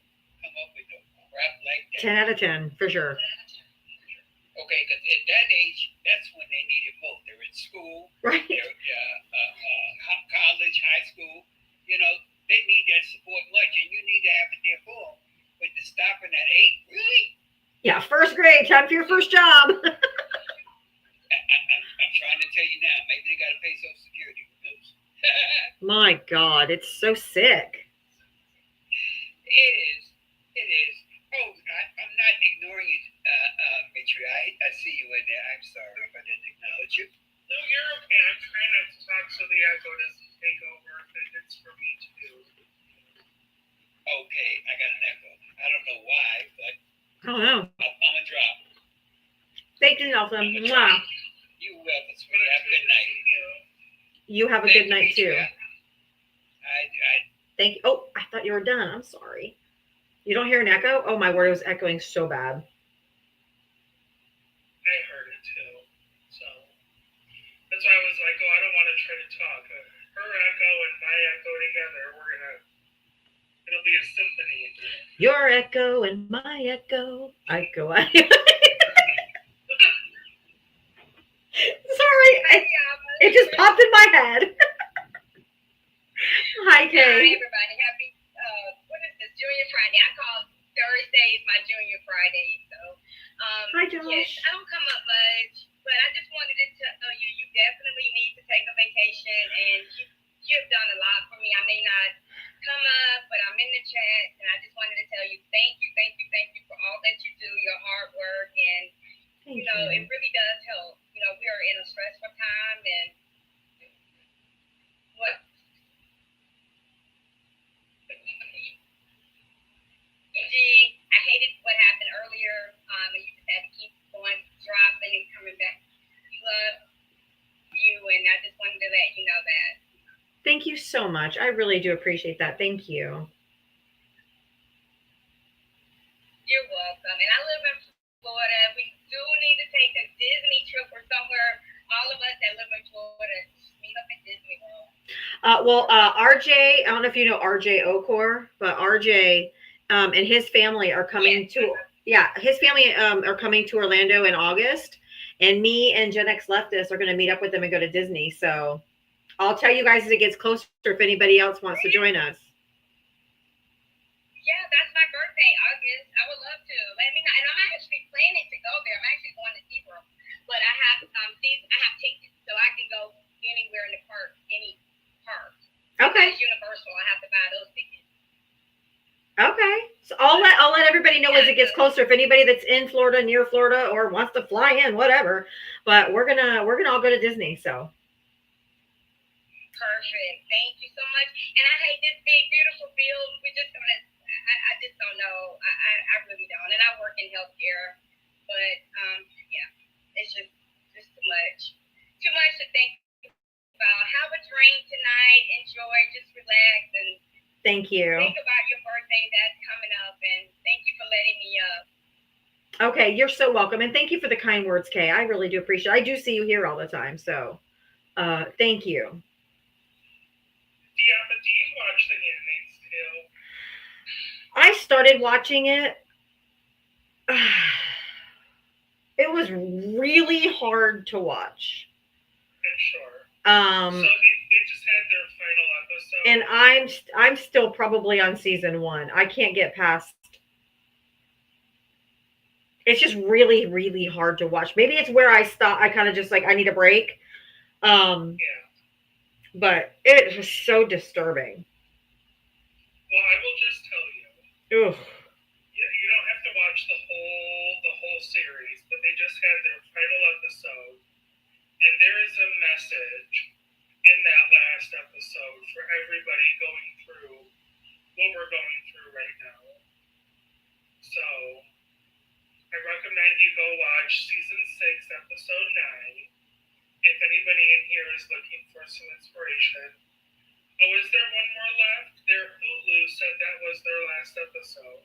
come up with a crap like that. 10 out of 10, for sure. Okay, because at that age, that's when they need it most. They're in school, Right? they're college, high school. You know, they need that support much, and you need to have it there for them. But to stop them at 8, really? Yeah, first grade, time for your first job. I'm trying to tell you now. Maybe they got to pay Social Security. Who knows? My God, it's so sick. It is. It is. Oh, I'm not ignoring you, Mitri. I see you in there. I'm sorry if I didn't acknowledge you. No, you're okay. I'm trying not to talk so the echo doesn't take over if it's for me to do. Okay, I got an echo. I don't know why, but I don't know. I'm a drop. Thank you, Nelson. I'm a Mwah. drop. You welcome, But sweetie. it's Have a good night. You have a Thank good you, night Mitri. too. I Thank you. Oh, I thought you were done. I'm sorry. You don't hear an echo? Oh my word, it was echoing so bad. I heard it too. So that's why I was like, oh, I don't want to try to talk. Her echo and my echo together, it'll be a symphony in here. Your echo and my echo. Sorry, it just popped in my head. Hi, Hi, Kay. everybody. Happy, what is this, Junior Friday? I call Thursdays my Junior Friday. So, Hi, Josh. yes, I don't come up much, but I just wanted to tell you, you definitely need to take a vacation, and you've done a lot for me. I may not come up, but I'm in the chat, and I just wanted to tell you thank you for all that you do, your hard work, and Thank you know, you. it really does help. You know, we are in a stressful time, and what Gee, I hated what happened earlier. And you just had to keep going, dropping and coming back. We love you, and I just wanted to let you know that. Thank you so much. I really do appreciate that. Thank you. You're welcome. And I live in Florida. We do need to take a Disney trip or somewhere. All of us that live in Florida, meet up at Disney World. RJ, I don't know if you know RJ Okor, but RJ and his family are coming to, his family are coming to Orlando in August, and me and Gen X Leftist are going to meet up with them and go to Disney. So I'll tell you guys as it gets closer if anybody else wants to join us. Yeah, that's my birthday, August. I would love to. Let me know. And I'm actually planning to go there. I'm actually going to SeaWorld. But I have tickets, so I can go anywhere in the park, any park. Okay. It's Universal. I have to buy those tickets. Okay. So I'll let everybody know as it gets closer if anybody that's in Florida, near Florida, or wants to fly in, whatever. But we're gonna all go to Disney. So. Perfect. Thank you so much. And I hate this big, beautiful field. We just gonna. I just don't know. I really don't. And I work in healthcare, but yeah, it's just too much. Too much to think about. Have a drink tonight. Enjoy. Just relax and Thank you. think about your birthday that's coming up. And thank you for letting me up. Okay, you're so welcome, and thank you for the kind words, Kay. I really do appreciate it. I do see you here all the time, so thank you. Yeah, but do you watch The Handmaid's Tale? I started watching it. It was really hard to watch. I'm sure. So they just had their final episode. And I'm still probably on season 1. I can't get past. It's just really, really hard to watch. Maybe it's where I stop. I kind of just like I need a break. Yeah. But it was so disturbing. Well, I will just tell you. Ugh. You don't have to watch the whole series, but they just had their final episode, and there is a message in that last episode for everybody going through what we're going through right now. So I recommend you go watch season 6, episode 9. If anybody in here is looking for some inspiration. Oh, is there one more left? Their Hulu said that was their last episode.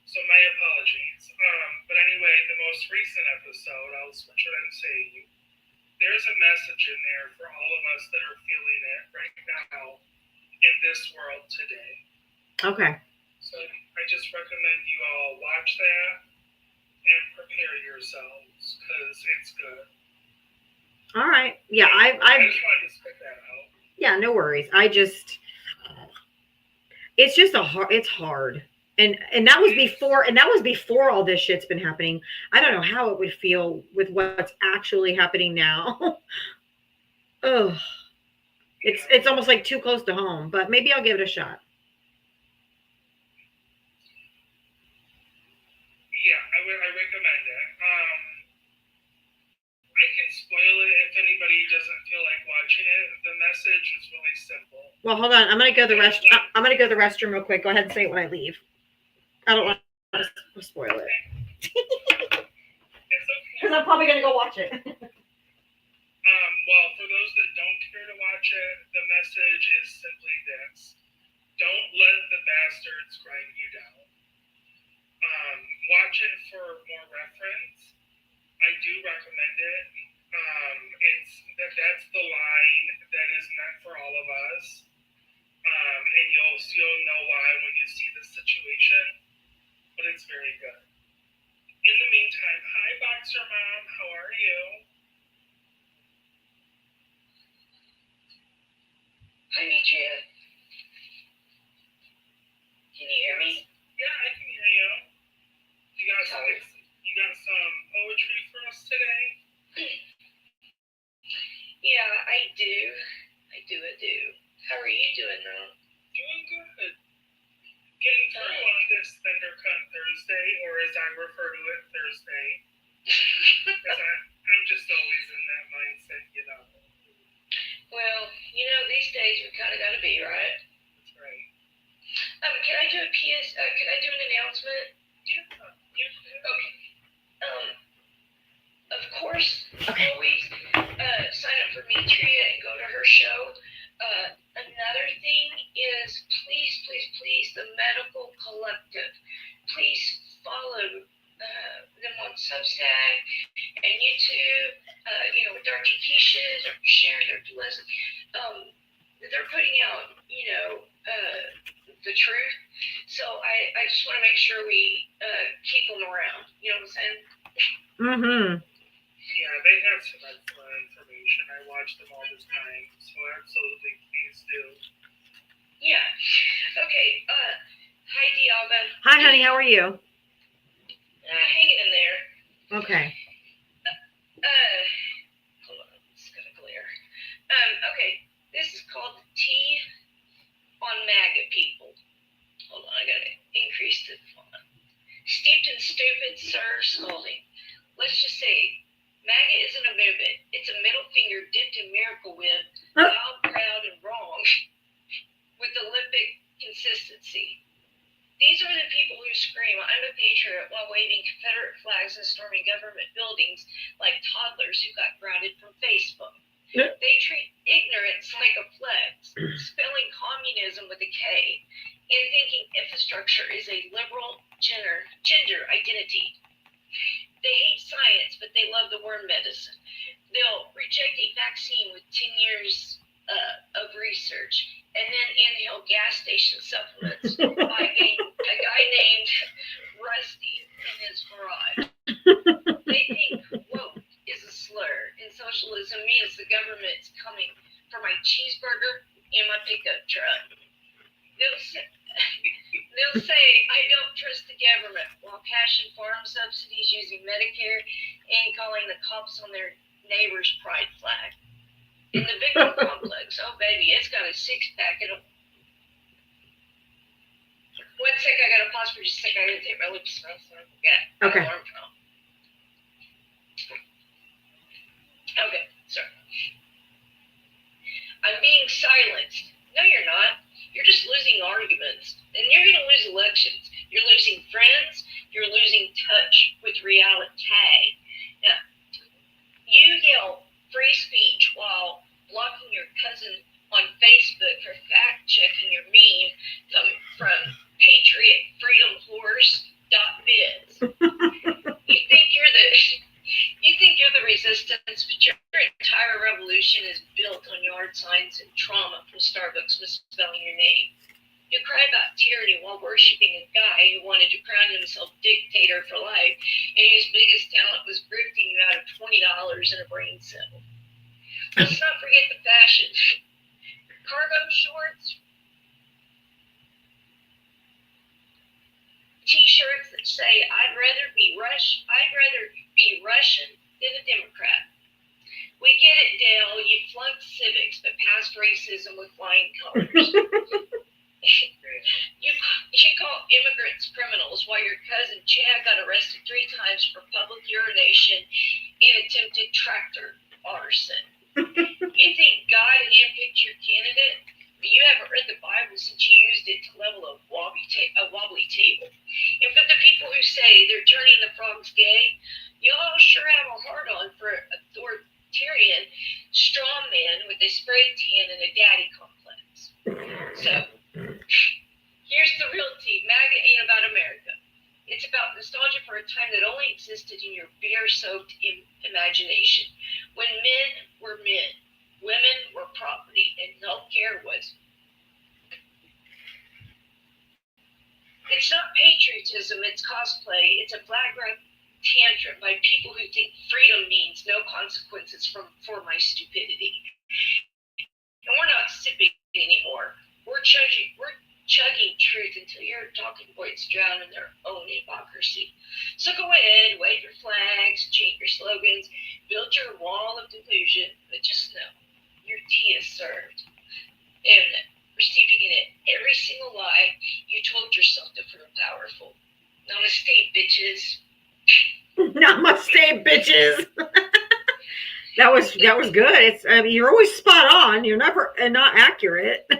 So my apologies. But anyway, the most recent episode, I'll switch what I'm saying. There's a message in there for all of us that are feeling it right now in this world today. Okay. So I just recommend you all watch that and prepare yourselves because it's good. All right. Yeah, I just wanted to spit that out. Yeah, no worries. It's just it's hard. And that was before all this shit's been happening. I don't know how it would feel with what's actually happening now. Oh. It's almost like too close to home, but maybe I'll give it a shot. Yeah, I recommend it. I can spoil it if anybody doesn't feel like watching it. The message is really simple. Well, hold on. I'm gonna go to the I'm gonna go to the restroom real quick. Go ahead and say it when I leave. I don't want to spoil it It's okay. because I'm probably gonna go watch it. Well, for those that don't care to watch it, the message is simply this: don't let the bastards grind you down. Watch it for more reference. I do recommend it. That's the line that is meant for all of us. And you'll know why when you see the situation. But it's very good. In the meantime, hi Boxer Mom, how are you? Hi, Demetria. Can you hear me? Yeah, I can hear you. You got some poetry for us today? Yeah, I do. I do. How are you doing though? Doing good. Getting through on this ThunderCon Thursday, or as I refer to it, Thursday. Because I'm just always in that mindset, you know. Well, these days we kind of got to be, right? That's right. Can I do a PS? Can I do an announcement? Yeah. Okay. Of course, Okay. always sign up for Demetria and go to her show. Another thing is please, the Medical Collective. Please follow them on Substack and YouTube. With Dr. Keisha, Dr. Sharon, Dr. Leslie. They're putting out, the truth. So I just want to make sure we keep them around. You know what I'm saying? Mm-hmm. Yeah, they have some excellent information. I watch them all the time, so absolutely please do. Yeah. Okay. Hi, Dialga. Hi, honey. How are you? Hanging in there. Okay. Hold on. It's gonna glare. Okay. This is called the Tea on MAGA people. Hold on. I gotta increase the font. Steeped in stupid, sir, scolding. Let's just say, MAGA isn't a movement. It's a middle finger dipped in Miracle Whip, loud, proud, and wrong, with Olympic consistency. These are the people who scream, I'm a patriot, while waving Confederate flags and storming government buildings like toddlers who got grounded from Facebook. Yep. They treat ignorance like a flex, spelling communism with a K, and thinking infrastructure is a liberal gender identity. They hate science, but they love the worm medicine. They'll reject a vaccine with 10 years of research and then inhale gas station supplements by a guy named Rusty in his garage. They think woke is a slur, and socialism means the government's coming for my cheeseburger and my pickup truck. They'll say, I don't trust the government, while cashing farm subsidies using Medicare and calling the cops on their neighbor's pride flag. In the big complex, oh baby, it's got a six-pack. One sec, I gotta pause for just a sec. I gotta take my lips off so I forget. Okay. Okay, sorry. I'm being silenced. No, you're not. You're just losing arguments. And you're going to lose elections. You're losing friends. You're losing touch with reality. Now, you yell free speech while blocking your cousin on Facebook for fact-checking your meme from patriotfreedomhorse.biz. You think you're the resistance, but your entire revolution is built on yard signs and trauma from Starbucks misspelling your name. You cry about tyranny while worshiping a guy who wanted to crown himself dictator for life, and whose biggest talent was grifting you out of $20 in a brain cell. Let's not forget the fashion. Cargo shorts, T-shirts that say I'd rather be Russian than a Democrat. We get it, Dale. You flunked civics, but passed racism with flying colors. You call immigrants criminals while your cousin Chad got arrested 3 times for public urination and attempted tractor arson. You think God handpicked your candidate? But you haven't read the Bible since you used it to level a wobbly table. And for the people who say they're turning the frogs gay, y'all sure have a hard-on for an authoritarian strong man with a spray tan and a daddy complex. So, here's the real tea. MAGA ain't about America. It's about nostalgia for a time that only existed in your beer-soaked imagination. When men were men, women were property, and healthcare was. It's not patriotism, it's cosplay. It's a flag grab tantrum by people who think freedom means no consequences for my stupidity. And we're not sipping anymore. We're chugging truth until your talking points drown in their own hypocrisy. So go ahead, wave your flags, chant your slogans, build your wall of delusion, but just know your tea is served. And receiving in it every single lie you told yourself to feel powerful. Namaste, bitches. Namaste, bitches. That was good. It's you're always spot on. You're never not accurate. I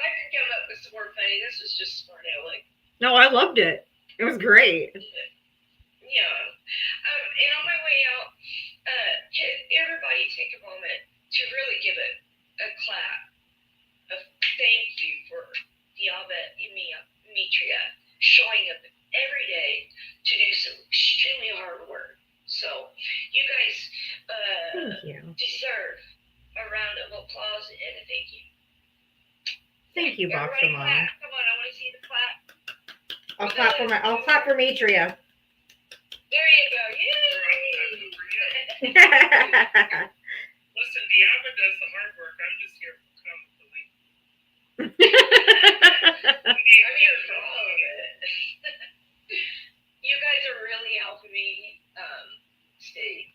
can come up with some more funny. This was just smart aleck. No, I loved it. It was great. Yeah. And on my way out, can everybody take a moment to really give a clap of thank you for Diaba Demetria showing up every day to do some extremely hard work. So you guys Thank you. deserve a round of applause and a thank you. Thank you, Boxer Everybody Mom. clap. Come on, I want to see the clap. I'll clap for Metria. There you go. Yay! Listen, Diaba does the hard work. I'm just here for comedy. I'm here for all of it. You guys are really helping me stay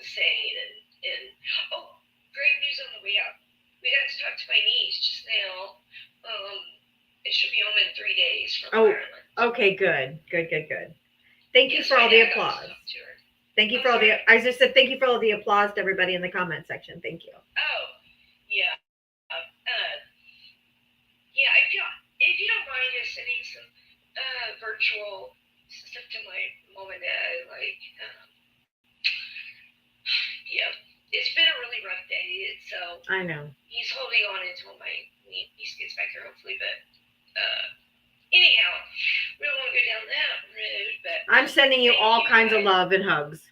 sane and oh, great news on the way out. We got to talk to my niece just now. It should be home in 3 days from Ireland. Okay, good. Thank you for all the applause. Thank you for all the. I just said thank you for all the applause to everybody in the comment section. Thank you. Oh, yeah. Yeah, if you don't mind just sending some virtual stuff to my mom and dad, yeah, it's been a really rough day, so I know. he's holding on until my niece gets back here, hopefully, but anyhow, we don't want to go down that road, but I'm sending you all kinds of love and hugs.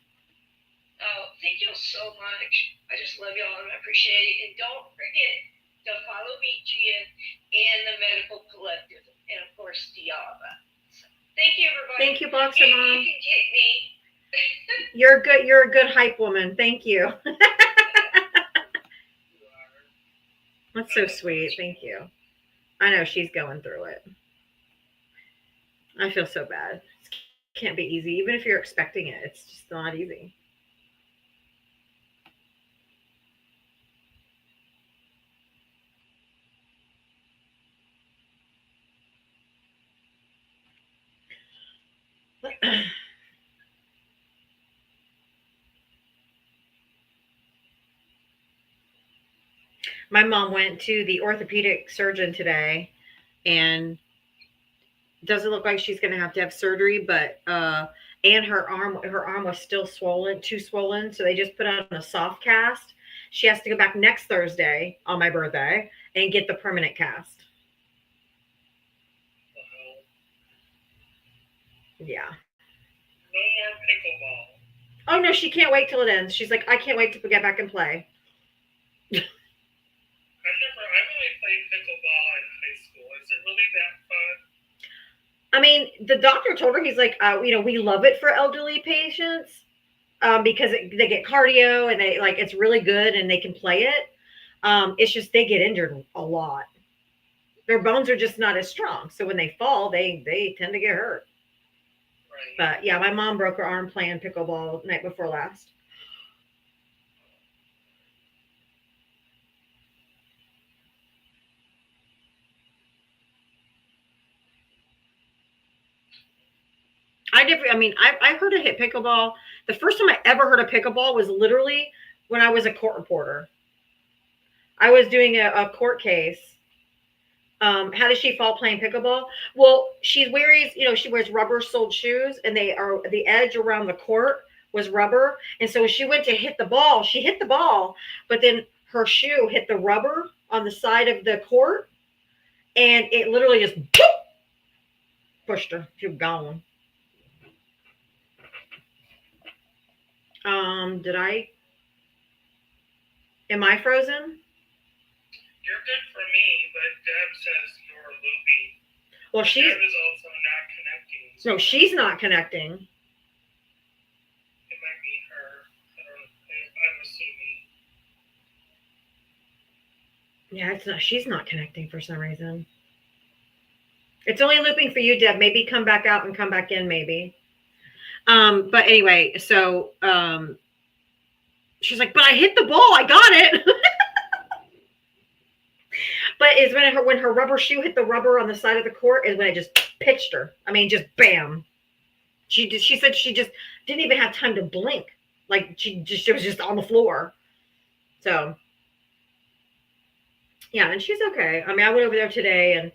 oh, thank you so much. I just love y'all and I appreciate it. And don't forget to follow Metria and the Medical Collective, and of course, Diaba. So, thank you, everybody. Thank you, Boxer You Mom. can kick me. You're good. You're a good hype woman. Thank you. That's so sweet. Thank you. I know she's going through it. I feel so bad. It can't be easy. Even if you're expecting it, it's just not easy. My mom went to the orthopedic surgeon today and doesn't look like she's going to have surgery, but and her arm was still swollen, too swollen, so they just put on a soft cast. She has to go back next Thursday on my birthday and get the permanent cast. Yeah. No more pickleball. Oh no, she can't wait till it ends. She's like, I can't wait to get back and play. I've only played pickleball in high school. Is it really that fun? I mean, the doctor told her, he's like, we love it for elderly patients because they get cardio and they it's really good and they can play it. It's just they get injured a lot. Their bones are just not as strong, so when they fall, they tend to get hurt. Right. Right. But yeah, my mom broke her arm playing pickleball night before last. I heard of hit pickleball. The first time I ever heard of pickleball was literally when I was a court reporter. I was doing a court case. How does she fall playing pickleball? Well, she wears rubber-soled shoes, and they are the edge around the court was rubber. And so when she went to hit the ball, she hit the ball, but then her shoe hit the rubber on the side of the court, and it literally just pushed her. She was gone. Am I frozen? You're good for me, but Deb says you're loopy. Well, Deb is also not connecting. no, she's not connecting. It might be her. I'm assuming. Yeah, it's not. She's not connecting for some reason. It's only looping for you, Deb. Maybe come back out and come back in, maybe. But anyway, so she's like, but I hit the ball. I got it. But it's when her rubber shoe hit the rubber on the side of the court is when it just pitched her. I mean, just bam. She said she just didn't even have time to blink. Like she was just on the floor. So yeah, and she's okay. I mean, I went over there today, and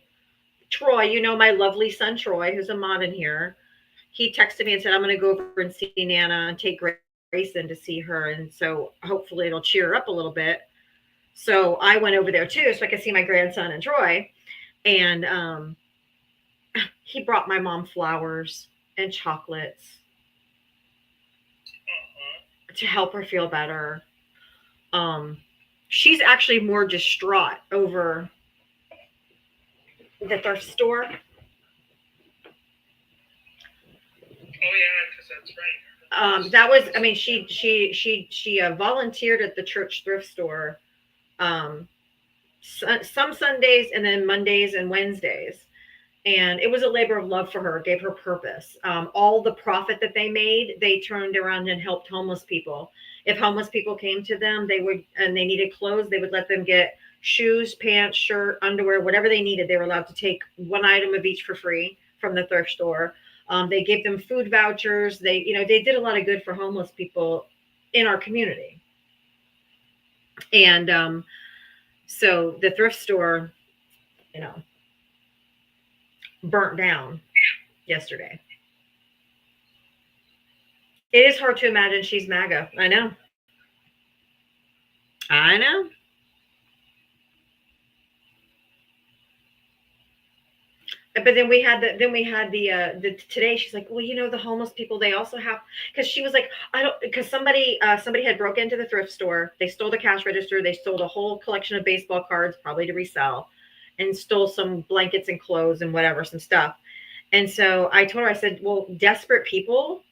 Troy, my lovely son Troy, who's a mod in here, he texted me and said, I'm going to go over and see Nana and take Grace in to see her. And so hopefully it'll cheer her up a little bit. So I went over there too, so I could see my grandson and Troy. And he brought my mom flowers and chocolates to help her feel better. She's actually more distraught over the thrift store. Oh yeah, because that's right. That was, I mean, she volunteered at the church thrift store some Sundays and then Mondays and Wednesdays. And it was a labor of love for her. It gave her purpose. All the profit that they made, they turned around and helped homeless people. If homeless people came to them, they needed clothes, they would let them get shoes, pants, shirt, underwear, whatever they needed. They were allowed to take one item of each for free from the thrift store. They gave them food vouchers. They did a lot of good for homeless people in our community. And so the thrift store, burnt down yesterday. It is hard to imagine she's MAGA. I know. But then we had the today. She's like, well, the homeless people, they also have, because she was like, because somebody had broke into the thrift store. They stole the cash register. They stole a whole collection of baseball cards, probably to resell, and stole some blankets and clothes and whatever, some stuff. And so I told her, I said, well, desperate people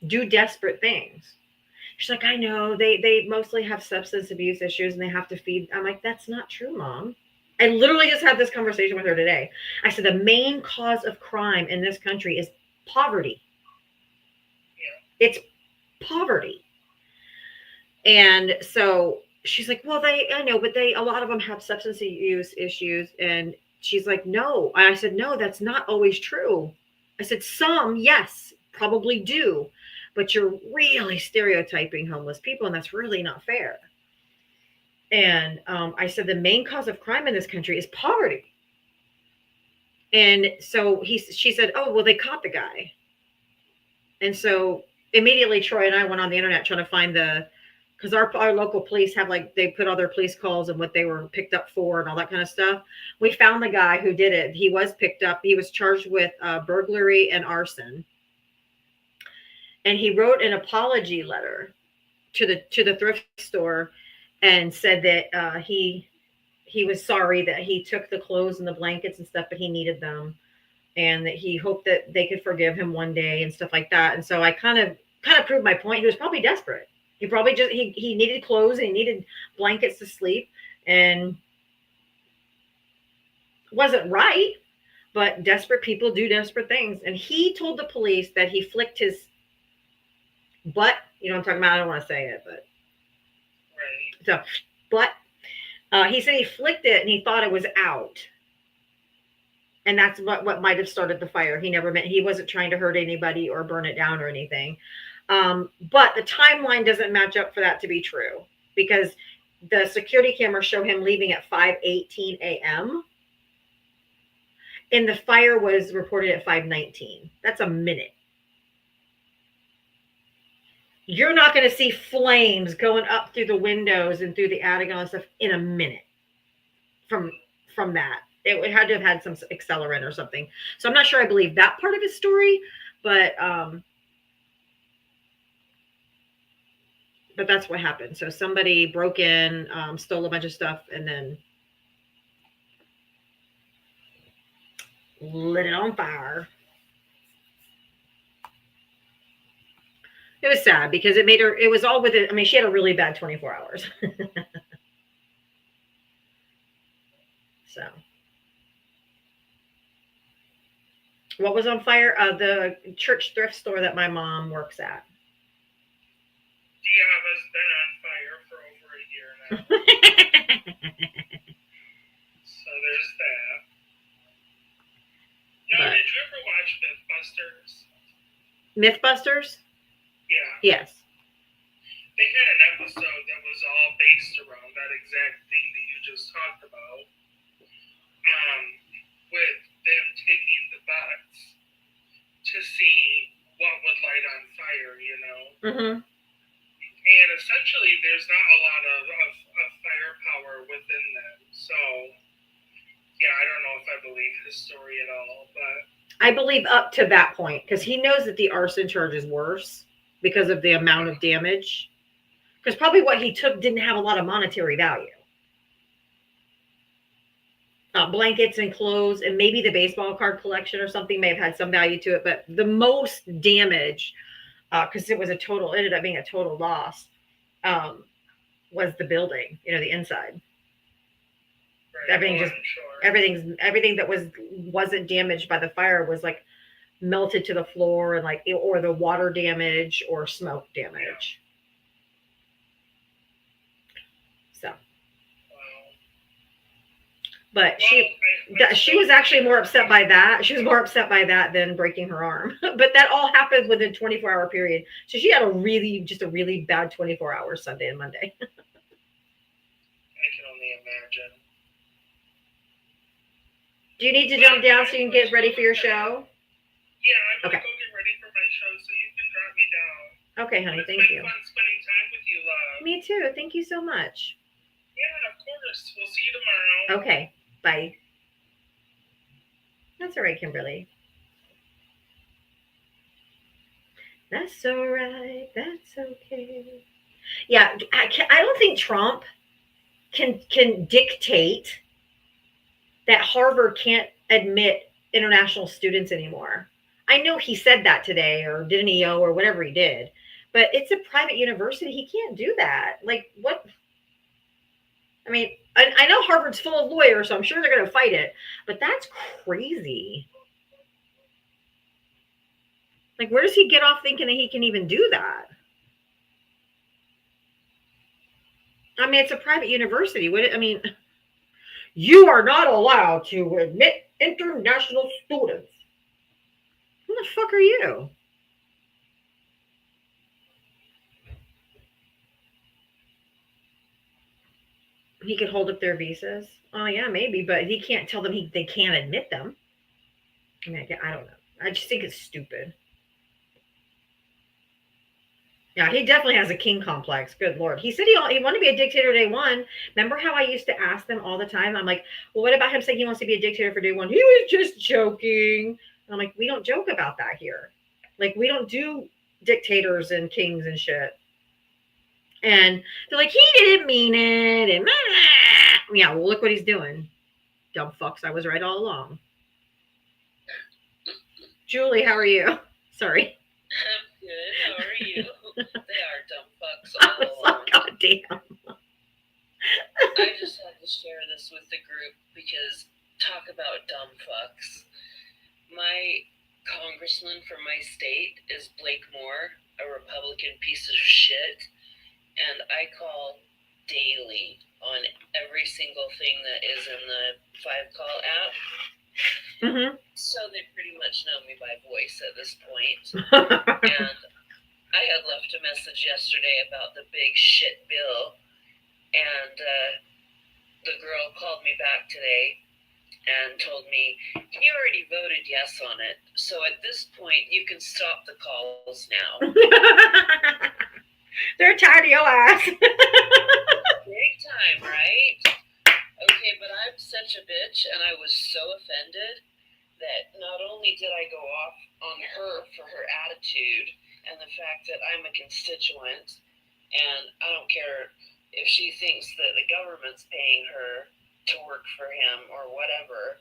do desperate things. She's like, I know, they mostly have substance abuse issues and they have to feed. I'm like, that's not true, Mom. I literally just had this conversation with her today. I said, the main cause of crime in this country is poverty. Yeah. It's poverty. And so she's like, well, I know, but a lot of them have substance use issues. And she's like, no. And I said, no, that's not always true. I said, some, yes, probably do. But you're really stereotyping homeless people, and that's really not fair. And I said, the main cause of crime in this country is poverty. And so she said, oh, well, they caught the guy. And so immediately Troy and I went on the internet trying to find because our local police have, they put all their police calls and what they were picked up for and all that kind of stuff. We found the guy who did it. He was picked up. He was charged with burglary and arson. And he wrote an apology letter to the thrift store and said that he was sorry that he took the clothes and the blankets and stuff, but he needed them, and that he hoped that they could forgive him one day and stuff like that. And so I kind of proved my point. He was probably desperate. He probably just he needed clothes and he needed blankets to sleep, and wasn't right, but desperate people do desperate things. And he told the police that he flicked his butt. You know what I'm talking about? I don't want to say it, but Right. so butt. He said he flicked it and he thought it was out. And that's what might have started the fire. He wasn't trying to hurt anybody or burn it down or anything. But the timeline doesn't match up for that to be true, because the security cameras show him leaving at 5:18 a.m. and the fire was reported at 5:19. That's a minute. You're not going to see flames going up through the windows and through the attic and all that stuff in a minute from that. It had to have had some accelerant or something. So I'm not sure I believe that part of his story, but that's what happened. So somebody broke in, stole a bunch of stuff, and then lit it on fire. It was sad because it was all within, I mean, she had a really bad 24 hours. So. What was on fire? The church thrift store that my mom works at. Diava's been on fire for over a year now. So there's that. Now, did you ever watch Mythbusters? Mythbusters? Yeah. Yes. They had an episode that was all based around that exact thing that you just talked about. With them taking the butts to see what would light on fire, you know? Mm-hmm. And essentially, there's not a lot of firepower within them. So, yeah, I don't know if I believe his story at all, but I believe up to that point, because he knows that the arson charge is worse because of the amount of damage. Because probably what he took didn't have a lot of monetary value. Blankets and clothes, and maybe the baseball card collection or something may have had some value to it, but the most damage, because it ended up being a total loss, was the building, the inside. right, Everything that wasn't damaged by the fire was like melted to the floor, and or the water damage or smoke damage. So. But she was actually more upset by that. She was more upset by that than breaking her arm. But that all happened within a 24-hour period. So she had a really bad 24 hours Sunday and Monday. I can only imagine. Do you need to jump down so you can get ready for your show? Yeah, I'm going to Okay. go get ready for my show, so you can drop me down. Okay, honey. It's Thank been you. fun spending time with you, love. Me too. Thank you so much. Yeah, of course. We'll see you tomorrow. Okay. Bye. That's all right, Kimberly. That's all right. That's okay. Yeah, I don't think Trump can dictate that Harvard can't admit international students anymore. I know he said that today, or did an EO or whatever he did, but it's a private university. He can't do that. Like, what? I mean, I know Harvard's full of lawyers, so I'm sure they're going to fight it, but that's crazy. Like, where does he get off thinking that he can even do that? I mean, it's a private university. You are not allowed to admit international students. Who the fuck are you? He could hold up their visas. Oh yeah, maybe, but he can't tell them they can't admit them. I mean, I don't know. I just think it's stupid. Yeah, he definitely has a king complex. Good Lord. He said he wanted to be a dictator day one. Remember how I used to ask them all the time? I'm like, well, what about him saying he wants to be a dictator for day one? He was just joking. And I'm like, we don't joke about that here. Like, we don't do dictators and kings and shit. And they're like, he didn't mean it. And yeah, well, look what he's doing. Dumb fucks. I was right all along. Julie, how are you? Sorry. I'm good. How are you? They are dumb fucks all along. Like, God damn. I just had to share this with the group because talk about dumb fucks. My congressman from my state is Blake Moore, a Republican piece of shit, and I call daily on every single thing that is in the 5Call app. Mm-hmm. So they pretty much know me by voice at this point. And I had left a message yesterday about the big shit bill, and the girl called me back today and told me, you already voted yes on it, so at this point you can stop the calls now. They're tired of your ass. Big time, right? Okay, but I'm such a bitch, and I was so offended that not only did I go off on her for her attitude and the fact that I'm a constituent, and I don't care if she thinks that the government's paying her to work for him or whatever,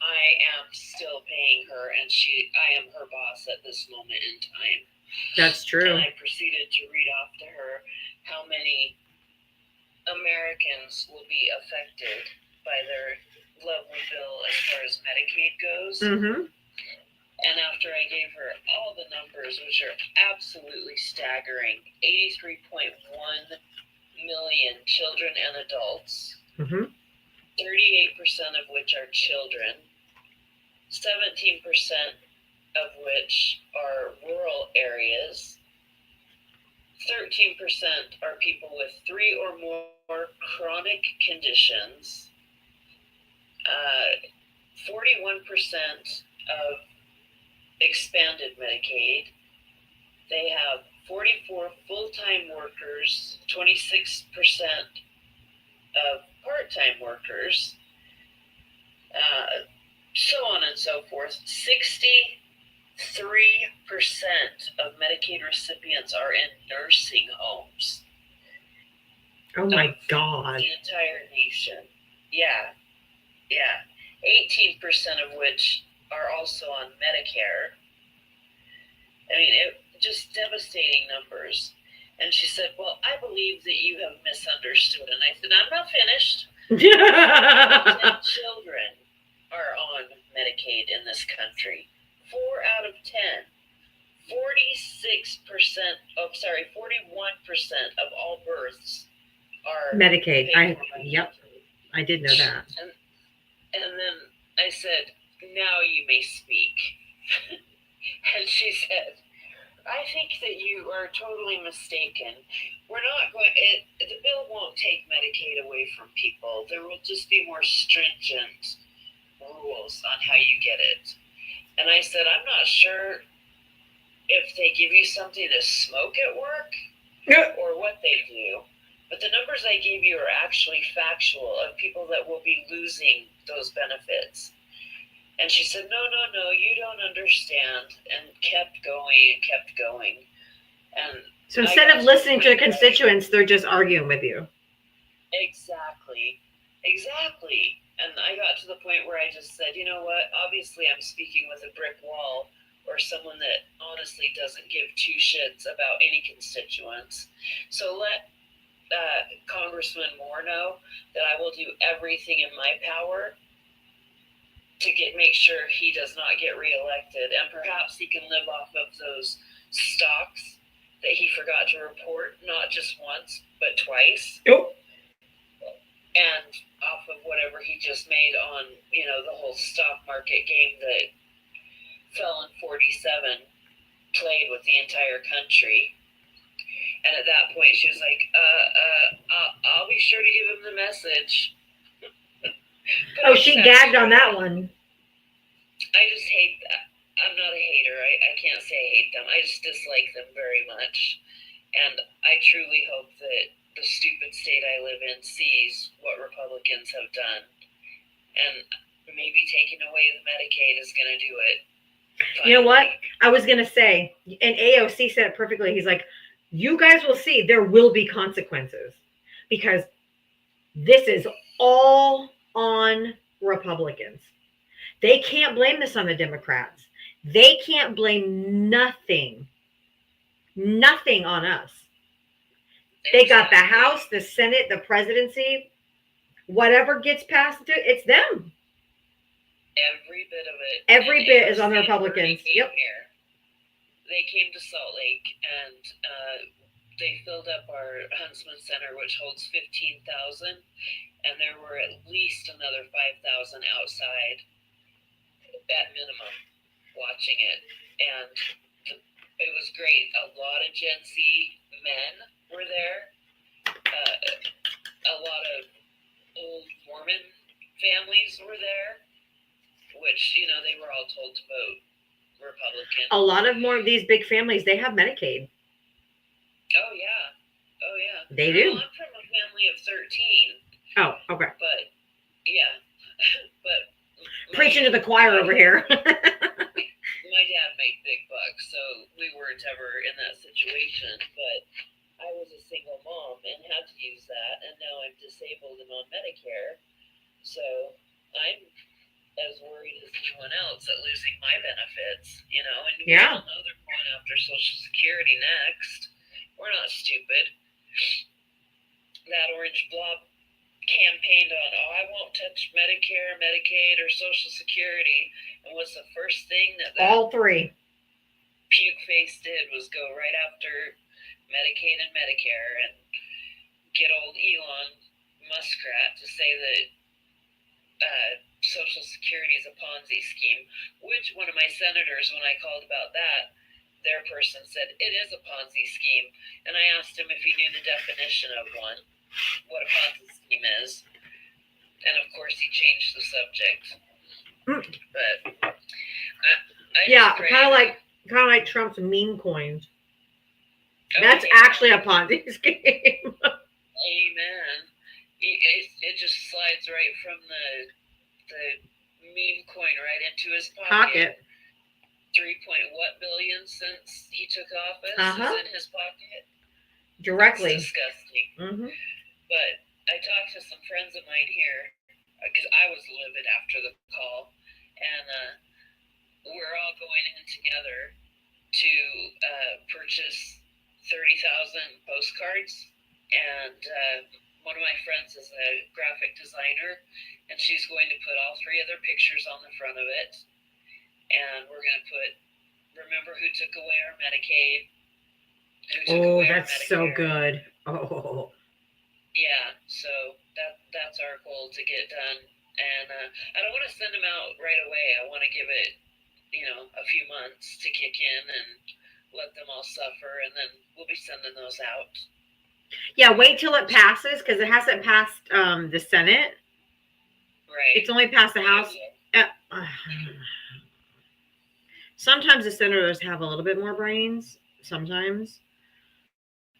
I am still paying her, and I am her boss at this moment in time. That's true. And I proceeded to read off to her how many Americans will be affected by their lovely bill as far as Medicaid goes. Mm-hmm. And after I gave her all the numbers, which are absolutely staggering, 83.1 million children and adults, Mm-hmm. 38% of which are children, 17% of which are rural areas, 13% are people with 3 or more chronic conditions, 41% of expanded Medicaid. They have 44 full-time workers, 26% of part-time workers, so on and so forth. 63% of Medicaid recipients are in nursing homes. Oh my God. The entire nation. Yeah. 18% of which are also on Medicare. I mean, just devastating numbers. And she said, well, I believe that you have misunderstood. And I said, I'm not finished. 10 children are on Medicaid in this country. 4 out of 10. 41% of all births are Medicaid. paid for by Yep. I did know that. And then I said, now you may speak. And she said, I think that you are totally mistaken. We're not going, the bill won't take Medicaid away from people. There will just be more stringent rules on how you get it. And I said, I'm not sure if they give you something to smoke at work or what they do. But the numbers I gave you are actually factual of people that will be losing those benefits. And she said, no, you don't understand, and kept going. And So instead of listening to the constituents, they're just arguing with you. Exactly. And I got to the point where I just said, you know what? Obviously, I'm speaking with a brick wall, or someone that honestly doesn't give two shits about any constituents. So let Congressman Moore know that I will do everything in my power to make sure he does not get reelected, and perhaps he can live off of those stocks that he forgot to report, not just once but twice. Nope. And off of whatever he just made on, the whole stock market game that Felon 47 played with the entire country. And at that point, she was like, I'll be sure to give him the message. Oh, she gagged on that one. I just hate that. I'm not a hater. I can't say I hate them. I just dislike them very much. And I truly hope that the stupid state I live in sees what Republicans have done. And maybe taking away the Medicaid is going to do it. You know what? I was going to say, and AOC said it perfectly. He's like, you guys will see there will be consequences because this is all on Republicans. They can't blame this on the Democrats. They can't blame nothing on us. They got the House, the Senate, the presidency, whatever gets passed, it's them. Every bit of it. Every And bit is on the AOC Republicans. came Yep. Here. They came to Salt Lake and they filled up our Huntsman Center, which holds 15,000, and there were at least another 5,000 outside at minimum watching it. And it was great. A lot of Gen Z men were there. A lot of old Mormon families were there, which, you know, they were all told to vote Republican. A lot of more of these big families, they have Medicaid. Oh, yeah. Oh, yeah. They do. Well, I'm from a family of 13, Oh, okay. but, yeah. But Preaching to the choir over here. my dad made big bucks, so we weren't ever in that situation. But I was a single mom and had to use that, and now I'm disabled and on Medicare, so I'm as worried as anyone else at losing my benefits, you know. And we Yeah. all know they're going after Social Security next. We're not stupid. That orange blob campaigned on, oh, I won't touch Medicare, Medicaid, or Social Security. And what's the first thing that All three. puke face did was go right after Medicaid and Medicare and get old Elon Muskrat to say that Social Security is a Ponzi scheme, which one of my senators, when I called about that, their person said it is a Ponzi scheme. And I asked him if he knew the definition of one, what a Ponzi scheme is. And of course, he changed the subject. But I Yeah, just pray- kind of like Trump's meme coins. Oh, That's yeah. actually a Ponzi scheme. Amen. It just slides right from the meme coin right into his Pocket. 3 billion since he took office Uh-huh. is in his pocket. Directly. It's disgusting. Hmm. But I talked to some friends of mine here because I was livid after the call, and we're all going in together to purchase 30,000 postcards. And one of my friends is a graphic designer, and she's going to put all three of their pictures on the front of it. And we're going to put, remember who took away our Medicaid? Who took Oh, away our that's so Medicare? good. Oh, Yeah, so that's our goal to get done. And I don't want to send them out right away. I want to give it, a few months to kick in and let them all suffer, and then we'll be sending those out. yeah. Wait till it passes because it hasn't passed the Senate. Right. It's only passed the House. Sometimes the senators have a little bit more brains. Sometimes.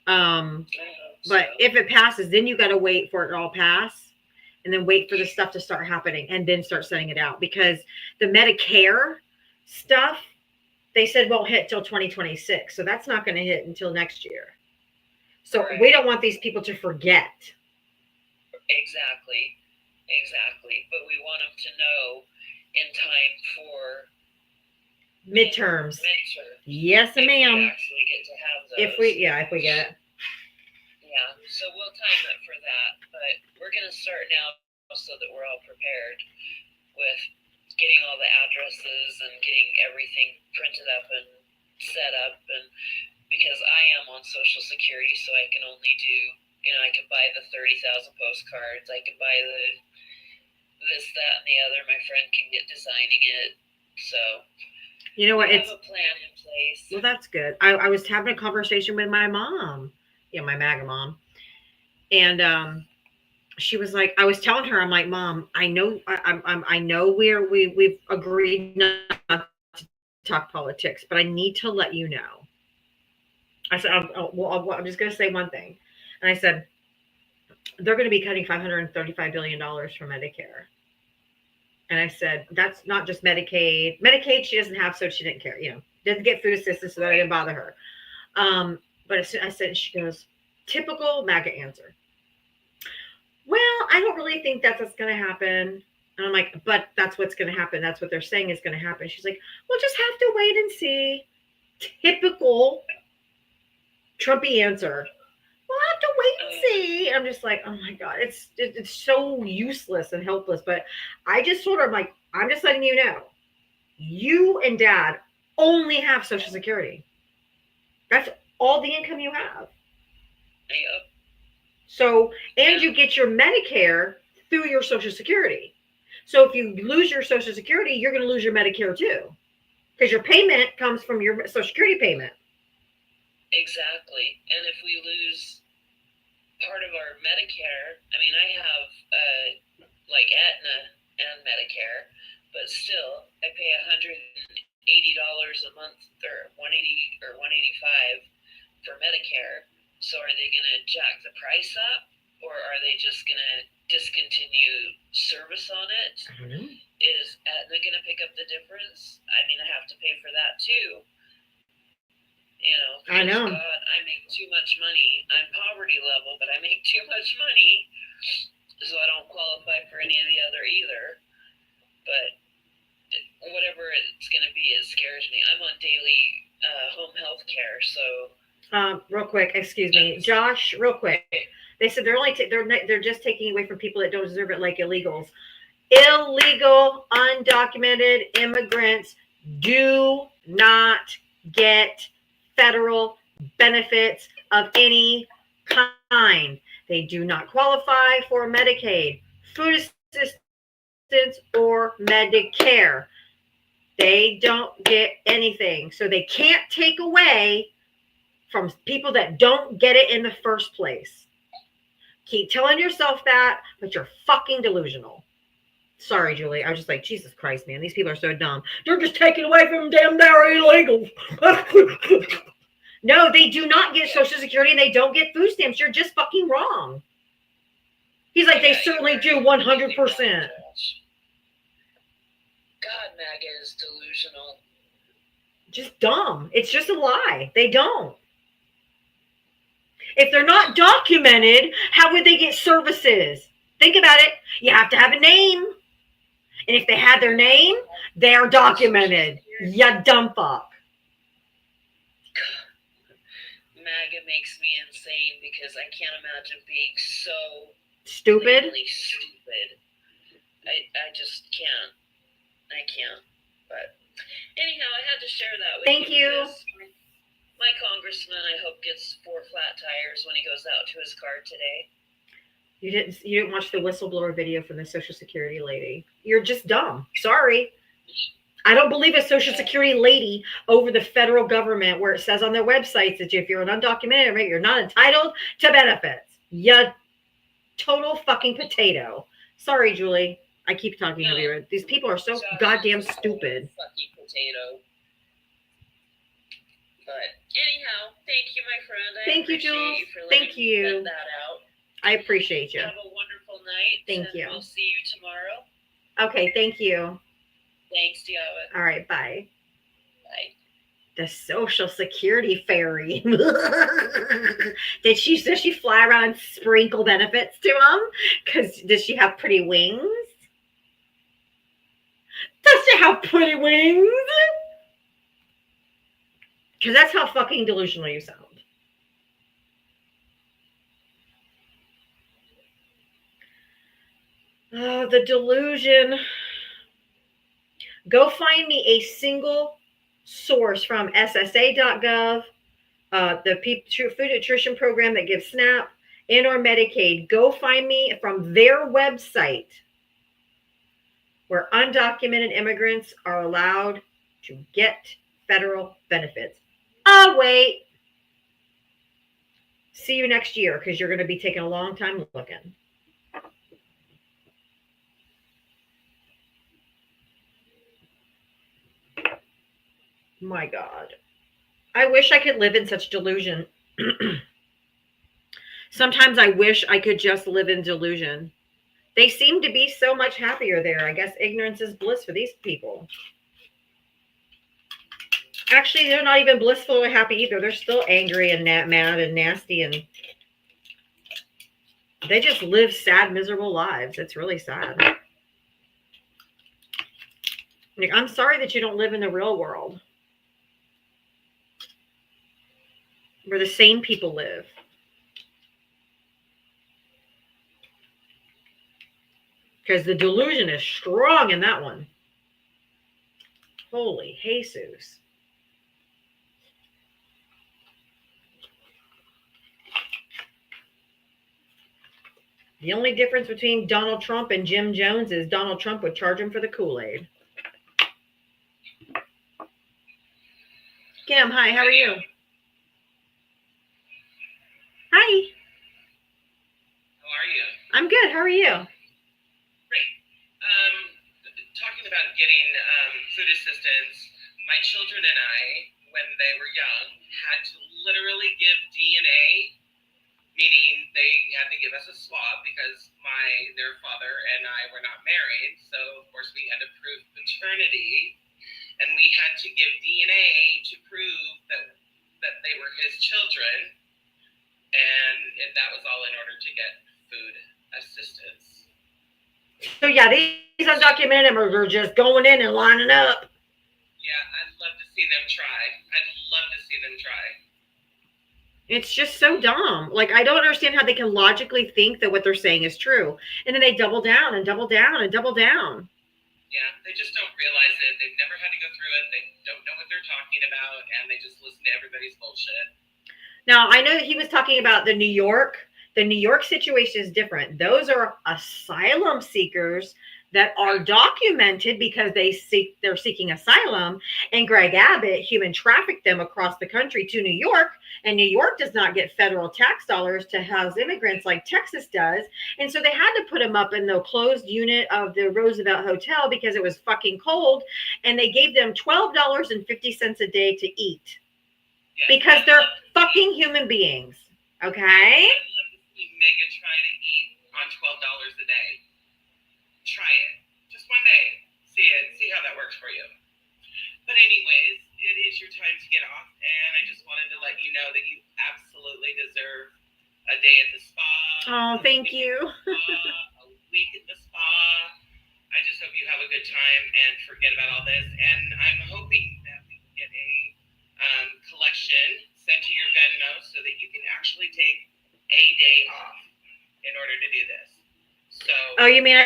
But if it passes, then you got to wait for it to all pass and then wait for the stuff to start happening and then start sending it out, because the Medicare stuff, they said won't hit till 2026. So that's not going to hit until next year. So Right. we don't want these people to forget. Exactly. But we want them to know in time for Midterms. midterm. Yes, If we ma'am. actually get to have those. If we get it. Yeah, so we'll time it for that, but we're going to start now so that we're all prepared with getting all the addresses and getting everything printed up and set up. And because I am on Social Security, so I can only do, I can buy the 30,000 postcards, I can buy the this, that, and the other. My friend can get designing it. So You know what? we It's have a plan in place. well, that's good. I was having a conversation with my mom. Yeah, my MAGA mom. And she was like, I was telling her, I'm like, Mom, I know I know we've agreed not to talk politics, but I need to let you know. I said, I'm just going to say one thing. And I said, they're going to be cutting $535 billion from Medicare. And I said, that's not just Medicaid. Medicaid she doesn't have, so she didn't care. Didn't get food assistance, so that didn't bother her. But I said, she goes, typical MAGA answer. Well, I don't really think that's what's going to happen. And I'm like, but that's what's going to happen. That's what they're saying is going to happen. She's like, we'll just have to wait and see. Typical Trumpy answer. We'll have to wait and see. I'm just like, oh my God, it's so useless and helpless. But I just sort of like, I'm just letting you know. You and dad only have Social Security. That's all the income you have. Yep. So, and you get your Medicare through your Social Security. So if you lose your Social Security, you're going to lose your Medicare too. Because your payment comes from your Social Security payment. Exactly. And if we lose part of our Medicare, I mean, I have like Aetna and Medicare, but still, I pay $180 a month, or $180 or $185 for Medicare. So are they going to jack the price up, or are they just going to discontinue service on it? I don't know. Is Aetna going to pick up the difference? I mean, I have to pay for that too. You know, I know. God, I make too much money. I'm poverty level, but I make too much money, so I don't qualify for any of the other either. But whatever it's going to be, it scares me. I'm on daily home health care, so. Real quick, excuse me, Josh. Real quick, they said they're only they're just taking away from people that don't deserve it, like illegals. Illegal, undocumented immigrants do not get federal benefits of any kind. They do not qualify for Medicaid, food assistance, or Medicare. They don't get anything. So they can't take away from people that don't get it in the first place. Keep telling yourself that, but you're fucking delusional. Sorry, Julie. I was just like, Jesus Christ, man. These people are so dumb. They're just taking away from them damn illegals. No, they do not get Social Security and they don't get food stamps. You're just fucking wrong. He's like, they certainly do 100%. God, MAGA is delusional. Just dumb. It's just a lie. They don't. If they're not documented, how would they get services? Think about it. You have to have a name. And if they had their name, they are documented. You dumb fuck. MAGA makes me insane because I can't imagine being so Stupid. blatantly stupid. I just can't. I can't. But anyhow, I had to share that with Thank you. because my congressman, I hope, gets 4 flat tires when he goes out to his car today. You didn't watch the whistleblower video from the Social Security lady. You're just dumb. Sorry. I don't believe a Social Security lady over the federal government where it says on their websites that if you're an undocumented immigrant, you're not entitled to benefits. You total fucking potato. Sorry, Julie. I keep talking over you. These people are so goddamn stupid. Fucking potato. But anyhow, thank you, my friend. Thank you, Jules. Thank you. Send that out. I appreciate you. Have a wonderful night. Thank and you. We'll see you tomorrow. Okay, thank you. Thanks, Diava. All right, bye. Bye. The Social Security fairy. Does she fly around and sprinkle benefits to them? Does she have pretty wings? Does she have pretty wings? Because that's how fucking delusional you sound. Oh, the delusion. Go find me a single source from SSA.gov, the Food Nutrition Program that gives SNAP, and or Medicaid. Go find me from their website where undocumented immigrants are allowed to get federal benefits. Oh, wait. See you next year because you're going to be taking a long time looking. My God. I wish I could live in such delusion. Sometimes I wish I could just live in delusion. They seem to be so much happier there. I guess ignorance is bliss for these people. Actually, they're not even blissful or happy either. They're still angry and mad and nasty, and they just live sad, miserable lives. It's really sad. Like, I'm sorry that you don't live in the real world where the sane people live. Because the delusion is strong in that one. Holy Jesus. The only difference between Donald Trump and Jim Jones is Donald Trump would charge him for the Kool-Aid. Kim, hi, how are you? Hi. How are you? I'm good. How are you? Great. Talking about getting food assistance, my children and I, when they were young, had to literally give DNA, meaning they had to give us a swab because their father and I were not married. So, of course, we had to prove paternity, and we had to give DNA to prove that they were his children, and that was all in order to get food assistance. So yeah, these undocumented immigrants are just going in and lining up. Yeah, I'd love to see them try. I'd love to see them try. It's just so dumb. Like, I don't understand how they can logically think that what they're saying is true. And then they double down and double down and double down. Yeah, they just don't realize it. They've never had to go through it. They don't know what they're talking about, and they just listen to everybody's bullshit. Now, I know that he was talking about the New York. The New York situation is different. Those are asylum seekers that are documented because they're seeking asylum. And Greg Abbott human trafficked them across the country to New York. And New York does not get federal tax dollars to house immigrants like Texas does. And so they had to put them up in the closed unit of the Roosevelt Hotel because it was fucking cold. And they gave them $12.50 a day to eat. Yeah, because they're fucking human beings. Okay? I'd love to see Mega try to eat on $12 a day. Try it. Just one day. See it. See how that works for you. But anyways, it is your time to get off, and I just wanted to let you know that you absolutely deserve a day at the spa. Oh, thank you. A week at the spa. I just hope you have a good time and forget about all this. And I'm hoping that we can get a collection sent to your Venmo so that you can actually take a day off in order to do this. So. Oh, you mean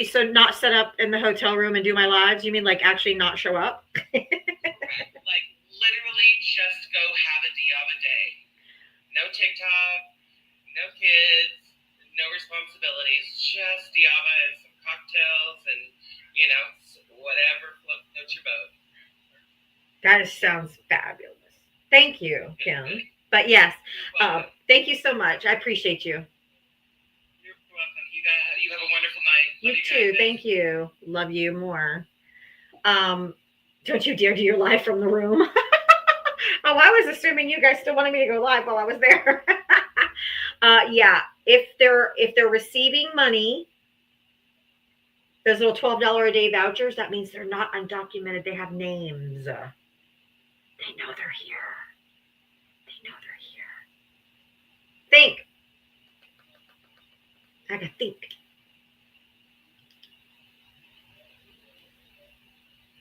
so not set up in the hotel room and do my lives? You mean like actually not show up? Like literally just go have a Diava day. No TikTok, no kids, no responsibilities, just Diava and some cocktails and, you know, whatever floats your boat. That sounds fabulous. Thank you, Kim. But yes, thank you so much. I appreciate you. You're welcome. You have a wonderful night. You too. Thank you. Love you more. Don't you dare do your live from the room. Oh, I was assuming you guys still wanted me to go live while I was there. Yeah, if they're receiving money, those little $12 a day vouchers, that means they're not undocumented. They have names. They know they're here. They know they're here. Think. I gotta think.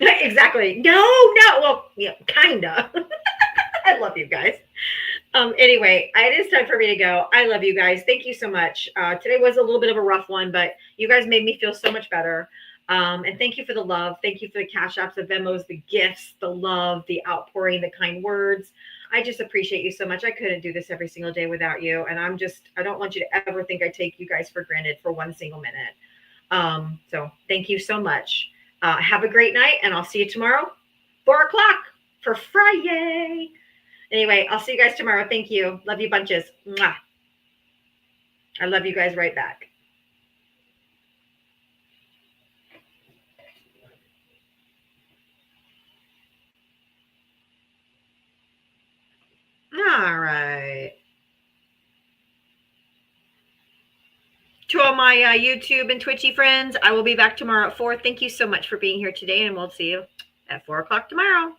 Exactly. No. Well, yeah, kinda. I love you guys. Anyway, it is time for me to go. I love you guys. Thank you so much. Today was a little bit of a rough one, but you guys made me feel so much better. And thank you for the love. Thank you for the cash apps, the Venmos, the gifts, the love, the outpouring, the kind words. I just appreciate you so much. I couldn't do this every single day without you. And I don't want you to ever think I take you guys for granted for one single minute. So thank you so much. Have a great night, and I'll see you tomorrow, 4 o'clock for Friday. Anyway, I'll see you guys tomorrow. Thank you. Love you bunches. Mwah. I love you guys right back. All right. To all my YouTube and Twitchy friends, I will be back tomorrow at 4. Thank you so much for being here today, and we'll see you at 4 o'clock tomorrow.